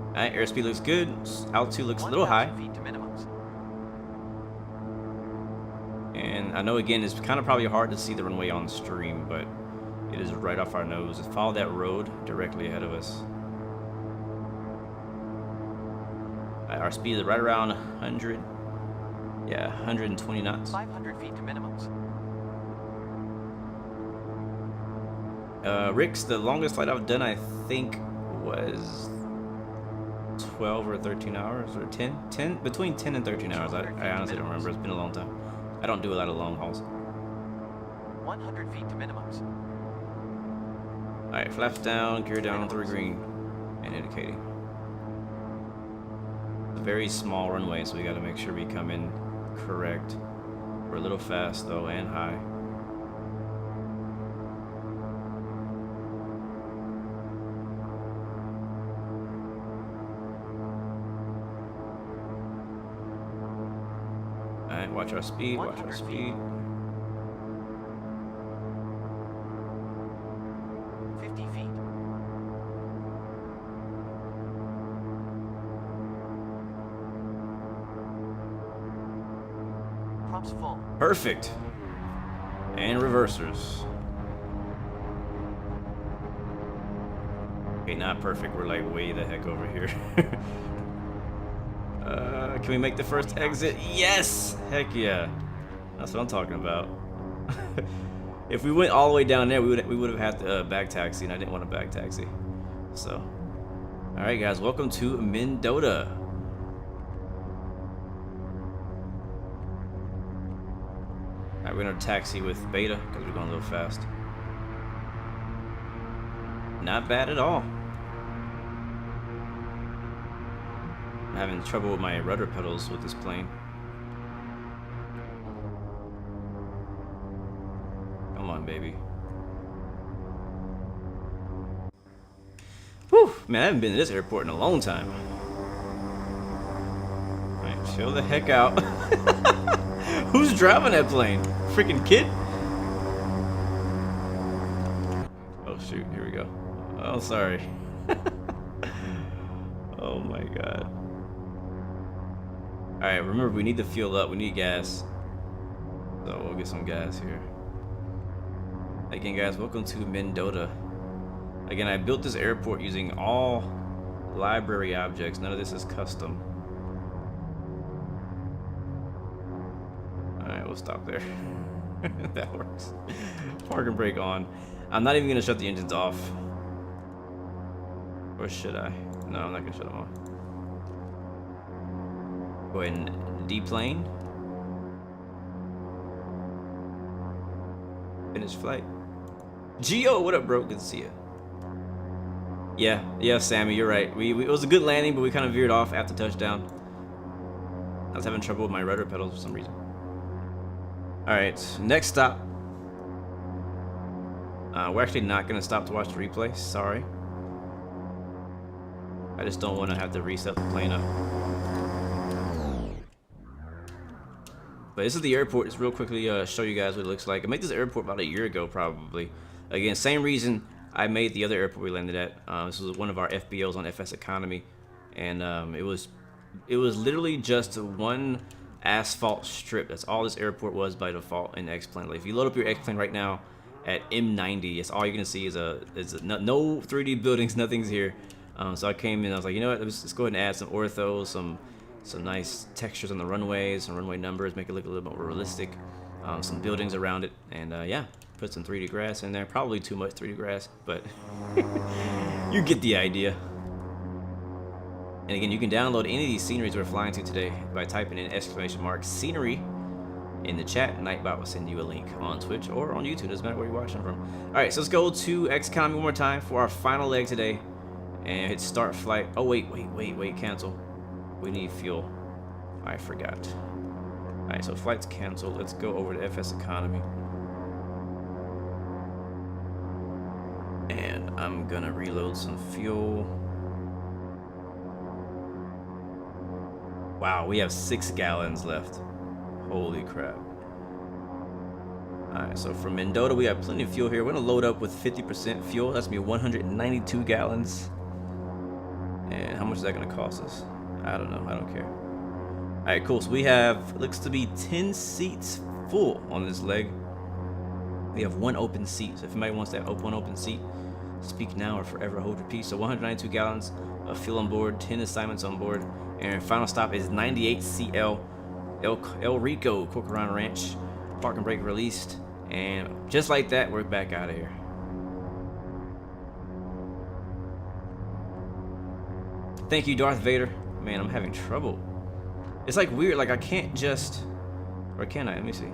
Alright, airspeed looks good. Altitude looks a little high. Feet to minimums. And I know, again, it's kind of probably hard to see the runway on stream, but it is right off our nose. Follow that road directly ahead of us. Alright, our speed is right around 100. Yeah, 120 knots. 500 feet to minimums. Rick's, the longest flight I've done, I think, was 12 or 13 hours, or 10, between 10 and 13 hours. I honestly don't remember. It's been a long time. I don't do a lot of long hauls. 100 feet to minimums. Alright, flaps down, gear down, 3 green, and indicating. It's a very small runway, so we gotta make sure we come in correct. We're a little fast though, and high. Alright, watch our speed, watch our speed. 50 feet. Props full. Perfect. And reversers. Okay, not perfect. We're like way the heck over here. Can we make the first exit? Yes! Heck yeah. That's what I'm talking about. If we went all the way down there, we would have had to back taxi, and I didn't want to back taxi. So, all right, guys, welcome to Mendota. All right, we're gonna taxi with Beta because we're going a little fast. Not bad at all. I'm having trouble with my rudder pedals with this plane. Come on, baby. Whew, man, I haven't been to this airport in a long time. Alright, chill the heck out. Who's driving that plane? Freaking kid? Oh shoot, here we go. Oh, sorry. Oh my god. Alright, remember we need to fuel up, we need gas. So we'll get some gas here. Again, guys, welcome to Mendota. Again, I built this airport using all library objects. None of this is custom. Alright, we'll stop there. That works. Park and brake on. I'm not even gonna shut the engines off. Or should I? No, I'm not gonna shut them off. Go ahead and deplane. Finish flight. Geo, what up, bro? Good to see you. Yeah, Sammy, you're right. It was a good landing, but we kind of veered off after touchdown. I was having trouble with my rudder pedals for some reason. All right, next stop. We're actually not gonna stop to watch the replay. Sorry. I just don't want to have to reset the plane up. But this is the airport. Just real quickly show you guys what it looks like. I made this airport about a year ago, probably. Again, same reason I made the other airport we landed at. This was one of our FBOs on FSeconomy, and it was literally just one asphalt strip. That's all this airport was by default in X-Plane. Like, if you load up your X-Plane right now at M90, it's all you're gonna see is no 3D buildings, nothing's here. So I came in, I was like, you know what? Let's go ahead and add some ortho, some nice textures on the runways, some runway numbers, make it look a little more realistic. Some buildings around it, and yeah, put some 3D grass in there. Probably too much 3D grass, but you get the idea. And again, you can download any of these sceneries we're flying to today by typing in !scenery in the chat. Nightbot will send you a link on Twitch or on YouTube. Doesn't matter where you're watching from. All right, so let's go to X-Economy one more time for our final leg today, and hit start flight. Oh wait, cancel. We need fuel. I forgot. All right, so flight's canceled. Let's go over to FSeconomy. And I'm gonna reload some fuel. Wow, we have 6 gallons left. Holy crap. Alright, so from Mendota, we have plenty of fuel here. We're gonna load up with 50% fuel. That's gonna be 192 gallons. And how much is that gonna cost us? I don't know, I don't care. Alright, cool. So we have, looks to be 10 seats full on this leg. We have 1 open seat. So if anybody wants that one open seat, speak now or forever hold your peace. So 192 gallons of fuel on board, 10 assignments on board, and final stop is 98 CL El Rico, Corcoran Ranch. Park and brake released, and just like that, we're back out of here. Thank you, Darth Vader. Man, I'm having trouble. It's like weird, like I can't just, or can I? Let me see.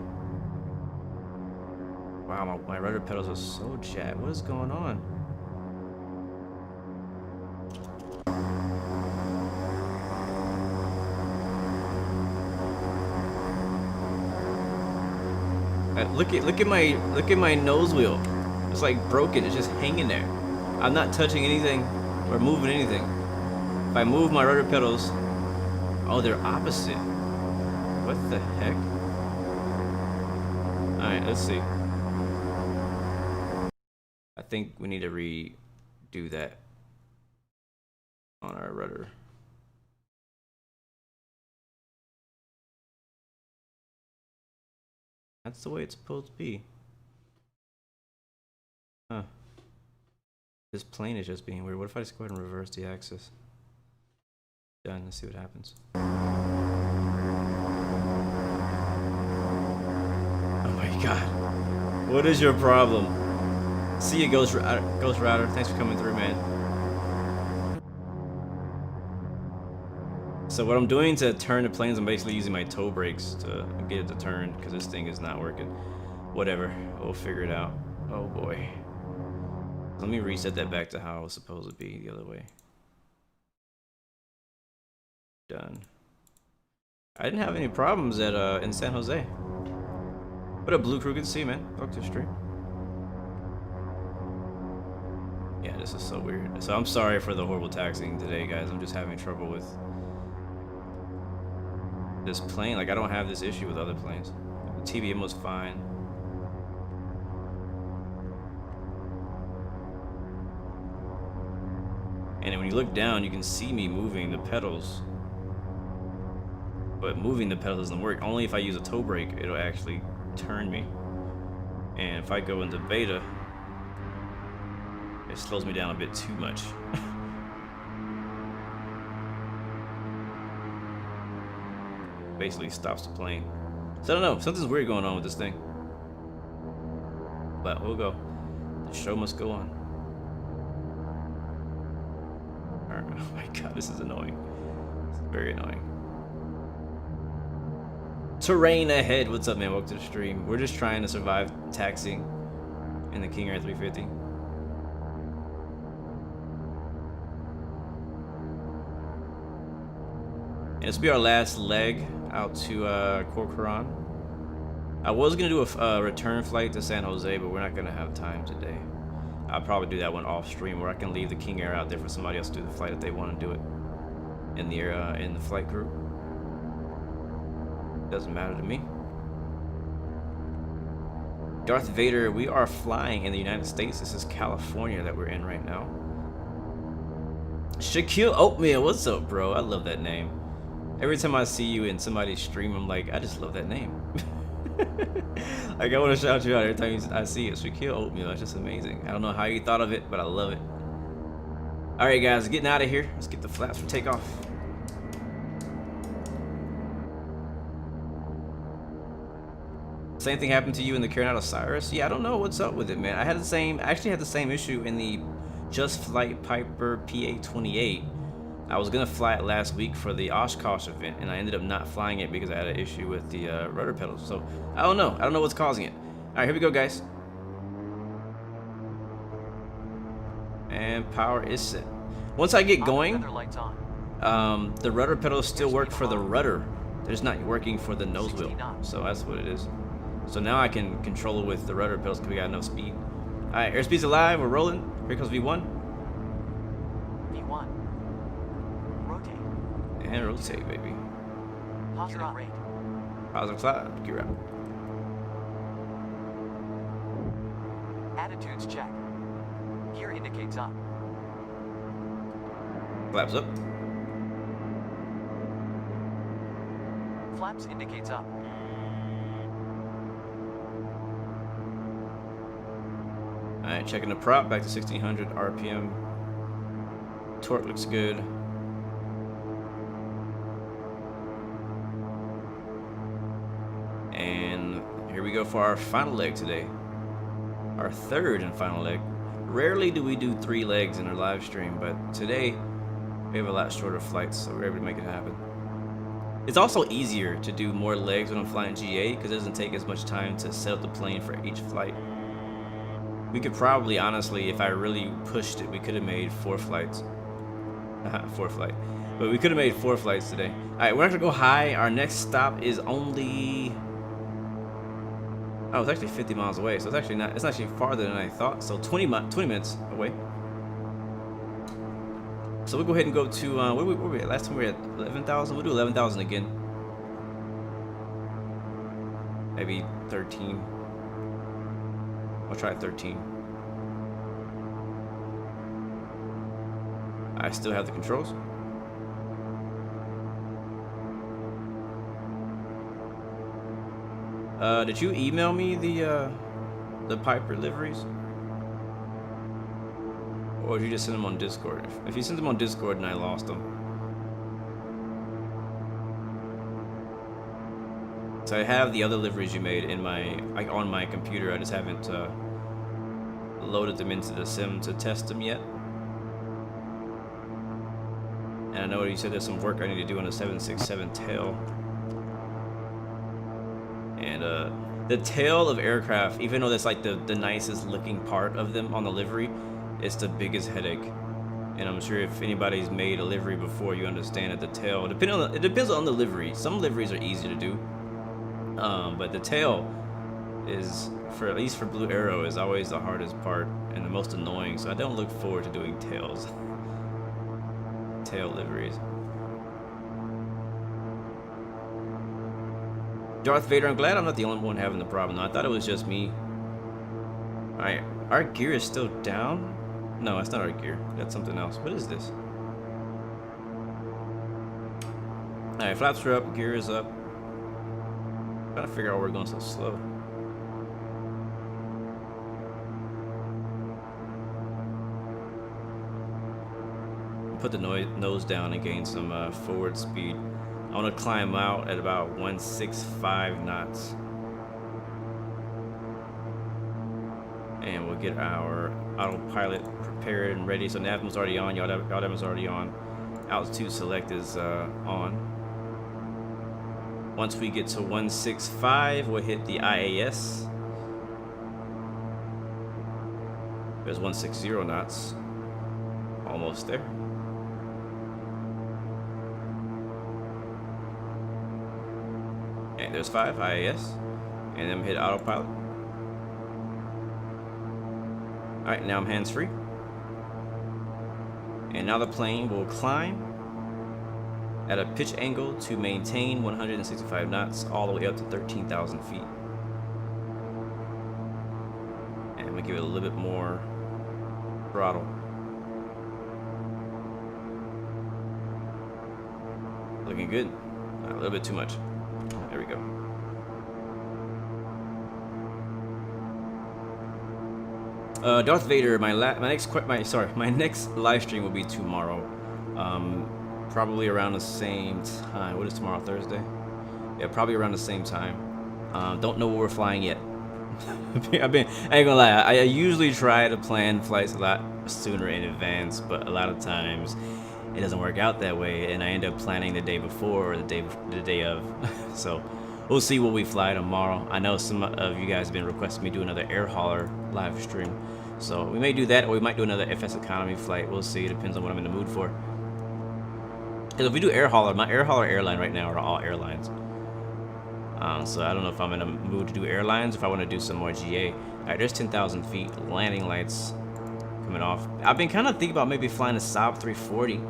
Wow, my rudder pedals are so jacked. What is going on? Look at my nose wheel. It's like broken. It's just hanging there. I'm not touching anything or moving anything. If I move my rudder pedals, oh, they're opposite. What the heck? All right, let's see. I think we need to redo that on our rudder. That's the way it's supposed to be. Huh. This plane is just being weird. What if I just go ahead and reverse the axis? Done. Let's see what happens. god. What is your problem? See you, Ghost Router. Thanks for coming through, man. So what I'm doing to turn the planes, I'm basically using my toe brakes to get it to turn because this thing is not working. Whatever, we'll figure it out. Oh boy. Let me reset that back to how it was supposed to be the other way. Done. I didn't have any problems at in San Jose. What up, Blue Crew? Good to see you, man. Welcome to the stream. Yeah, this is so weird. So I'm sorry for the horrible taxiing today, guys. I'm just having trouble with this plane. Like, I don't have this issue with other planes. The TBM was fine. And then when you look down, you can see me moving the pedals. But moving the pedals doesn't work. Only if I use a toe brake, it'll actually turn me. And if I go into beta, it slows me down a bit too much. Basically stops the plane. So I don't know, something's weird going on with this thing. But we'll go. The show must go on. Alright, oh my god, this is annoying. This is very annoying. Terrain ahead, what's up, man? Welcome to the stream. We're just trying to survive taxiing in the King Air 350. And this will be our last leg out to CoreT. I was gonna do a return flight to San Jose, but we're not gonna have time today. I'll probably do that one off stream, where I can leave the King Air out there for somebody else to do the flight if they want to do it in the flight crew. Doesn't matter to me. Darth Vader, we are flying in the United States. This is California that we're in right now. Shaquille Oatmeal, what's up, bro? I love that name. Every time I see you in somebody's stream, I'm like, I just love that name. Like, I want to shout you out every time I see it. Shaquille Oatmeal, it's just amazing. I don't know how you thought of it, but I love it. All right, guys, getting out of here. Let's get the flaps for takeoff. Same thing happened to you in the Carolina Cyrus? Yeah, I don't know what's up with it, man. I actually had the same issue in the Just Flight Piper PA-28. I was gonna fly it last week for the Oshkosh event, and I ended up not flying it because I had an issue with the rudder pedals. So I don't know. I don't know what's causing it. All right, here we go, guys. And power is set. Once I get going, the rudder pedals still work for the rudder. They're just not working for the nose wheel. So that's what it is. So now I can control it with the rudder pedals because we got enough speed. All right, airspeed's alive. We're rolling. Here comes V1. V1. Rotate. And rotate, baby. Positive rate. Positive cloud. Gear out. Attitudes check. Gear indicates up. Flaps up. Flaps indicates up. Alright, checking the prop, back to 1600 RPM. Torque looks good. And here we go for our final leg today. Our third and final leg. Rarely do we do 3 legs in our live stream, but today we have a lot shorter flights, so we're able to make it happen. It's also easier to do more legs when I'm flying GA because it doesn't take as much time to set up the plane for each flight. We could probably, honestly, if I really pushed it, we could have made 4 flights. 4 flight. But we could have made 4 flights today. Alright, we're not gonna go high. Our next stop is only... Oh, it's actually 50 miles away, so it's actually farther than I thought. So 20 minutes away. So we'll go ahead and go to, where were we at? Last time we were at 11,000. We'll do 11,000 again. Maybe 13. I'll try 13. I still have the controls. Did you email me the Piper liveries? Or did you just send them on Discord? If you sent them on Discord and I lost them. So I have the other liveries you made in my on my computer. I just haven't loaded them into the sim to test them yet. And I know you said there's some work I need to do on the 767 tail. And the tail of aircraft, even though that's like the nicest looking part of them on the livery, it's the biggest headache. And I'm sure if anybody's made a livery before, you understand that the tail, it depends on the livery. Some liveries are easy to do, but the tail is, at least for Blue Arrow, is always the hardest part and the most annoying. So I don't look forward to doing tails, tail liveries. Darth Vader, I'm glad I'm not the only one having the problem. I thought it was just me. Alright, our gear is still down? No, that's not our gear. That's something else. What is this? Alright, flaps are up, gear is up. I'm trying to figure out why we're going so slow. Put the nose down and gain some forward speed. I want to climb out at about 165 knots. And we'll get our autopilot prepared and ready. So Navman's already on, Yaldem's already on. Altitude select is on. Once we get to 165, we'll hit the IAS. There's 160 knots. Almost there. And there's 5 IAS, and then hit autopilot. All right, now I'm hands-free, and now the plane will climb at a pitch angle to maintain 165 knots all the way up to 13,000 feet. And I'm gonna give it a little bit more throttle. Looking good. A little bit too much. There we go. Darth Vader, my next live stream will be tomorrow. Probably around the same time. What is tomorrow? Thursday? Yeah, probably around the same time. Don't know where we're flying yet. I ain't gonna lie. I usually try to plan flights a lot sooner in advance, but a lot of times it doesn't work out that way, and I end up planning the day before or the day of. So we'll see what we fly tomorrow. I know some of you guys have been requesting me to do another air hauler live stream, so we may do that, or we might do another FSeconomy flight. We'll see. It depends on what I'm in the mood for. Because if we do air hauler, my air hauler airline right now are all airlines. So I don't know if I'm in a mood to do airlines, if I want to do some more GA. All right, there's 10,000 feet. Landing lights coming off. I've been kind of thinking about maybe flying a Saab 340.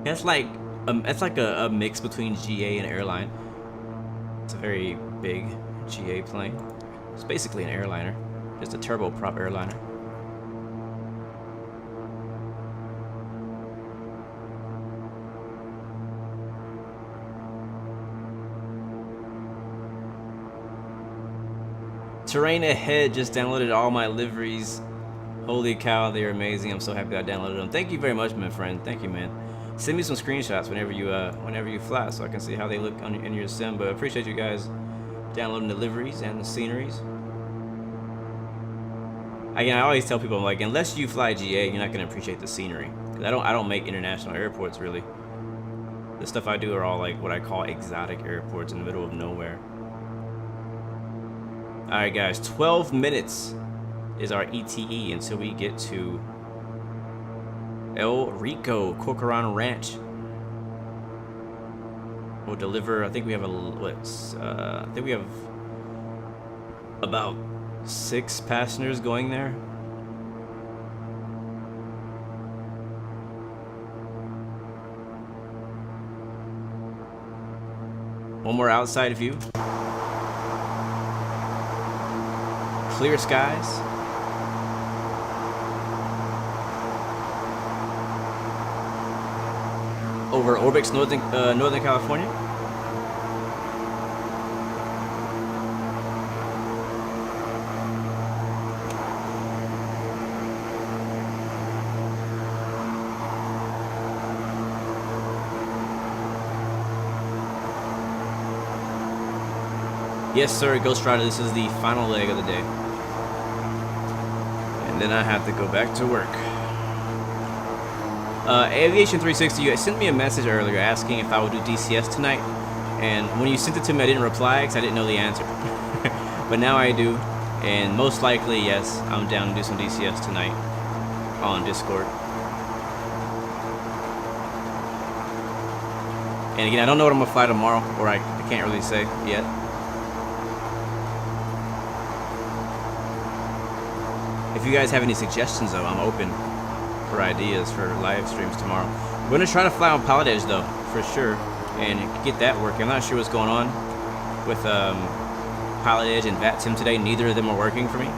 It's like a mix between GA and airline. It's a very big GA plane. It's basically an airliner, just a turboprop airliner. Terrain ahead just downloaded all my liveries. Holy cow, they're amazing. I'm so happy I downloaded them. Thank you very much, my friend. Thank you, man. Send me some screenshots whenever you fly, so I can see how they look in your sim. But I appreciate you guys downloading the liveries and the sceneries. Again, I always tell people, I'm like, unless you fly GA, you're not gonna appreciate the scenery. Cause I don't make international airports really. The stuff I do are all like what I call exotic airports in the middle of nowhere. All right, guys, 12 minutes is our ETE until we get to El Rico Corcoran Ranch. We'll deliver. I think we have I think we have about 6 passengers going there. One more outside view. Clear skies. Over Orbix, Northern California. Yes, sir, Ghost Rider. This is the final leg of the day. And then I have to go back to work. Aviation 360, you sent me a message earlier asking if I would do DCS tonight. And when you sent it to me, I didn't reply because I didn't know the answer. But now I do. And most likely, yes, I'm down to do some DCS tonight on Discord. And again, I don't know what I'm going to fly tomorrow, or I can't really say yet. If you guys have any suggestions, though, I'm open for ideas for live streams tomorrow. We're going to try to fly on Pilot Edge, though, for sure, and get that working. I'm not sure what's going on with Pilot Edge and VATSIM today. Neither of them are working for me.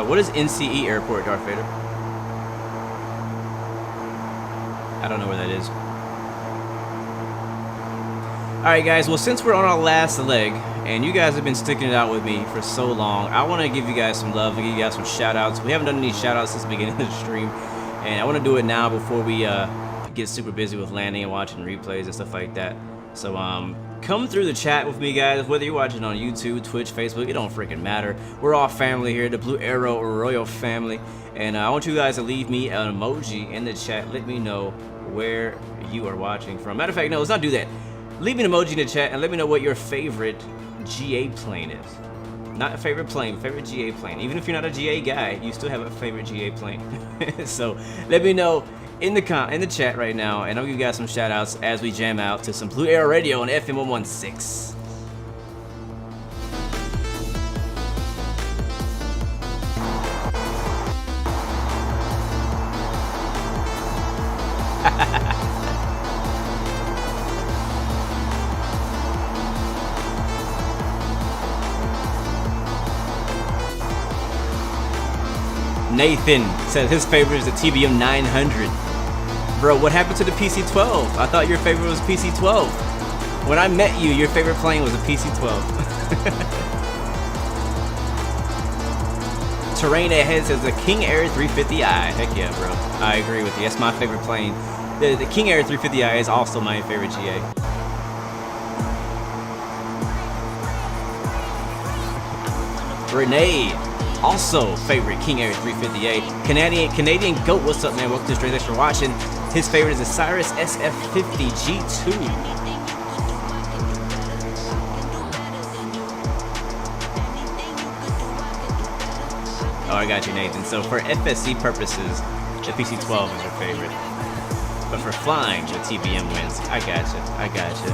What is NCE Airport, Darth Vader? I don't know where that is. Alright guys, well since we're on our last leg, and you guys have been sticking it out with me for so long, I want to give you guys some love, and give you guys some shout outs. We haven't done any shout outs since the beginning of the stream, and I want to do it now before we get super busy with landing and watching replays and stuff like that. So come through the chat with me, guys, whether you're watching on YouTube, Twitch, Facebook, it don't freaking matter. We're all family here, the Blue Arrow Royal family, and I want you guys to leave me an emoji in the chat. Let me know where you are watching from. Matter of fact, no, let's not do that. Leave me an emoji in the chat and let me know what your favorite GA plane is. Not a favorite plane, favorite GA plane. Even if you're not a GA guy, you still have a favorite GA plane. So let me know in the chat right now, and I'll give you guys some shout outs as we jam out to some Blue Arrow Radio on FM 116. Nathan said his favorite is the TBM 900. Bro, what happened to the PC-12? I thought your favorite was PC-12. When I met you, your favorite plane was a PC-12. Terrain Ahead says the King Air 350i. Heck yeah, bro. I agree with you. That's my favorite plane. The King Air 350i is also my favorite GA. Renee, also favorite King Air 350A. Canadian Goat, what's up, man? Welcome to the stream. Thanks for watching. His favorite is the Cyrus SF50 G2. Oh, I got you, Nathan. So for FSC purposes, the PC-12 is your favorite. But for flying, the TBM wins. I got you. I got you.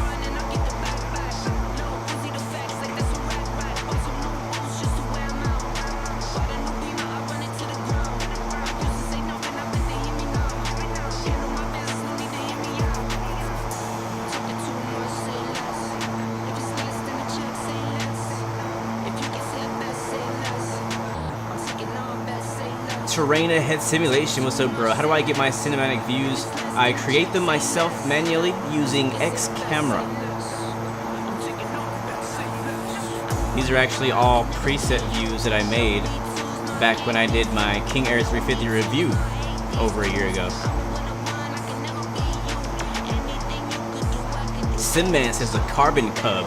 Terrain Ahead Simulation, what's up, bro? How do I get my cinematic views? I create them myself manually using X Camera. These are actually all preset views that I made back when I did my King Air 350 review over a year ago. Simman says the Carbon Cub.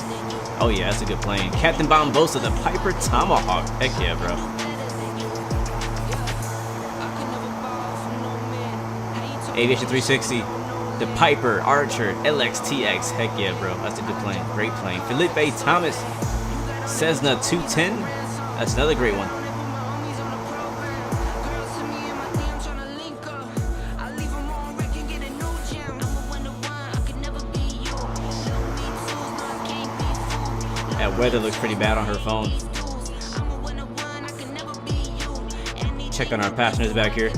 Oh yeah, that's a good plane. Captain Bombosa, the Piper Tomahawk. Heck yeah, bro. Aviation 360, the Piper Archer LXTX. Heck yeah, bro. That's a good plane. Great plane. Felipe Thomas, Cessna 210. That's another great one. That weather looks pretty bad on her phone. Check on our passengers back here.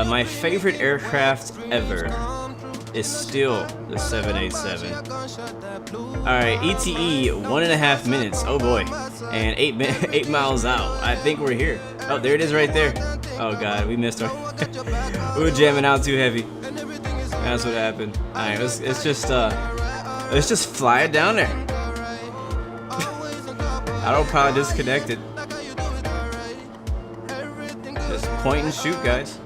My favorite aircraft ever is still the 787. Alright, ETE 1.5 minutes. Oh boy. And 8 miles out. I think we're here. Oh, there it is right there. Oh god, we missed our we were jamming out too heavy. That's what happened. Alright, let's just fly it down there. Autopilot disconnected. Just point and shoot, guys.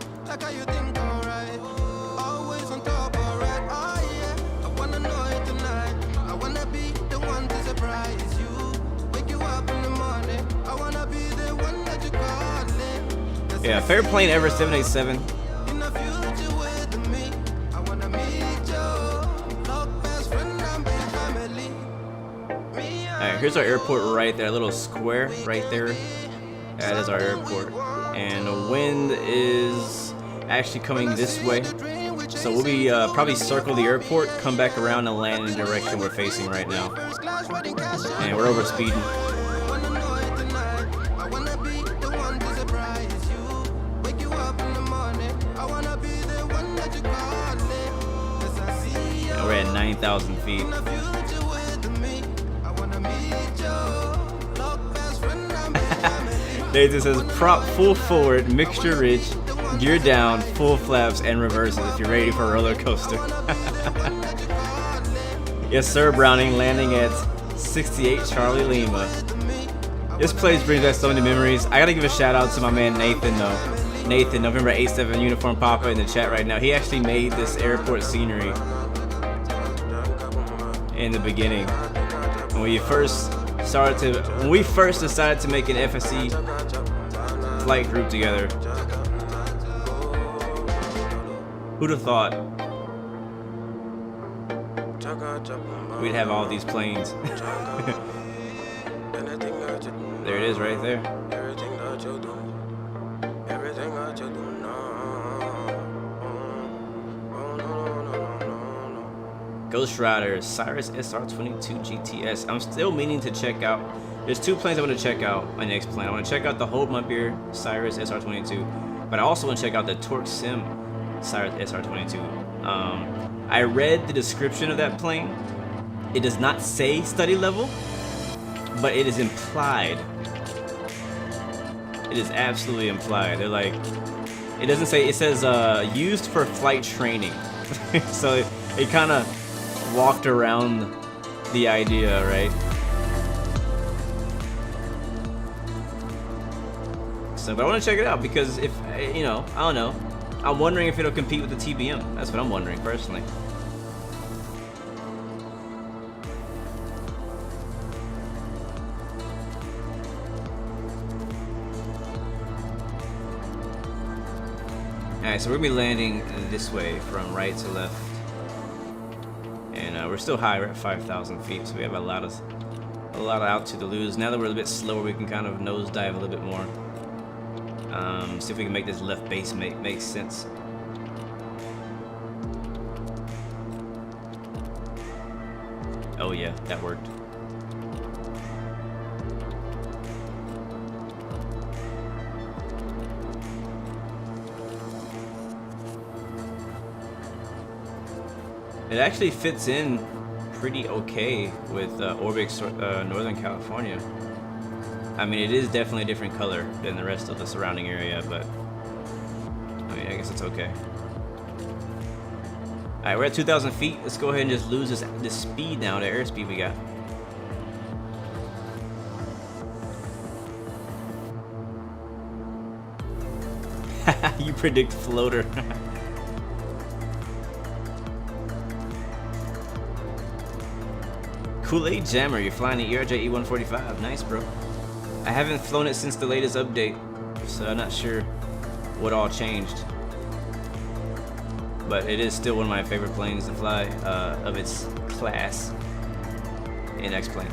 Yeah, favorite plane ever, 787. Alright, here's our airport right there, a little square right there. That is our airport. And the wind is actually coming this way. So we'll be probably circle the airport, come back around and land in the direction we're facing right now. And we're over speeding. We're at 9,000 feet. Nathan says, prop full forward, mixture rich, gear down, full flaps, and reverses if you're ready for a roller coaster. Yes, sir, Browning, landing at 68 Charlie Lima. This place brings back so many memories. I gotta give a shout out to my man Nathan, though. Nathan, November 87 Uniform Papa in the chat right now. He actually made this airport scenery in the beginning. When we first decided to make an FSE flight group together. Who'd have thought we'd have all these planes? There it is right there. Ghost Rider, Cyrus SR22 GTS. I'm still meaning to check out. There's two planes I want to check out. My next plane. I want to check out the Hold My Beer Cyrus SR22, but I also want to check out the Torque Sim Cyrus SR22. I read the description of that plane. It does not say study level, but it is implied. It is absolutely implied. They're like, it doesn't say. It says used for flight training. So it kind of walked around the idea, right? So, but I want to check it out because if, you know, I don't know. I'm wondering if it'll compete with the TBM. That's what I'm wondering personally. Alright, so we're gonna be landing this way from right to left. And we're still high, we're at 5,000 feet, so we have a lot of altitude to lose. Now that we're a bit slower, we can kind of nosedive a little bit more. See if we can make this left base make sense. Oh yeah, that worked. It actually fits in pretty okay with Orbix Northern California. I mean, it is definitely a different color than the rest of the surrounding area, but I mean, I guess it's okay. Alright, we're at 2,000 feet. Let's go ahead and just lose this speed now, the airspeed we got. You predict floater. Kool-Aid Jammer, you're flying the ERJ E145. Nice, bro. I haven't flown it since the latest update, so I'm not sure what all changed. But it is still one of my favorite planes to fly of its class in X-Plane.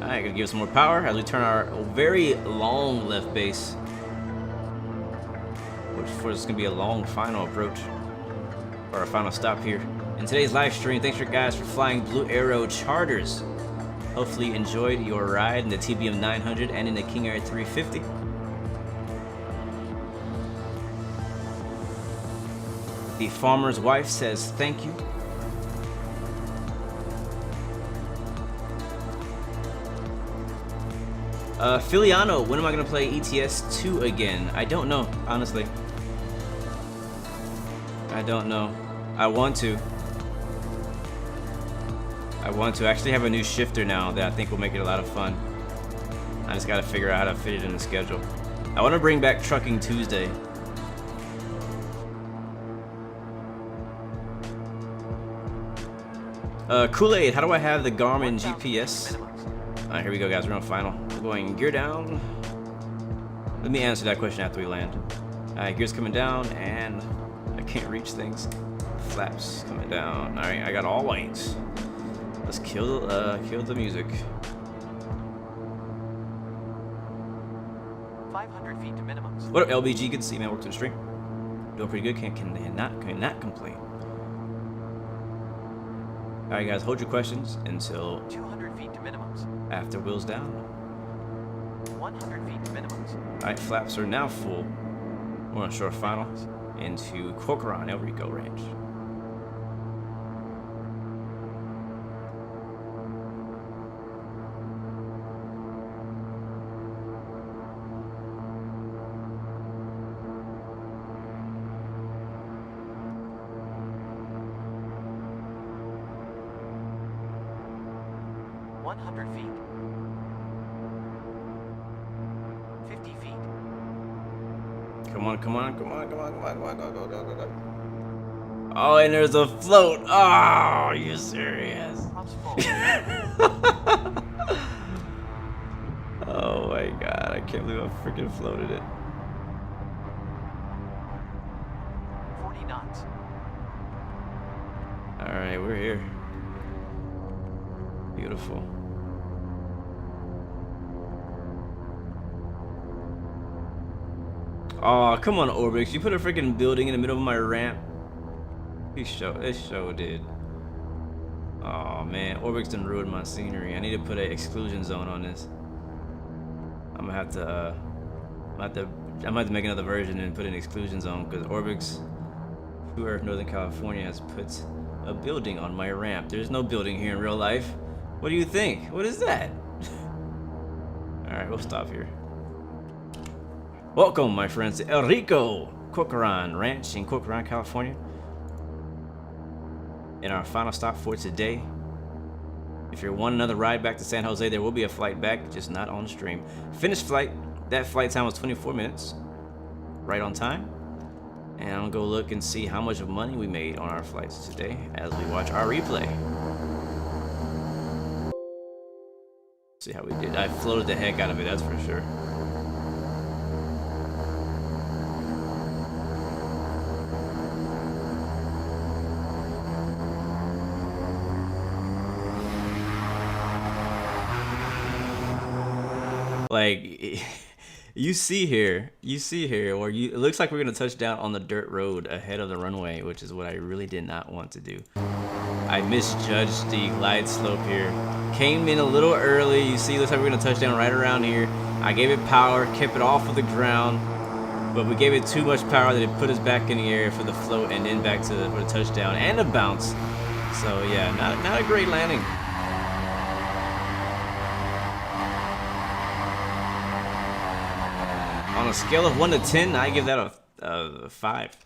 Alright, gonna give us some more power as we turn our very long left base, which for us is gonna be a long final approach. Or our final stop here in today's live stream. Thanks for guys for flying Blue Arrow charters. Hopefully you enjoyed your ride in the TBM 900 and in the King Air 350. The farmer's wife says thank you. Filiano, when am I gonna play ETS 2 again? I don't know, honestly. I don't know. I want to. I actually have a new shifter now that I think will make it a lot of fun. I just gotta figure out how to fit it in the schedule. I want to bring back Trucking Tuesday. Kool-Aid, how do I have the Garmin GPS? Alright, here we go, guys. We're on final. We're going gear down. Let me answer that question after we land. Alright, gears coming down, and I can't reach things. Flaps coming down. Alright, I got all whites. Let's kill the music. 500 feet to minimums. What up, LBG? Good to see you, man. Work to the stream. Doing pretty good. Cannot complain. Alright, guys, hold your questions until 200 feet to minimums. after wheels down. 100 feet to minimums. Alright, flaps are now full. We're on short final into Corcoran, El Rico Range. Feet. 50 feet. Come on. Go. Oh, and there's a float. Oh, are you serious? Props full. Oh my god, I can't believe I freaking floated it. 40 knots. Alright, we're here. Beautiful. Oh, come on, Orbix. You put a freaking building in the middle of my ramp. It show did. Oh man, Orbix done ruined my scenery. I need to put an exclusion zone on this. I'm gonna have to make another version and put an exclusion zone because Orbix, True Earth Northern California, has put a building on my ramp. There's no building here in real life. What do you think? What is that? Alright, we'll stop here. Welcome, my friends, to El Rico Corcoran Ranch in Corcoran, California. And our final stop for today. If you want another ride back to San Jose, there will be a flight back, just not on stream. Finished flight. That flight time was 24 minutes. Right on time. And I'm gonna go look and see how much money we made on our flights today as we watch our replay. See how we did. I floated the heck out of it, that's for sure. Like, you see here, where it looks like we're gonna touch down on the dirt road ahead of the runway, which is what I really did not want to do. I misjudged the glide slope here. Came in a little early. You see, looks like we're gonna touch down right around here. I gave it power, kept it off of the ground, but we gave it too much power that it put us back in the air for the float and then back to for the touchdown and a bounce. So yeah, not a great landing. On a scale of 1 to 10, I give that a 5,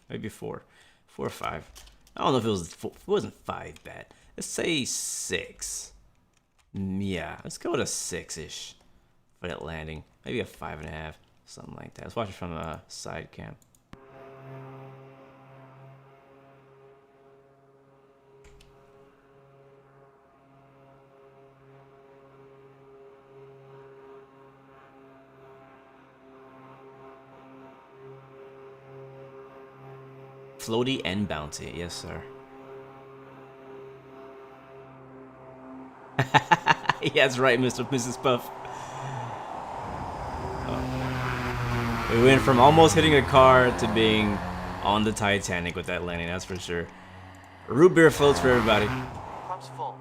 maybe 4, 4 or 5. I don't know if it wasn't 5 bad. Let's say 6. Yeah, let's go with a 6-ish for that landing. Maybe a 5.5, something like that. Let's watch it from a side cam. Floaty and bouncy, yes sir. Yeah, that's right, Mrs. Puff. Oh. We went from almost hitting a car to being on the Titanic with that landing, that's for sure. Root beer floats for everybody. Props full.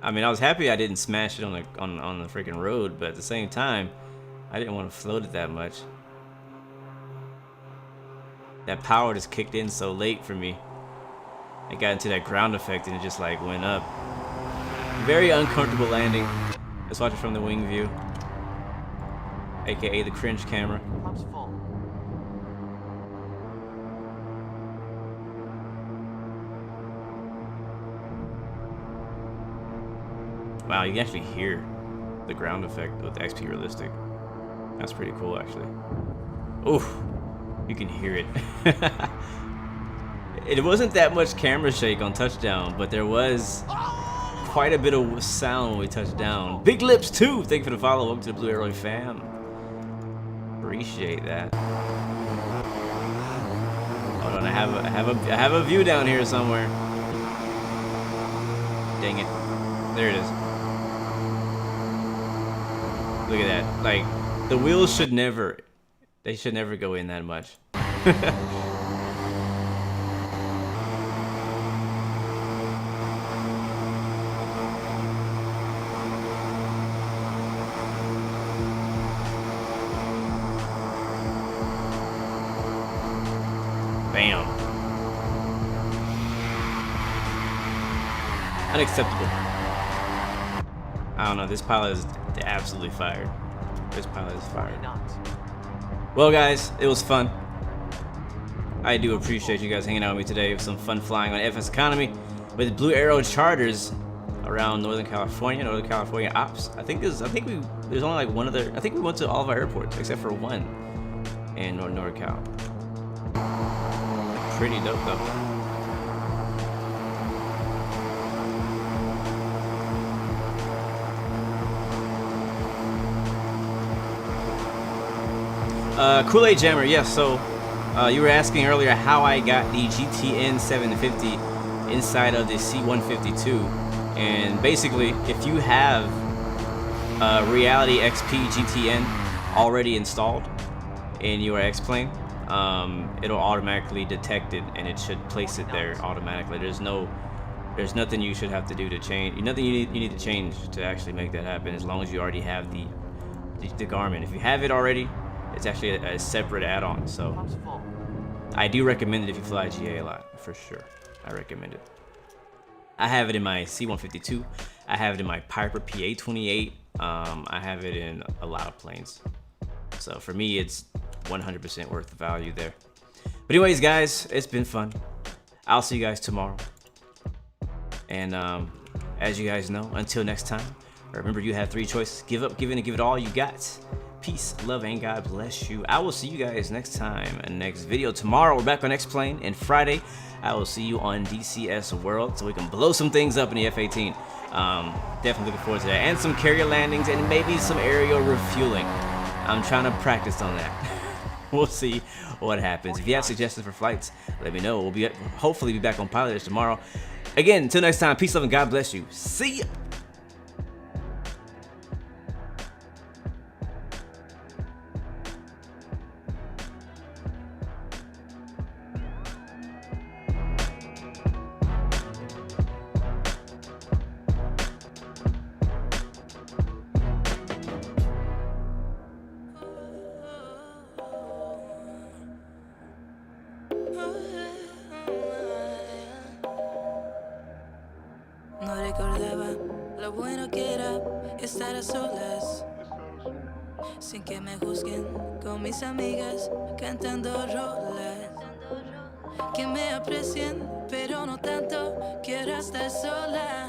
I mean, I was happy I didn't smash it on the freaking road, but at the same time, I didn't want to float it that much. that power just kicked in so late for me. I got into that ground effect and it just like went up. Very uncomfortable landing. Let's watch it from the wing view, aka the cringe camera. Pumps full. Wow, you can actually hear the ground effect with the XP Realistic. That's pretty cool, actually. Oof, you can hear it. It wasn't that much camera shake on touchdown, but there was quite a bit of sound when we touched down. Big lips too. Thank you for the follow. Welcome to the Blue Arrow fam. Appreciate that. Hold on, I have a view down here somewhere. Dang it. There it is. Look at that. Like, the wheels should never, they should never go in that much. Bam. Unacceptable. I don't know, this pilot is absolutely fired. This pilot is fired. 40 knots. Well guys, it was fun. I do appreciate you guys hanging out with me today. It was some fun flying on FSeconomy with Blue Arrow charters around Northern California ops. I think there's only like one other. I think we went to all of our airports except for one in NorCal. Pretty dope though. Kool-Aid Jammer, yes. So you were asking earlier how I got the GTN 750 inside of the C152, and basically, if you have Reality XP GTN already installed in your X-Plane, it'll automatically detect it and it should place it there automatically. There's nothing you should have to do to change. Nothing you need to change to actually make that happen, as long as you already have the Garmin. If you have it already, it's actually a separate add-on. So Pumps full. I do recommend it if you fly GA a lot, for sure. I recommend it. I have it in my C152. I have it in my Piper PA-28. I have it in a lot of planes. So for me, it's 100% worth the value there. But anyways, guys, it's been fun. I'll see you guys tomorrow. And as you guys know, until next time, remember you have 3 choices. Give up, give in, and give it all you got. Peace, love, and God bless you. I will see you guys next time in the next video. Tomorrow, we're back on X-Plane, and Friday, I will see you on DCS World so we can blow some things up in the F-18. Definitely looking forward to that. And some carrier landings and maybe some aerial refueling. I'm trying to practice on that. We'll see what happens. If you have suggestions for flights, let me know. We'll hopefully be back on Pilot tomorrow. Again, until next time, peace, love, and God bless you. See ya. No recordaba lo bueno que era estar a solas, sin que me juzguen, con mis amigas cantando rolas, que me aprecien pero no tanto, quiero estar sola.